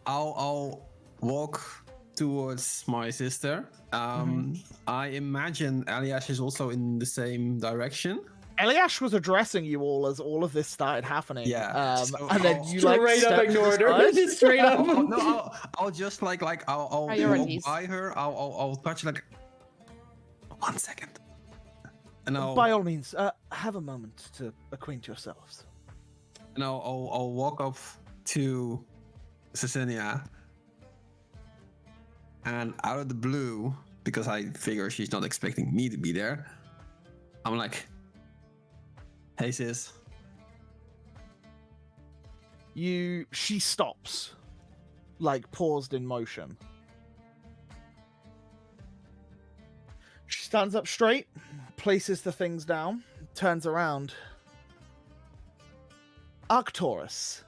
I'll walk towards my sister. I imagine Eliash is also in the same direction. Eliash was addressing you all as all of this started happening. Yeah, so and then I'll- you like Straight up step to the ignored her. side. Just straight up. No, I'll just like I'll walk Priorities. by her. I'll touch like 1 second, and By all means, have a moment to acquaint yourselves. I'll walk up to Cecilia, and out of the blue, because I figure she's not expecting me to be there, I'm like, "Hey sis." She stops, like paused in motion. She stands up straight, places the things down, turns around. Arcturus.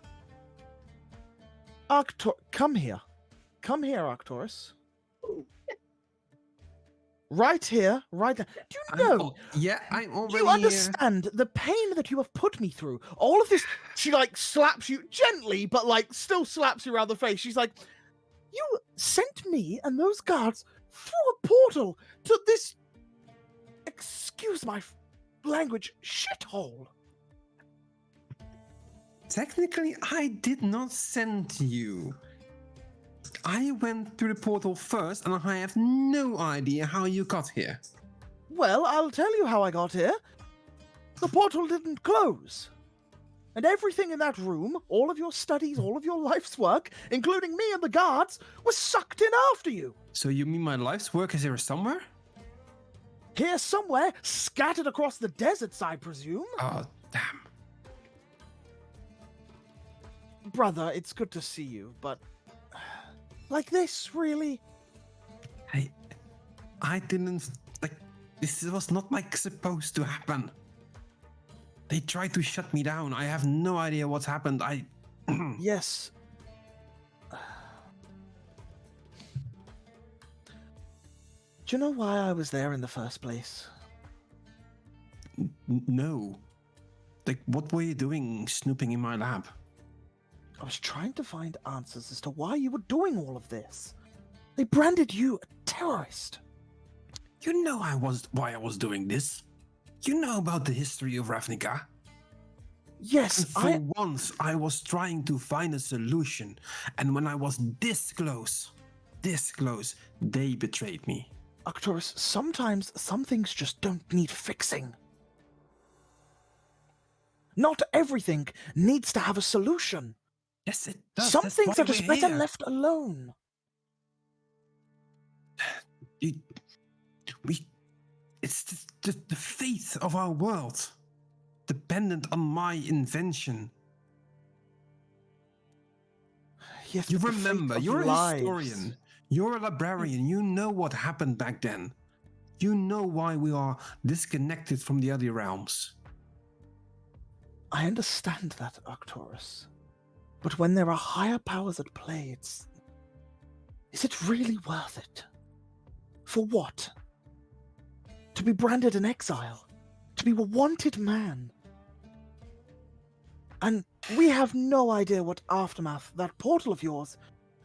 Come here. Come here, Arcturus. Right here, right there. Do you know? I'm already You understand the pain that you have put me through. All of this. She like slaps you gently, but like still slaps you around the face. She's like, "You sent me and those guards through a portal to this. Excuse my language, shithole." Technically, I did not send you. I went through the portal first, and I have no idea how you got here. Well, I'll tell you how I got here. The portal didn't close. And everything in that room, all of your studies, all of your life's work, including me and the guards, was sucked in after you. So you mean my life's work is here somewhere? Here somewhere, scattered across the deserts, I presume. Oh, damn. Brother, it's good to see you, but... like this, really? Hey, I didn't... like, this was not like supposed to happen. They tried to shut me down. I have no idea what's happened. Yes. Do you know why I was there in the first place? No. Like, what were you doing snooping in my lab? I was trying to find answers as to why you were doing all of this. They branded you a terrorist. You know why I was doing this. You know about the history of Ravnica. Yes, For once, I was trying to find a solution, and when I was this close, they betrayed me. Arcturus, sometimes some things just don't need fixing. Not everything needs to have a solution. Yes, it does. Some That's things why are just we're better here. left alone. It's the fate of our world, dependent on my invention. Yes, You but the fate remember, of you're a lives. historian, you're a librarian, you know what happened back then. You know why we are disconnected from the other realms. I understand that, Arcturus. But when there are higher powers at play, is it really worth it? For what? To be branded an exile? To be a wanted man? And we have no idea what aftermath that portal of yours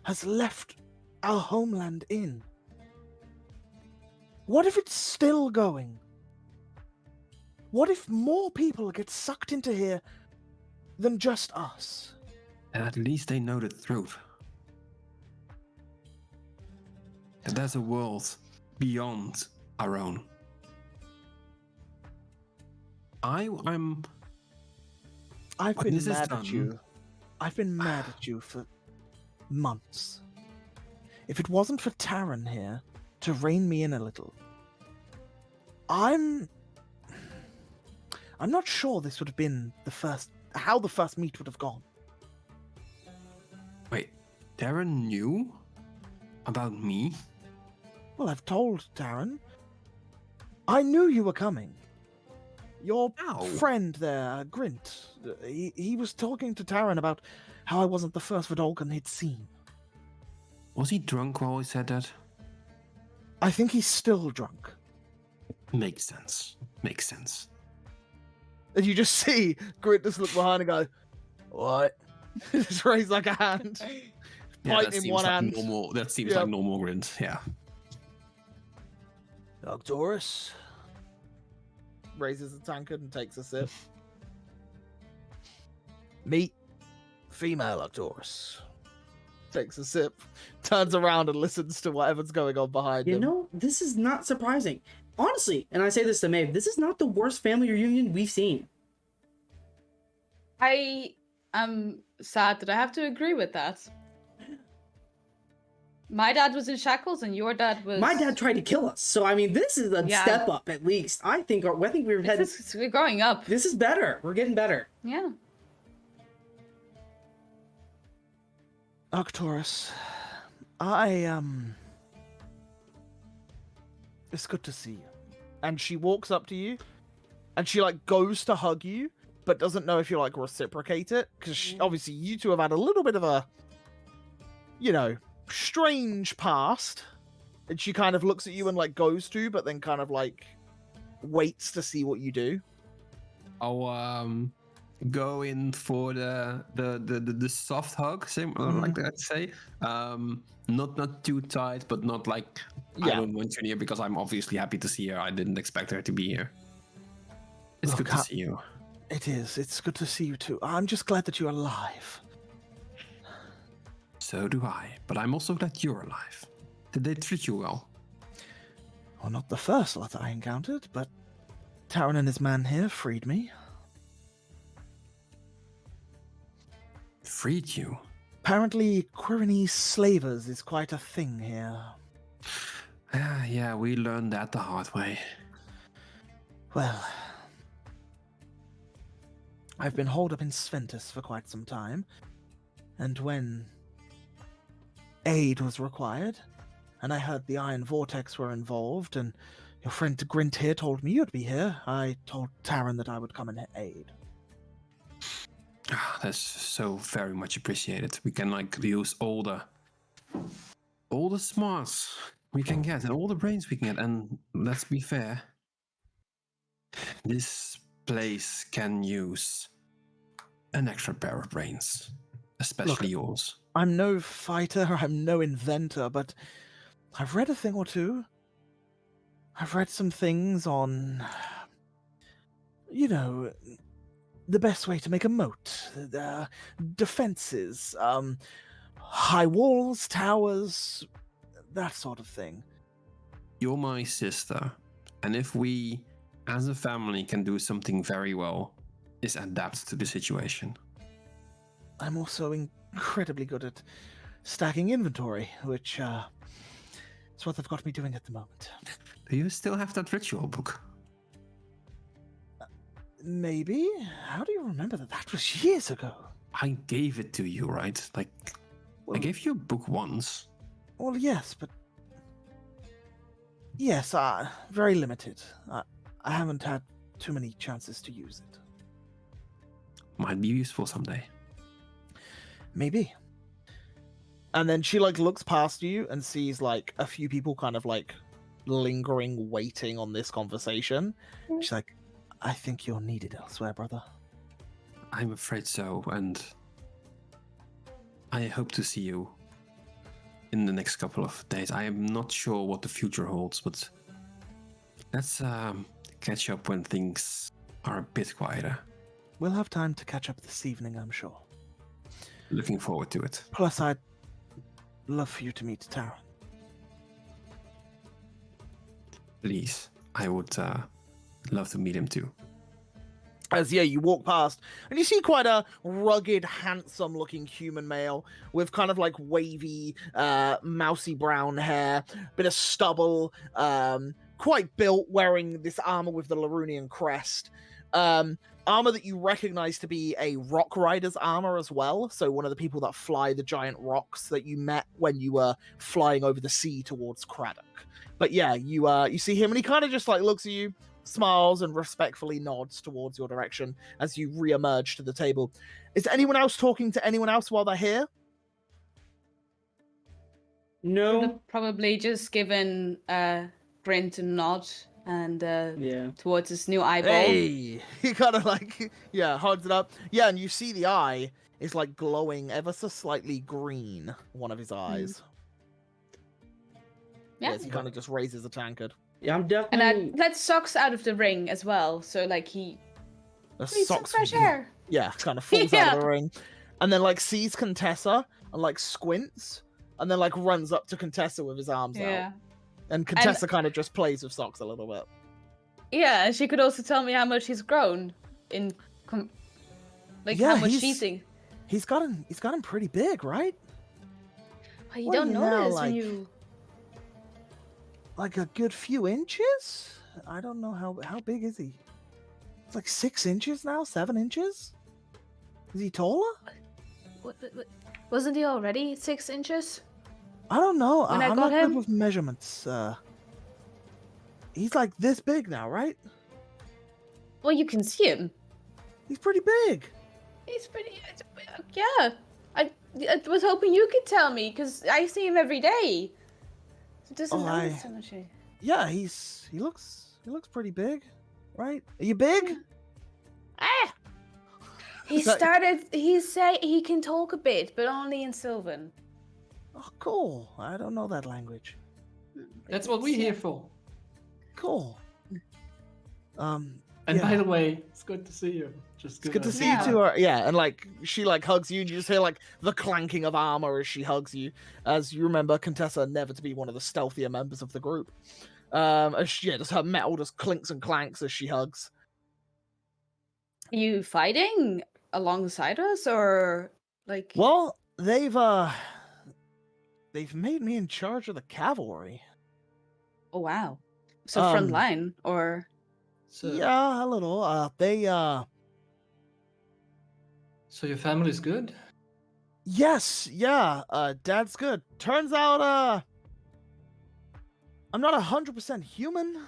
has left our homeland in. What if it's still going? What if more people get sucked into here than just us? And at least they know the truth. That there's a world beyond our own. I've been mad at you. I've been mad at you for months. If it wasn't for Taran here to rein me in a little, I'm not sure this would have been how the first meet would have gone. Wait, Darren knew about me? Well, I've told Taran. I knew you were coming. Your friend there, Grint, he was talking to Taran about how I wasn't the first Vidalcan he'd seen. Was he drunk while he said that? I think he's still drunk. Makes sense. Makes sense. And you just see Grint just look behind and go, "What?" Just raise like a hand. Point in one hand. That seems like normal Grint, yeah. Arcturus raises the tankard and takes a sip. Meet female Arcturus. Takes a sip, turns around and listens to whatever's going on behind him. You know, this is not surprising. Honestly, and I say this to Maeve, this is not the worst family reunion we've seen. I am sad that I have to agree with that. My dad was in shackles and your dad was... My dad tried to kill us, so I mean, this is a step up at least. I think we're headed... We're growing up. This is better. We're getting better. Yeah. Arcturus, it's good to see you. And she walks up to you, and she, like, goes to hug you, but doesn't know if you, like, reciprocate it, because obviously you two have had a little bit of a, strange past. And she kind of looks at you and, like, goes to, but then kind of, like, waits to see what you do. I'll, go in for the soft hug, like that say. Not too tight, but not like I don't want you near, because I'm obviously happy to see her. I didn't expect her to be here. It's good to see you. It is. It's good to see you too. I'm just glad that you're alive. So do I, but I'm also glad you're alive. Did they treat you well? Well, not the first lot I encountered, but Taran and his man here freed me. Freed you? Apparently, Quirinese slavers is quite a thing here. Yeah, we learned that the hard way. Well, I've been holed up in Sventus for quite some time, and when aid was required, and I heard the Iron Vortex were involved, and your friend Grint here told me you'd be here, I told Taran that I would come and aid. That's so very much appreciated. We can use all the smarts we can get and all the brains we can get. And let's be fair, this place can use an extra pair of brains, especially yours. I'm no fighter, I'm no inventor, but I've read a thing or two. I've read some things on, the best way to make a moat, defenses, high walls, towers, that sort of thing. You're my sister, and if we, as a family, can do something very well, is adapt to the situation. I'm also incredibly good at stacking inventory, which is what they've got me doing at the moment. Do you still have that ritual book? Maybe? How do you remember that? That was years ago. I gave it to you, right? I gave you a book once. Well, yes, but... Yes, very limited. I haven't had too many chances to use it. might be useful someday. Maybe. And then she like looks past you and sees like a few people kind of like lingering, waiting on this conversation. She's like, I think you're needed elsewhere, brother. I'm afraid so, and I hope to see you in the next couple of days. I am not sure what the future holds, but let's catch up when things are a bit quieter. We'll have time to catch up this evening, I'm sure. Looking forward to it. Plus, I'd love for you to meet Tara. Please, I would love to meet him too. As you walk past, and you see quite a rugged, handsome-looking human male with kind of like wavy, mousy brown hair, bit of stubble, quite built, wearing this armor with the Larunian crest. Armor that you recognize to be a rock rider's armor as well. So one of the people that fly the giant rocks that you met when you were flying over the sea towards Craddock. But yeah, you see him, and he kind of just like looks at you, smiles, and respectfully nods towards your direction as you re-emerge to the table. Is anyone else talking to anyone else while they're here? No. Probably just given Grint a nod and Yeah. towards his new eyeball. Hey! He kind of like, holds it up. Yeah, and you see the eye is like glowing ever so slightly green, one of his eyes. Yeah. Yes, he kind of just raises a tankard. Yeah, I'm And definitely. let Socks out of the ring as well, so like he The breathes some socks, fresh air. yeah, kind of falls out of the ring. And then like sees Contessa and like squints and then like runs up to Contessa with his arms out. And Contessa kind of just plays with Socks a little bit. Yeah, and she could also tell me how much he's grown in how much she's thinks. He's got him pretty big, right? Well, you What are don't you now, notice like- when you. Like a good few inches? I don't know how big is he? It's like 6 inches now, 7 inches? Is he taller? What, wasn't he already 6 inches? I don't know. When I I'm got not good him? with measurements. He's like this big now, right? Well, you can see him. He's pretty big. He's pretty. Yeah. I was hoping you could tell me because I see him every day. It doesn't notice so much. Yeah, he looks pretty big, right? Are you big? Ah. He Is that- started. He say he can talk a bit, but only in Sylvan. Oh, cool. I don't know that language. That's what we're here for. Cool. And yeah. by the way, it's good to see you. Just It's good to see Yeah. you too. Yeah, and like she like hugs you, and you just hear like the clanking of armor as she hugs you. As you remember, Contessa never to be one of the stealthier members of the group. As just her metal just clinks and clanks as she hugs. Are you fighting alongside us, or like? Well, they've made me in charge of the cavalry. Oh wow. So Um, front line, or So, Yeah, a little. so your family's good? Yes, yeah. Dad's good. Turns out, I'm not 100% human.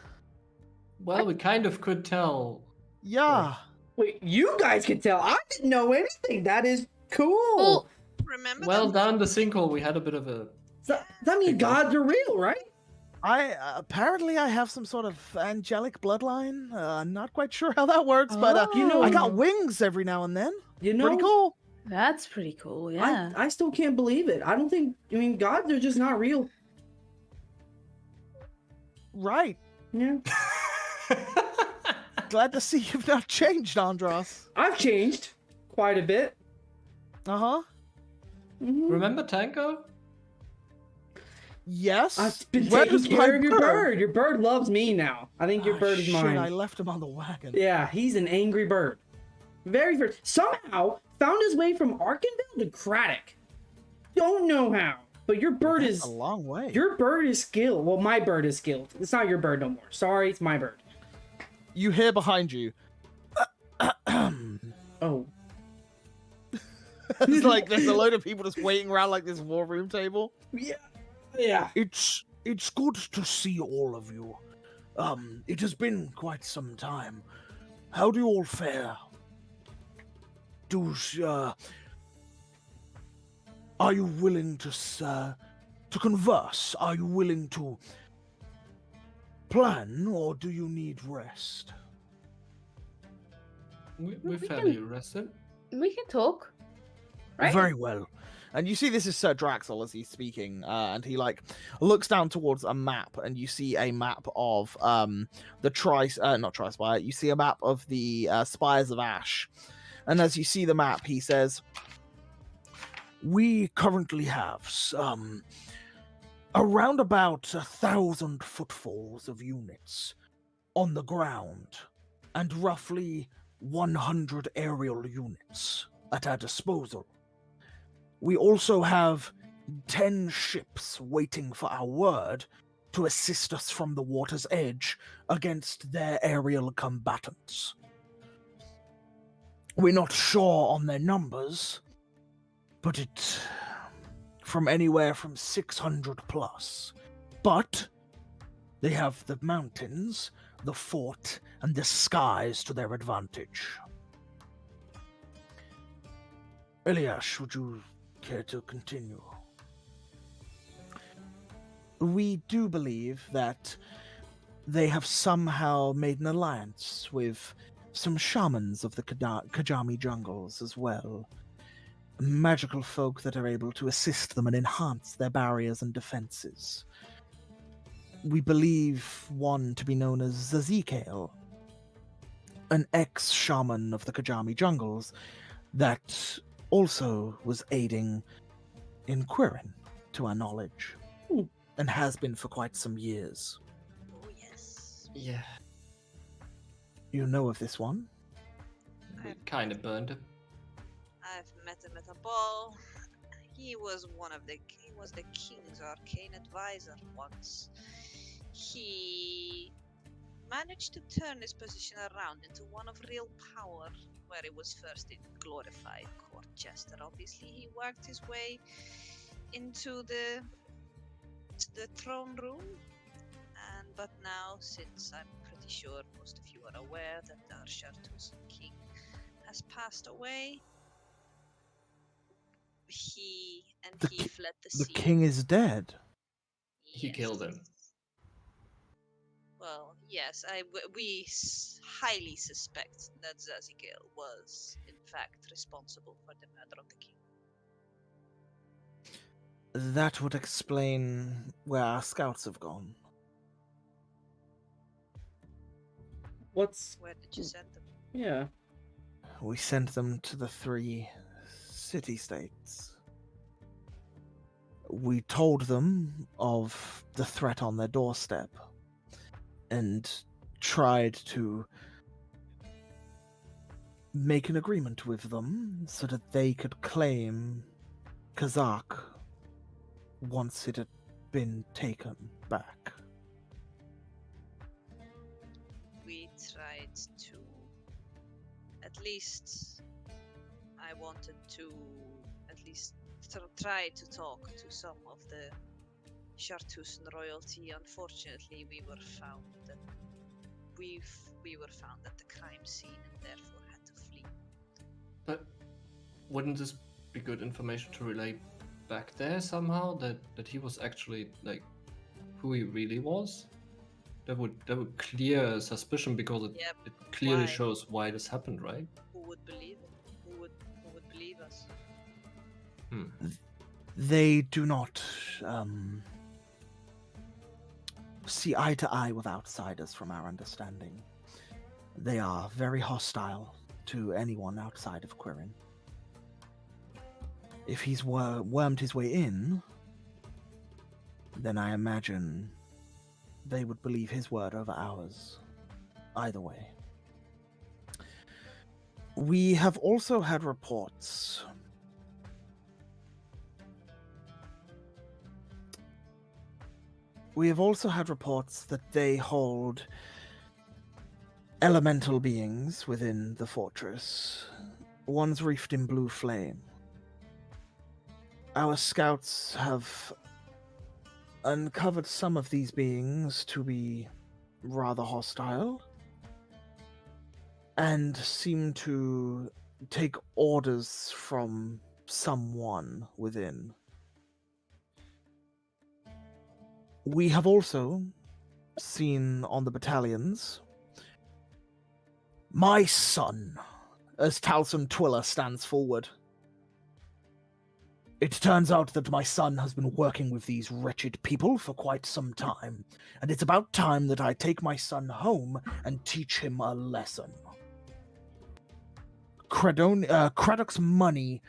Well, we kind of could tell. Yeah. Wait, you guys can tell. I didn't know anything. That is cool. Well, Remember Well, that? down the sinkhole, we had a bit of a. So, that means gods are real, right? I apparently I have some sort of angelic bloodline. Not quite sure how that works, but You know, I got wings every now and then. You know, Pretty cool. that's pretty cool. Yeah. I still can't believe it. I don't think. I mean, gods are just not real. Right. Yeah. Glad to see you've not changed, Andros. I've changed quite a bit. Uh-huh. Mhm. Remember Tanko? Yes. I've been Where taking is my care of your bird. Your bird loves me now. I think your Ah, bird is shit, mine. I left him on the wagon. Yeah, he's an angry bird. Very first. Somehow found his way from Arkenville to Craddock. Don't know how, but your bird That's is a long way. your bird is skilled. Well, my bird is skilled. It's not your bird no more. Sorry, it's my bird. You hear behind you. Oh, It's like there's a load of people just waiting around like this war room table. yeah. It's good to see all of you. It has been quite some time. How do you all fare? are you willing to converse? Are you willing to plan, or do you need rest? We're We fairly can- rested. We can talk. Right? Very well. And you see this is Sir Draxel as he's speaking, and he looks down towards a map, and you see a map of you see a map of the Spires of Ash. And as you see the map, he says, we currently have around about 1,000 footfalls of units on the ground, and roughly 100 aerial units at our disposal. We also have 10 ships waiting for our word to assist us from the water's edge against their aerial combatants. We're not sure on their numbers, but it's from anywhere from 600 plus. But they have the mountains, the fort, and the skies to their advantage. Eliash, would you care to continue? We do believe that they have somehow made an alliance with some shamans of the Kajami jungles as well. Magical folk that are able to assist them and enhance their barriers and defenses. We believe one to be known as Zazikale, an ex-shaman of the Kajami jungles that also was aiding in Quirin, to our knowledge, and has been for quite some years. Oh, yes. Yeah, You know of this one? we kind of burned him. I've met him at a ball. He was the king's arcane advisor once. He managed to turn his position around into one of real power, where he was first a glorified court jester. Obviously, he worked his way into the throne room, but now, since I'm pretty sure most of you are aware that our Shartus king has passed away, he fled the The sea. king is dead. He killed him. Well, yes, we highly suspect that Zazigale was, in fact, responsible for the murder of the king. That would explain where our scouts have gone. What's Where did you send them? yeah? We sent them to the 3 city-states. We told them of the threat on their doorstep and tried to make an agreement with them so that they could claim Kazakh once it had been taken back. We tried to, at least, I wanted to at least try to talk to some of the Chartusan royalty. Unfortunately, we were found at the crime scene and therefore had to flee. But wouldn't this be good information to relay back there somehow? That he was actually like who he really was? That would clear suspicion, because it clearly why? shows why this happened, right? Who would believe it? Who would believe us? They do not see eye to eye with outsiders, from our understanding. They are very hostile to anyone outside of Quirin. If he's wormed his way in, then I imagine they would believe his word over ours. Either way. We have also had reports that they hold elemental beings within the fortress. One's reefed in blue flame. Our scouts have uncovered some of these beings to be rather hostile and seem to take orders from someone within. We have also seen on the battalions my son, as Talsum Twiller stands forward. It turns out that my son has been working with these wretched people for quite some time, and it's about time that I take my son home and teach him a lesson. Craddock's money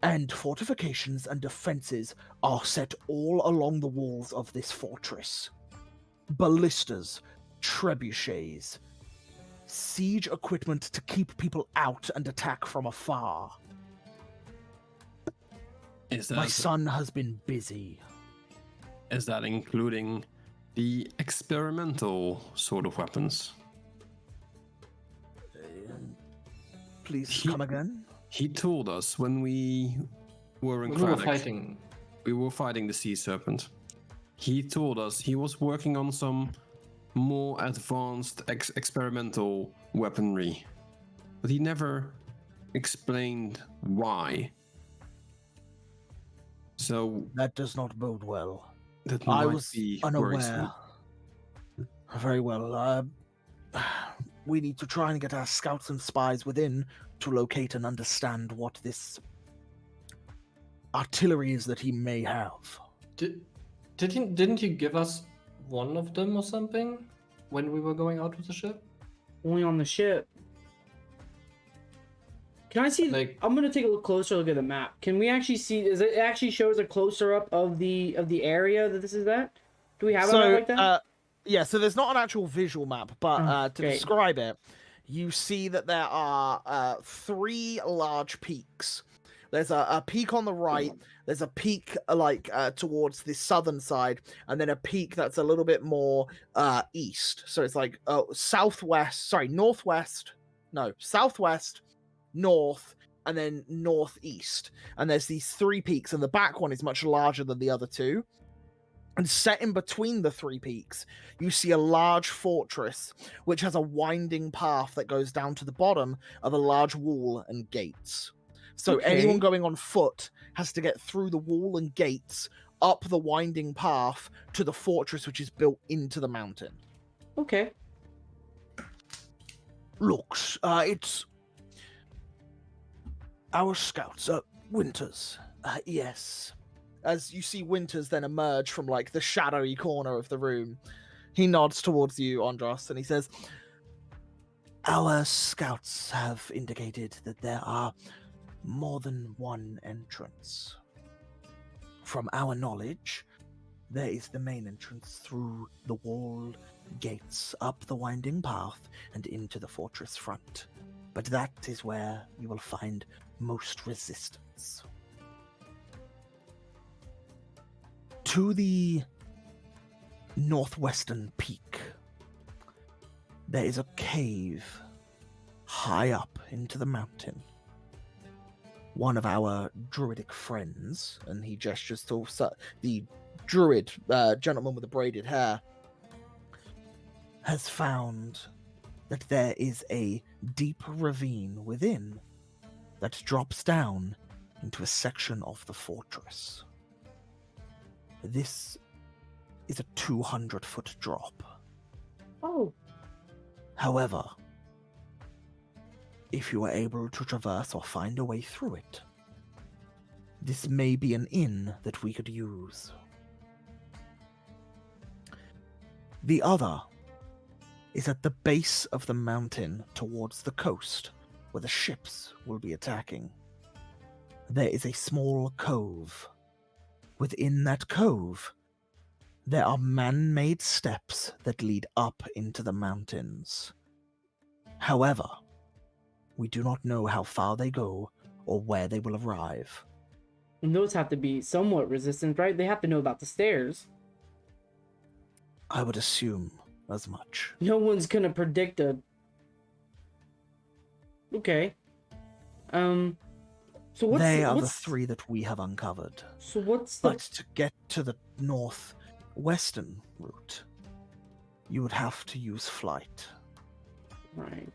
and fortifications and defenses are set all along the walls of this fortress. Ballistas, trebuchets, siege equipment to keep people out and attack from afar. My son has been busy. Is that including the experimental sort of weapons? Please come again? He told us when we were in We were Craddock, fighting. we were fighting the sea serpent. He told us he was working on some more advanced experimental weaponry, but he never explained why. So That does not bode well. that I might was be unaware. worrisome. Very well. We need to try and get our scouts and spies within to locate and understand what this artillery is that he may have. Didn't he give us one of them or something when we were going out with the ship? Only on the ship. Can I see? Like- I'm gonna take a closer look at the map. Can we actually see? Is it actually shows a closer up of the area that this is at? Do we have a map like that? Yeah, so there's not an actual visual map, but Oh, to great. describe it, you see that there are 3 large peaks. There's a peak on the right, there's a peak towards the southern side, and then a peak that's a little bit more east. So it's like southwest, north, and then northeast. And there's these 3 peaks, and the back one is much larger than the other 2. And set in between the 3 peaks, you see a large fortress, which has a winding path that goes down to the bottom of a large wall and gates. So Okay. anyone going on foot has to get through the wall and gates, up the winding path to the fortress, which is built into the mountain. Okay. Looks, it's our scouts, Winters. Yes. As you see Winters then emerge from like the shadowy corner of the room, he nods towards you, Andros, and he says, "Our scouts have indicated that there are more than one entrance. From our knowledge, there is the main entrance through the walled gates, up the winding path, and into the fortress front. But that is where you will find most resistance. To the northwestern peak, there is a cave high up into the mountain. One of our druidic friends," and he gestures to the druid gentleman with the braided hair, "has found that there is a deep ravine within that drops down into a section of the fortress. This is a 200-foot drop. Oh. However, if you are able to traverse or find a way through it, this may be an inn that we could use. The other is at the base of the mountain towards the coast, where the ships will be attacking. There is a small cove. Within that cove, there are man-made steps that lead up into the mountains. However, we do not know how far they go or where they will arrive. And those have to be somewhat resistant, right? They have to know about the stairs. I would assume as much. No one's gonna predict a... Okay. So what's They are the what's... 3 that we have uncovered. So what's the... But to get to the northwestern route, you would have to use flight. Right.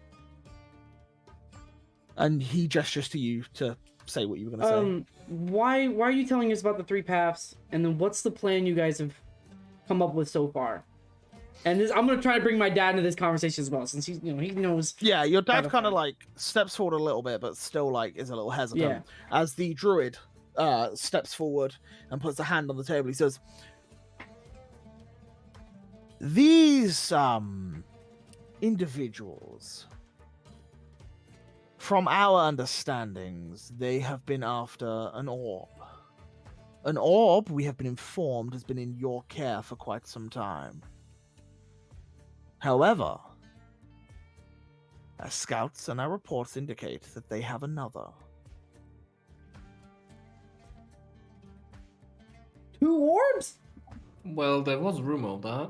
And he gestures to you to say what you were going to say. Why are you telling us about the 3 paths? And then what's the plan you guys have come up with so far? And this, I'm gonna try to bring my dad into this conversation as well, since he's, you know, he knows. Yeah, your dad to kind of fight. like steps forward a little bit, but still like is a little hesitant. Yeah. As the druid steps forward and puts a hand on the table, he says, "These individuals, from our understandings, they have been after an orb. An orb, we have been informed, has been in your care for quite some time. However, our scouts and our reports indicate that they have another. 2 orbs? Well, there was rumor of that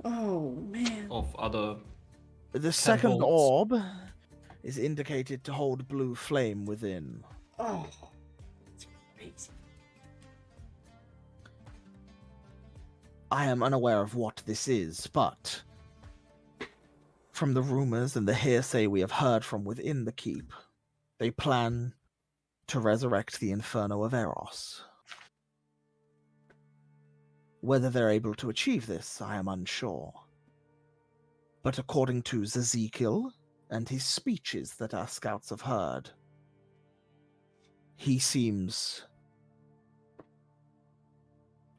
Oh man. of other. The second bolts. orb is indicated to hold blue flame within. Oh, that's crazy. I am unaware of what this is, but from the rumors and the hearsay we have heard from within the keep, they plan to resurrect the Inferno of Eros. Whether they're able to achieve this, I am unsure. But according to Zezekiel and his speeches that our scouts have heard, he seems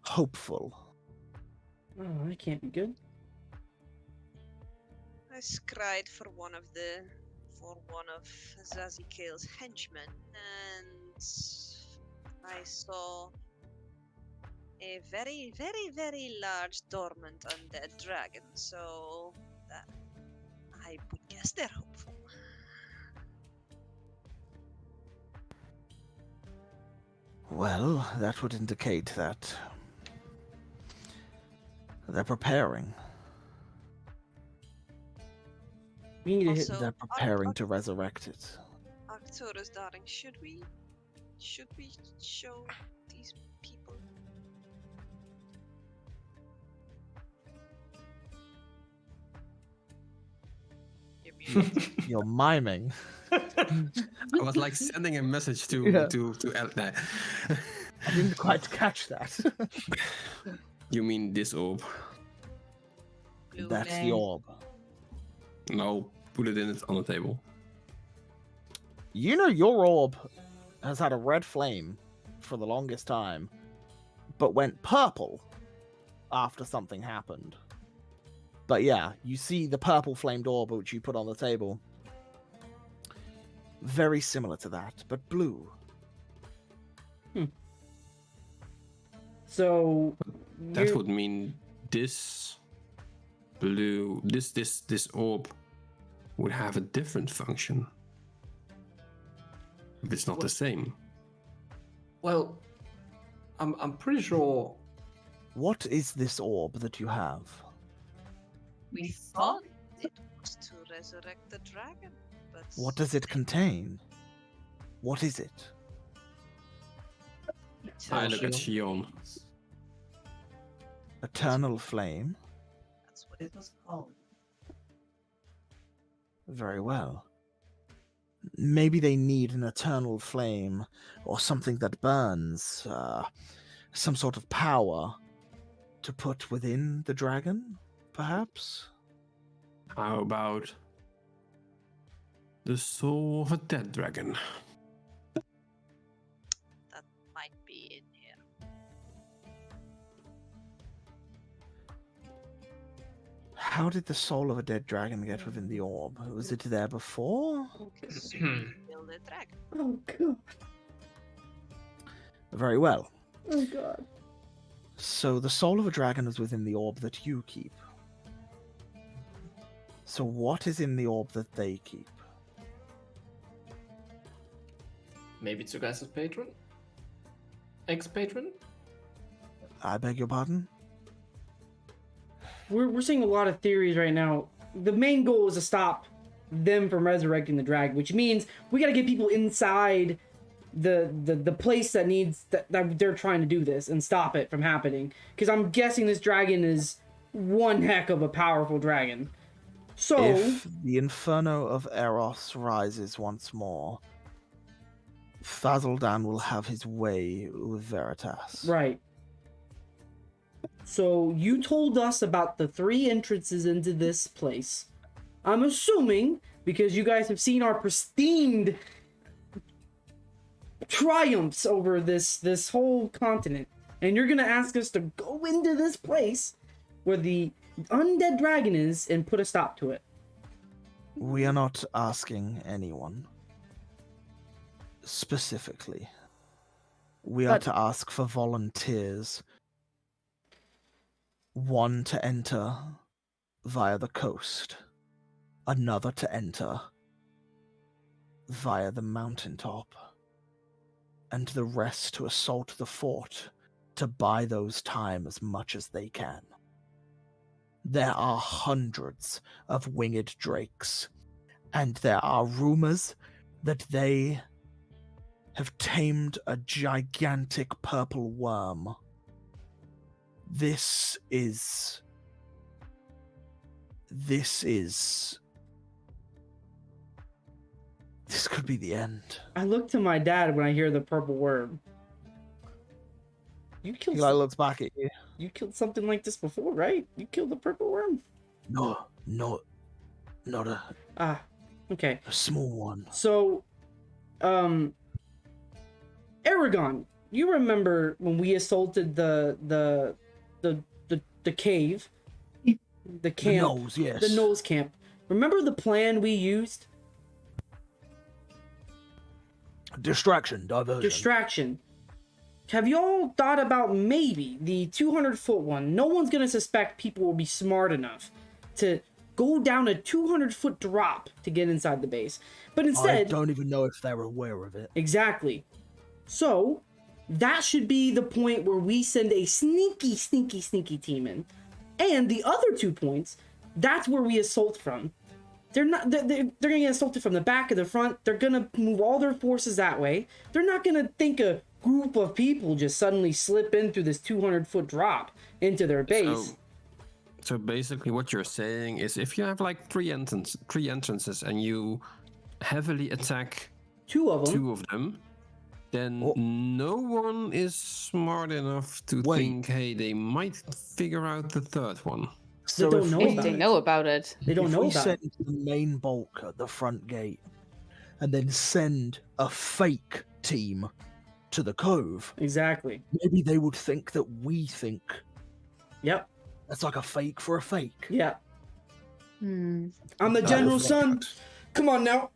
hopeful. Oh, that can't be good. I scried for one of Zazikel's henchmen, and I saw a very, very, very large dormant undead dragon. So that I would guess they're hopeful. Well, that would indicate that they're preparing. We need to hit. Also, They're preparing to resurrect it. Arcturus, darling, should we show these people? You're muted. You're miming. I was like sending a message to Yeah. to El- I didn't quite catch that. You mean this orb? Blue That's flame. the orb. No, put it on the table. You know your orb has had a red flame for the longest time, but went purple after something happened. But yeah, you see the purple flamed orb which you put on the table. Very similar to that, but blue. So That you- would mean this blue, this orb would have a different function. If it's not the same. Well, I'm pretty sure. What is this orb that you have? We thought it was to resurrect the dragon, but What does it contain? What is it? I look at Shion. Eternal flame? That's what It was called. Very well. Maybe they need an eternal flame or something that burns, some sort of power to put within the dragon, perhaps? How about the soul of a dead dragon? that might be in here. How did the soul of a dead dragon get within the orb? Was it there before? So we kill the dragon. Oh god. Very well. Oh god. So the soul of a dragon is within the orb that you keep. So what is in the orb that they keep? Maybe it's your guys' patron? Ex-patron? I beg your pardon? We're seeing a lot of theories right now. The main goal is to stop them from resurrecting the dragon, which means we gotta get people inside the place that needs that they're trying to do this and stop it from happening. Because I'm guessing this dragon is one heck of a powerful dragon. So If the Inferno of Eros rises once more, Fazildan will have his way with Veritas. right. So you told us about the 3 entrances into this place. I'm assuming because you guys have seen our pristine triumphs over this whole continent, and you're gonna ask us to go into this place where the undead dragon is and put a stop to it. We are not asking anyone specifically. We are But- to ask for volunteers. One to enter via the coast, another to enter via the mountaintop, and the rest to assault the fort to buy those time as much as they can. There are hundreds of winged drakes, and there are rumors that they have tamed a gigantic purple worm. This could be the end. I look to my dad when I hear the purple worm. You killed Eli looks back at you. you killed something like this before, right? You killed the purple worm? No, not a Ah, okay. small one. So, Aragon, you remember when we assaulted the cave, the camp, The nose, yes. the nose camp. Remember the plan we used? Distraction, diversion. Distraction. Have y'all thought about maybe the 200-foot one? No one's gonna suspect people will be smart enough to go down a 200-foot drop to get inside the base. But I instead, don't even know if they're aware of it. exactly. So, that should be the point where we send a sneaky team in. And the other 2 points, that's where we assault from. They're gonna get assaulted from the back and the front. They're gonna move all their forces that way. They're not gonna think a group of people just suddenly slip in through this 200-foot drop into their base. So basically, what you're saying is, if you have like three entrances, and you heavily attack 2 of them. 2 of them, then Oh. no one is smart enough to Wait. think, hey, they might figure out the 3rd one. So don't if know we- If about they it. know about it. They don't if know we about send it. the main bulk at the front gate, and then send a fake team to the cove, Exactly. maybe they would think that we think Yep. that's like a fake for a fake. Yeah. Hmm. I'm the That general's would son. work. Come on now.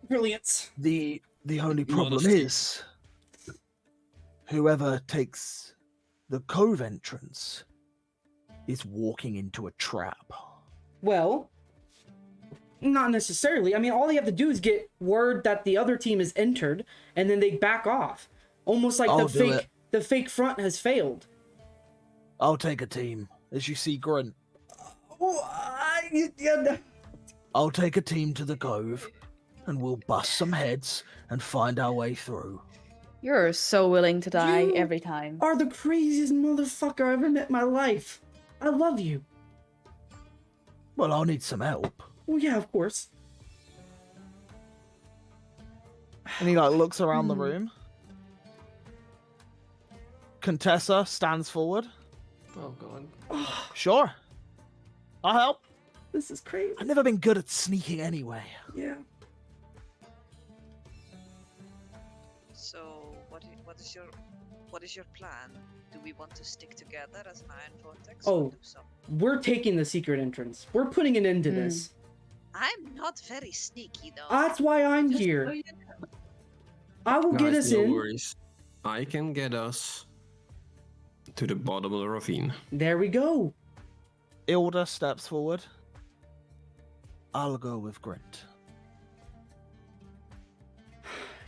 Brilliant. The only problem Modesty. is, whoever takes the cove entrance is walking into a trap. Well, not necessarily. I mean, all they have to do is get word that the other team is entered, and then they back off. Almost like I'll do it. the fake front has failed. I'll take a team, as you see grunt. Oh, I'll take a team to the cove, and we'll bust some heads and find our way through. You're so willing to die You every time. are the craziest motherfucker I ever met in my life. I love you. Well, I'll need some help. Well, yeah, of course. And he looks around the room. Contessa stands forward. Oh god. Sure. I'll help. This is crazy. I've never been good at sneaking anyway. Yeah. So, what is your plan? Do we want to stick together as an Iron Vortex? Oh. Or do some... We're taking the secret entrance. We're putting an end to this. I'm not very sneaky though. That's why I'm Just so here. you know. I will get Guys, us no in. worries. I can get us to the bottom of the ravine. There we go. Ilda steps forward. I'll go with Grint.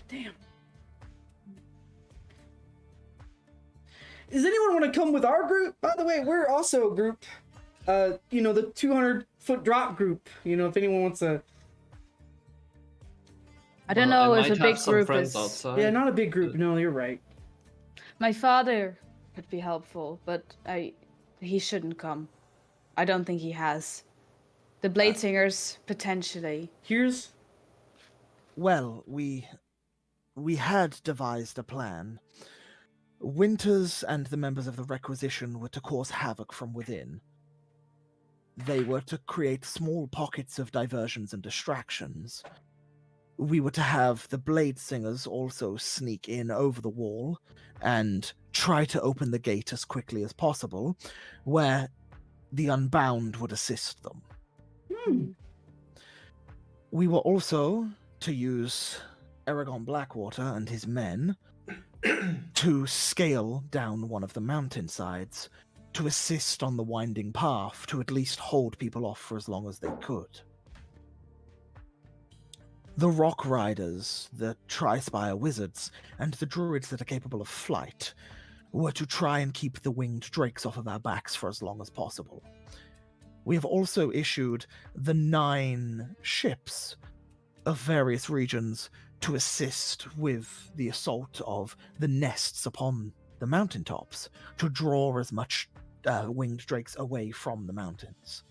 Damn. Does anyone want to come with our group? By the way, we're also a group. The 200-foot drop group. If anyone wants to. I don't Well, know I if a might big have some group friends is. outside. Yeah, not a big group. No, you're right. My father could be helpful, but he shouldn't come. I don't think he has. The Blade Singers, potentially. Here's Well, we had devised a plan. Winters and the members of the Requisition were to cause havoc from within. They were to create small pockets of diversions and distractions. We were to have the Blade Singers also sneak in over the wall and try to open the gate as quickly as possible, where the Unbound would assist them. We were also to use Aragon Blackwater and his men to scale down one of the mountainsides to assist on the winding path to at least hold people off for as long as they could. The Rock Riders, the Tri-Spire Wizards, and the Druids that are capable of flight were to try and keep the winged drakes off of our backs for as long as possible. We have also issued the 9 ships of various regions to assist with the assault of the nests upon the mountaintops, to draw as much winged drakes away from the mountains.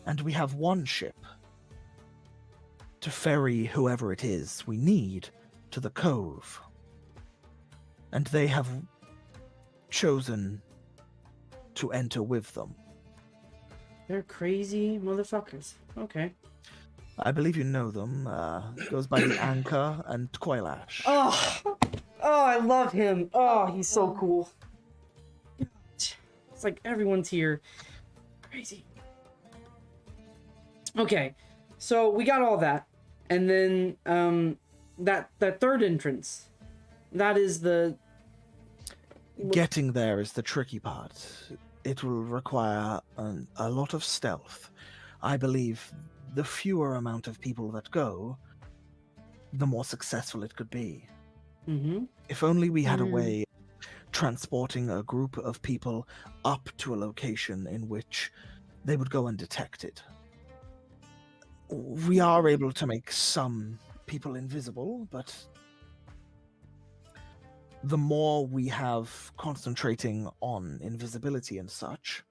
And we have 1 ship to ferry whoever it is we need to the cove. And they have chosen to enter with them. they're crazy motherfuckers. Okay. I believe you know them. Goes by the Anchor and Coilash. Oh, I love him. Oh, he's so cool. It's like everyone's here. Crazy. Okay, so we got all that, and then that third entrance, that is the Getting there is the tricky part. It will require a lot of stealth. I believe the fewer amount of people that go, the more successful it could be. Mm-hmm. If only we had a way of transporting a group of people up to a location in which they would go undetected. We are able to make some people invisible, but the more we have concentrating on invisibility and such,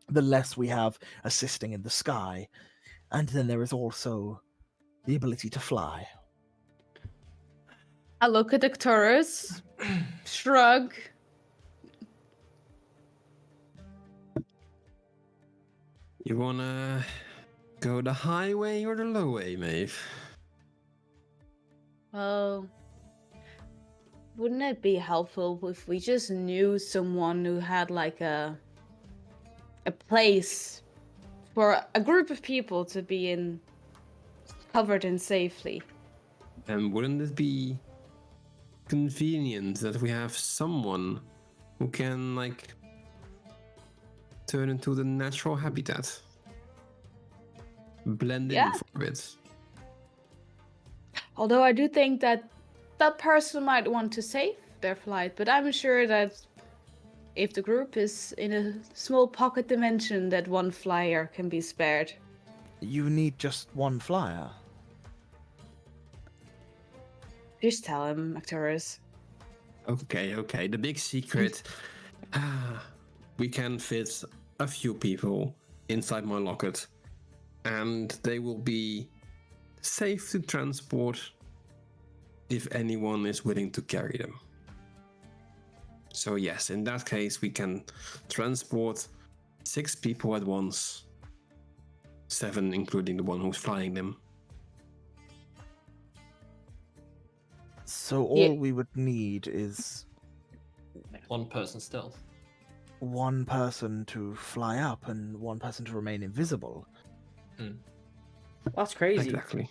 the less we have assisting in the sky. And then there is also the ability to fly. I look at Arcturus, shrug. You wanna go the highway or the low way, Maeve? Well, wouldn't it be helpful if we just knew someone who had like a place for a group of people to be in, covered in safely? And wouldn't it be convenient that we have someone who can, like, turn into the natural habitat? Blend in Yeah. for a bit. Although I do think that that person might want to save their flight, but I'm sure that if the group is in a small pocket dimension, that 1 flyer can be spared. You need just 1 flyer. Just tell him, Arcturus. Okay. The big secret. We can fit a few people inside my locket, and they will be safe to transport if anyone is willing to carry them. So yes, in that case, we can transport 6 people at once. 7, including the one who's flying them. So all Yeah. we would need is 1 person stealth. 1 person to fly up and 1 person to remain invisible. That's crazy. Exactly.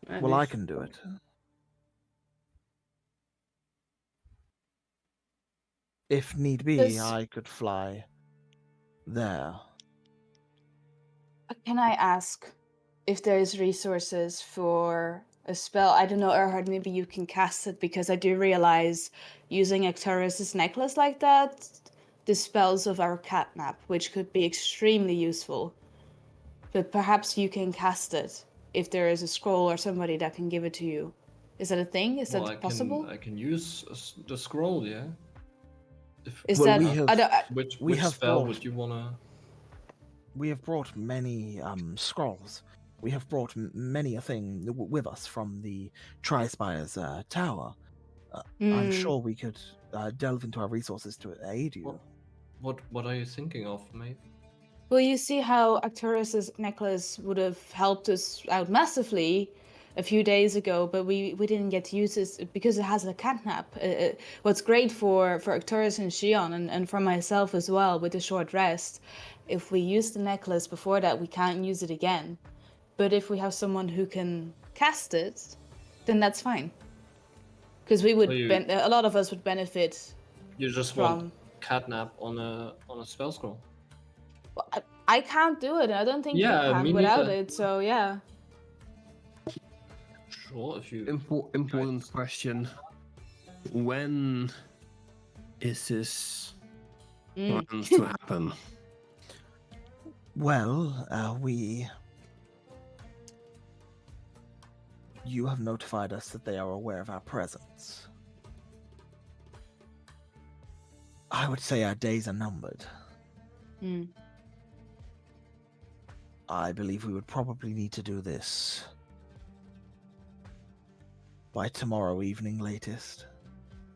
That Well, I is- can do it. If need be, This- I could fly there. Can I ask if there's resources for a spell? I don't know, Erhard, maybe you can cast it, because I do realize using Arcturus' necklace like that dispels of our catnap, which could be extremely useful. But perhaps you can cast it if there is a scroll or somebody that can give it to you. Is that a thing? Is Well, that possible? I can use the scroll, yeah. Is Well, that we have- I don't, Which we have spell brought- would you wanna? We have brought many scrolls. We have brought many a thing with us from the Tri-Spire's tower. I'm sure we could delve into our resources to aid you. What are you thinking of, mate? Well, you see how Arcturus's necklace would have helped us out massively a few days ago, but we didn't get to use this because it has a catnap. What's great for Arcturus and Shion and for myself as well with the short rest, if we use the necklace before that, we can't use it again. But if we have someone who can cast it, then that's fine. Because we would, So a lot of us would benefit You just from. want catnap on a spell scroll. Well, I can't do it. I don't think you Yeah, can me without neither. it. So yeah. Sure, if you. Important question. When is this planned to happen? Well, you have notified us that they are aware of our presence. I would say our days are numbered. Mm. I believe we would probably need to do this by tomorrow evening latest.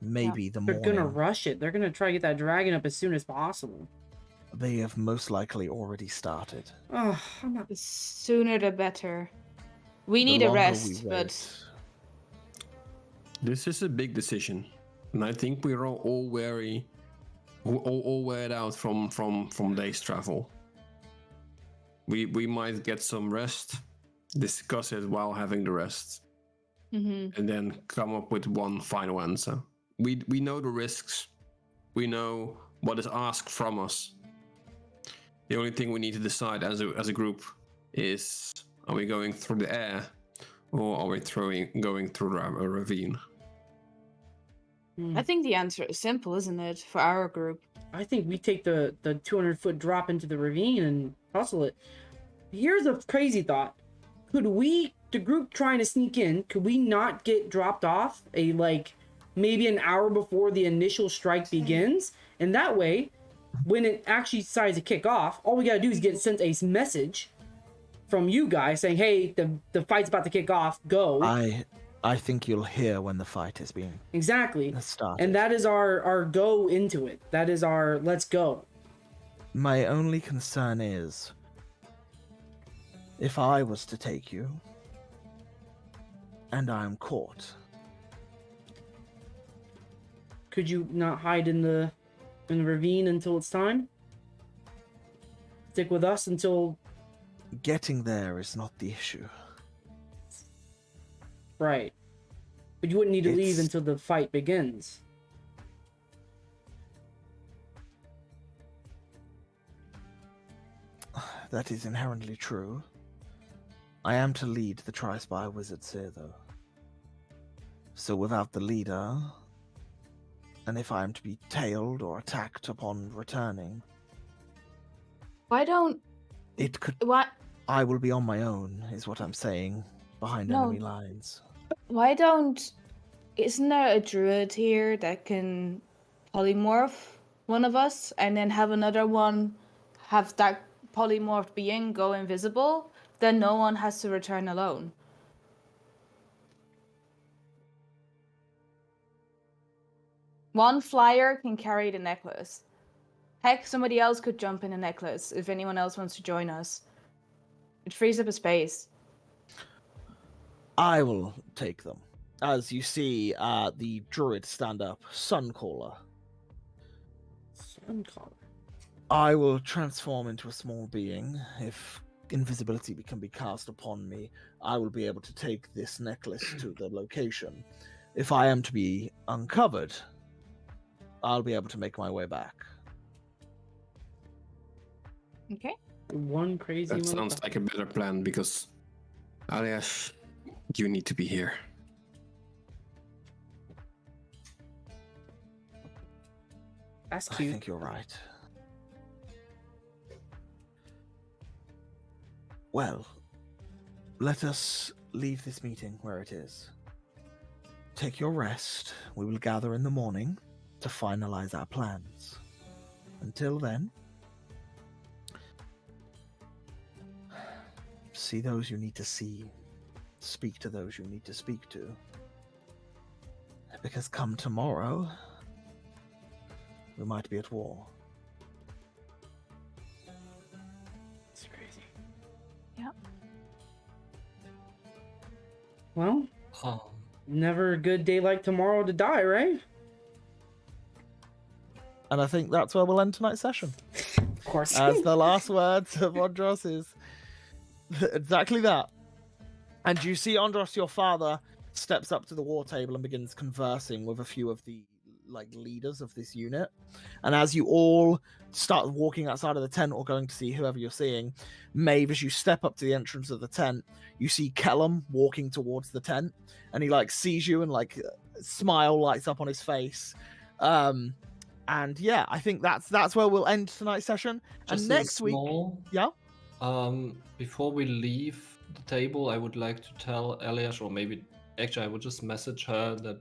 Maybe the They're morning. gonna rush it. They're gonna try to get that dragon up as soon as possible. They have most likely already started. Oh, I'm not. The sooner the better. We The need a longer rest, we but wait, This is a big decision, and I think we're all weary, all weared out from day's travel. We might get some rest, discuss it while having the rest, and then come up with one final answer. We know the risks, we know what is asked from us. The only thing we need to decide as a group is: are we going through the air, or are we going through a ravine? I think the answer is simple, isn't it, for our group? I think we take the 200-foot drop into the ravine and hustle it. Here's a crazy thought. Could we, the group trying to sneak in, could we not get dropped off maybe an hour before the initial strike begins? And that way, when it actually decides to kick off, all we gotta do is get sent a message from you guys saying, hey, the fight's about to kick off, go. I think you'll hear when the fight is being Exactly. started. And that is our go into it. That is our let's go. My only concern is, if I was to take you, and I am caught, Could you not hide in the ravine until it's time? Stick with us until getting there is not the issue. right. But you wouldn't need to leave It's- until the fight begins. That is inherently true. I am to lead the Tri-Spy Wizards here, though. So without the leader, and if I am to be tailed or attacked upon returning, Why don't it could. why I will be on my own, is what I'm saying, behind No. enemy lines. why don't isn't there a druid here that can polymorph one of us and then have another one have that polymorphed being go invisible? Then no one has to return alone. One flyer can carry the necklace. Heck, somebody else could jump in the necklace if anyone else wants to join us. It frees up a space. I will take them. As you see, the druid stand up, Suncaller. Suncaller. I will transform into a small being. If invisibility can be cast upon me, I will be able to take this necklace to the location. If I am to be uncovered, I'll be able to make my way back. Okay. One crazy That sounds motherfucker. like a better plan because, Alias, you need to be here. That's I cute. think you're right. Well, let us leave this meeting where it is. Take your rest. We will gather in the morning to finalize our plans. Until then, See those you need to see. Speak to those you need to speak to. Because come tomorrow, we might be at war. It's crazy. Yep. Well, Oh, never a good day like tomorrow to die, right? And I think that's where we'll end tonight's session. Of course. As the last words of Andros is exactly that. And you see Andros, your father, steps up to the war table and begins conversing with a few of the leaders of this unit. And as you all start walking outside of the tent or going to see whoever you're seeing, Maeve, as you step up to the entrance of the tent, you see Kellum walking towards the tent, and he sees you and smile lights up on his face. And yeah, I think that's where we'll end tonight's session. just And next week, yeah. Before we leave the table, I would like to tell Eliash, or maybe actually I would just message her that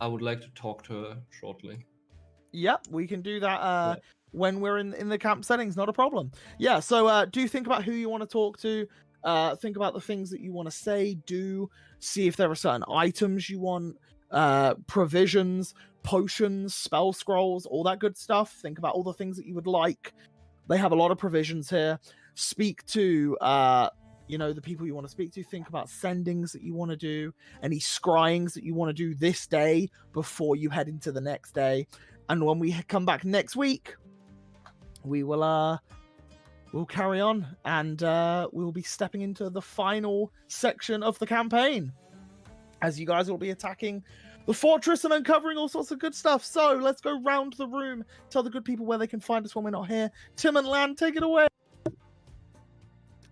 I would like to talk to her shortly. Yep, we can do that when we're in the camp settings, not a problem. Yeah, so do think about who you want to talk to. Think about the things that you want to say. Do see if there are certain items you want, provisions, potions, spell scrolls, all that good stuff. Think about all the things that you would like. They have a lot of provisions here. Speak to the people you want to speak to. Think about sendings that you want to do, any scryings that you want to do this day before you head into the next day. And when we come back next week, we will we'll carry on, and we'll be stepping into the final section of the campaign, as you guys will be attacking the fortress and uncovering all sorts of good stuff. So let's go round the room, tell the good people where they can find us when we're not here. Tim and Lan, take it away.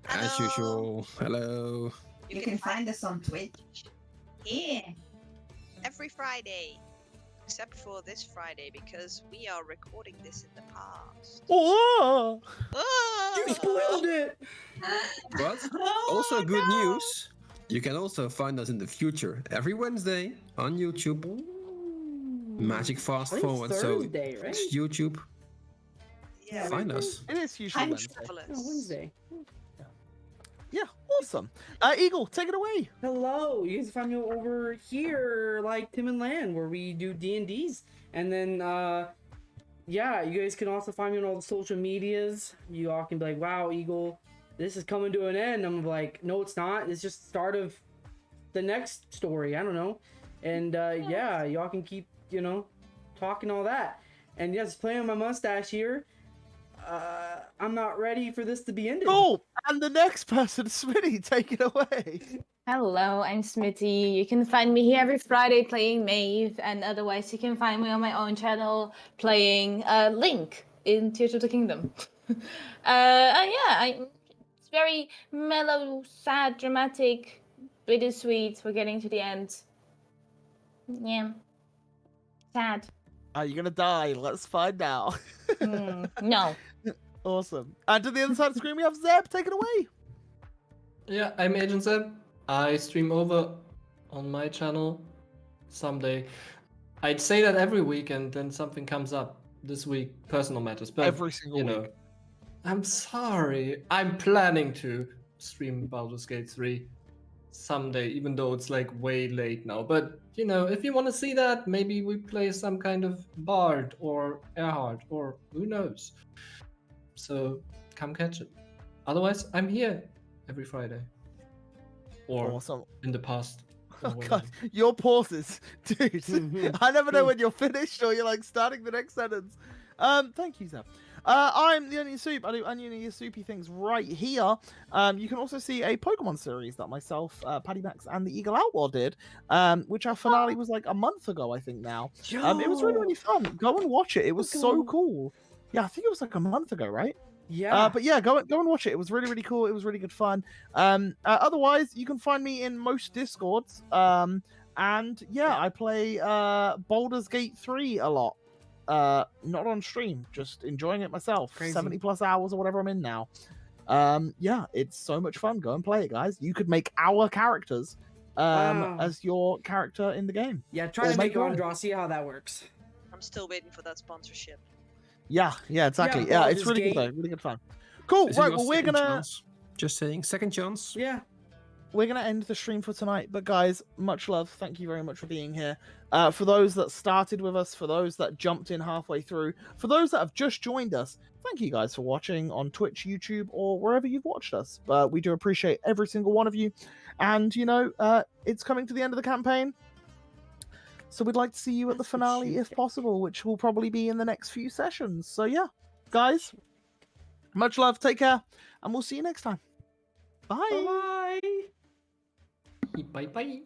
As usual. Hello. You can find us on Twitch. Yeah. Every Friday, except for this Friday, because we are recording this in the past. Oh, Ah! You spoiled it. But Oh, also good no. news. You can also find us in the future every Wednesday on YouTube. Magic fast I think it's forward. So Thursday, right? it's YouTube. Yeah, Find us. it is usually I'm Wednesday. marvelous. Oh, Wednesday. Yeah, awesome. Eagle, take it away. Hello, you guys find me over here, like Tim and Lan, where we do D&Ds. And then, yeah, you guys can also find me on all the social medias. You all can be like, wow, Eagle, this is coming to an end. I'm like, no, it's not. It's just the start of the next story. I don't know. And, yeah, y'all can keep, talking all that. And yes, playing on my mustache here. I'm not ready for this to be ended. Cool. And the next person, Smitty, take it away. Hello, I'm Smitty. You can find me here every Friday playing Maeve, and otherwise you can find me on my own channel playing Link in Tears of the Kingdom. It's very mellow, sad, dramatic, bittersweet. We're getting to the end. Yeah. Sad. Are you gonna die? Let's find out. No. Awesome. And to the other side of the screen, we have Zeb. Take it away. Yeah, I'm Agent Zeb. I stream over on my channel someday. I'd say that every week, and then something comes up. This week, personal matters. But Every single week. I'm sorry. I'm planning to stream Baldur's Gate 3 someday, even though it's way late now. But if you want to see that, maybe we play some kind of Bard or Earhart or who knows. So come catch it. Otherwise, I'm here every Friday. Or Awesome. in the past. or Oh whatever. god, your pauses, dude. Mhm. I never know when you're finished or you're starting the next sentence. Thank you, Zeb. I'm the Onion Soup. I do oniony soupy things right here. You can also see a Pokemon series that myself, Paddy Max, and the Eagle Outlaw did, which our finale was a month ago, I think now. It was really, really fun. Go and watch it. It was so cool. Yeah, I think it was a month ago, right? Yeah. But yeah, go and watch it. It was really, really cool. It was really good fun. Otherwise, you can find me in most Discords. And yeah, I play Baldur's Gate 3 a lot. Not on stream, just enjoying it myself. Crazy. 70 plus hours or whatever I'm in now. Yeah, it's so much fun. Go and play it, guys. You could make our characters Wow. as your character in the game. Yeah, try Or to make make your own. Andros, see how that works. I'm still waiting for that sponsorship. Yeah, exactly. Yeah, Yeah, it's Baldur's really good Gate. though. Really good fun. Cool. Is it Right, your well, we're second gonna. chance? Just saying, second chance. Yeah. We're going to end the stream for tonight. But guys, much love. Thank you very much for being here. For those that started with us, for those that jumped in halfway through, for those that have just joined us, thank you guys for watching on Twitch, YouTube, or wherever you've watched us. We do appreciate every single one of you. And, you know, it's coming to the end of the campaign. So we'd like to see you at the That's what finale you if think. possible, which will probably be in the next few sessions. So yeah, guys, much love. Take care. And we'll see you next time. Bye. Bye-bye. Bye bye.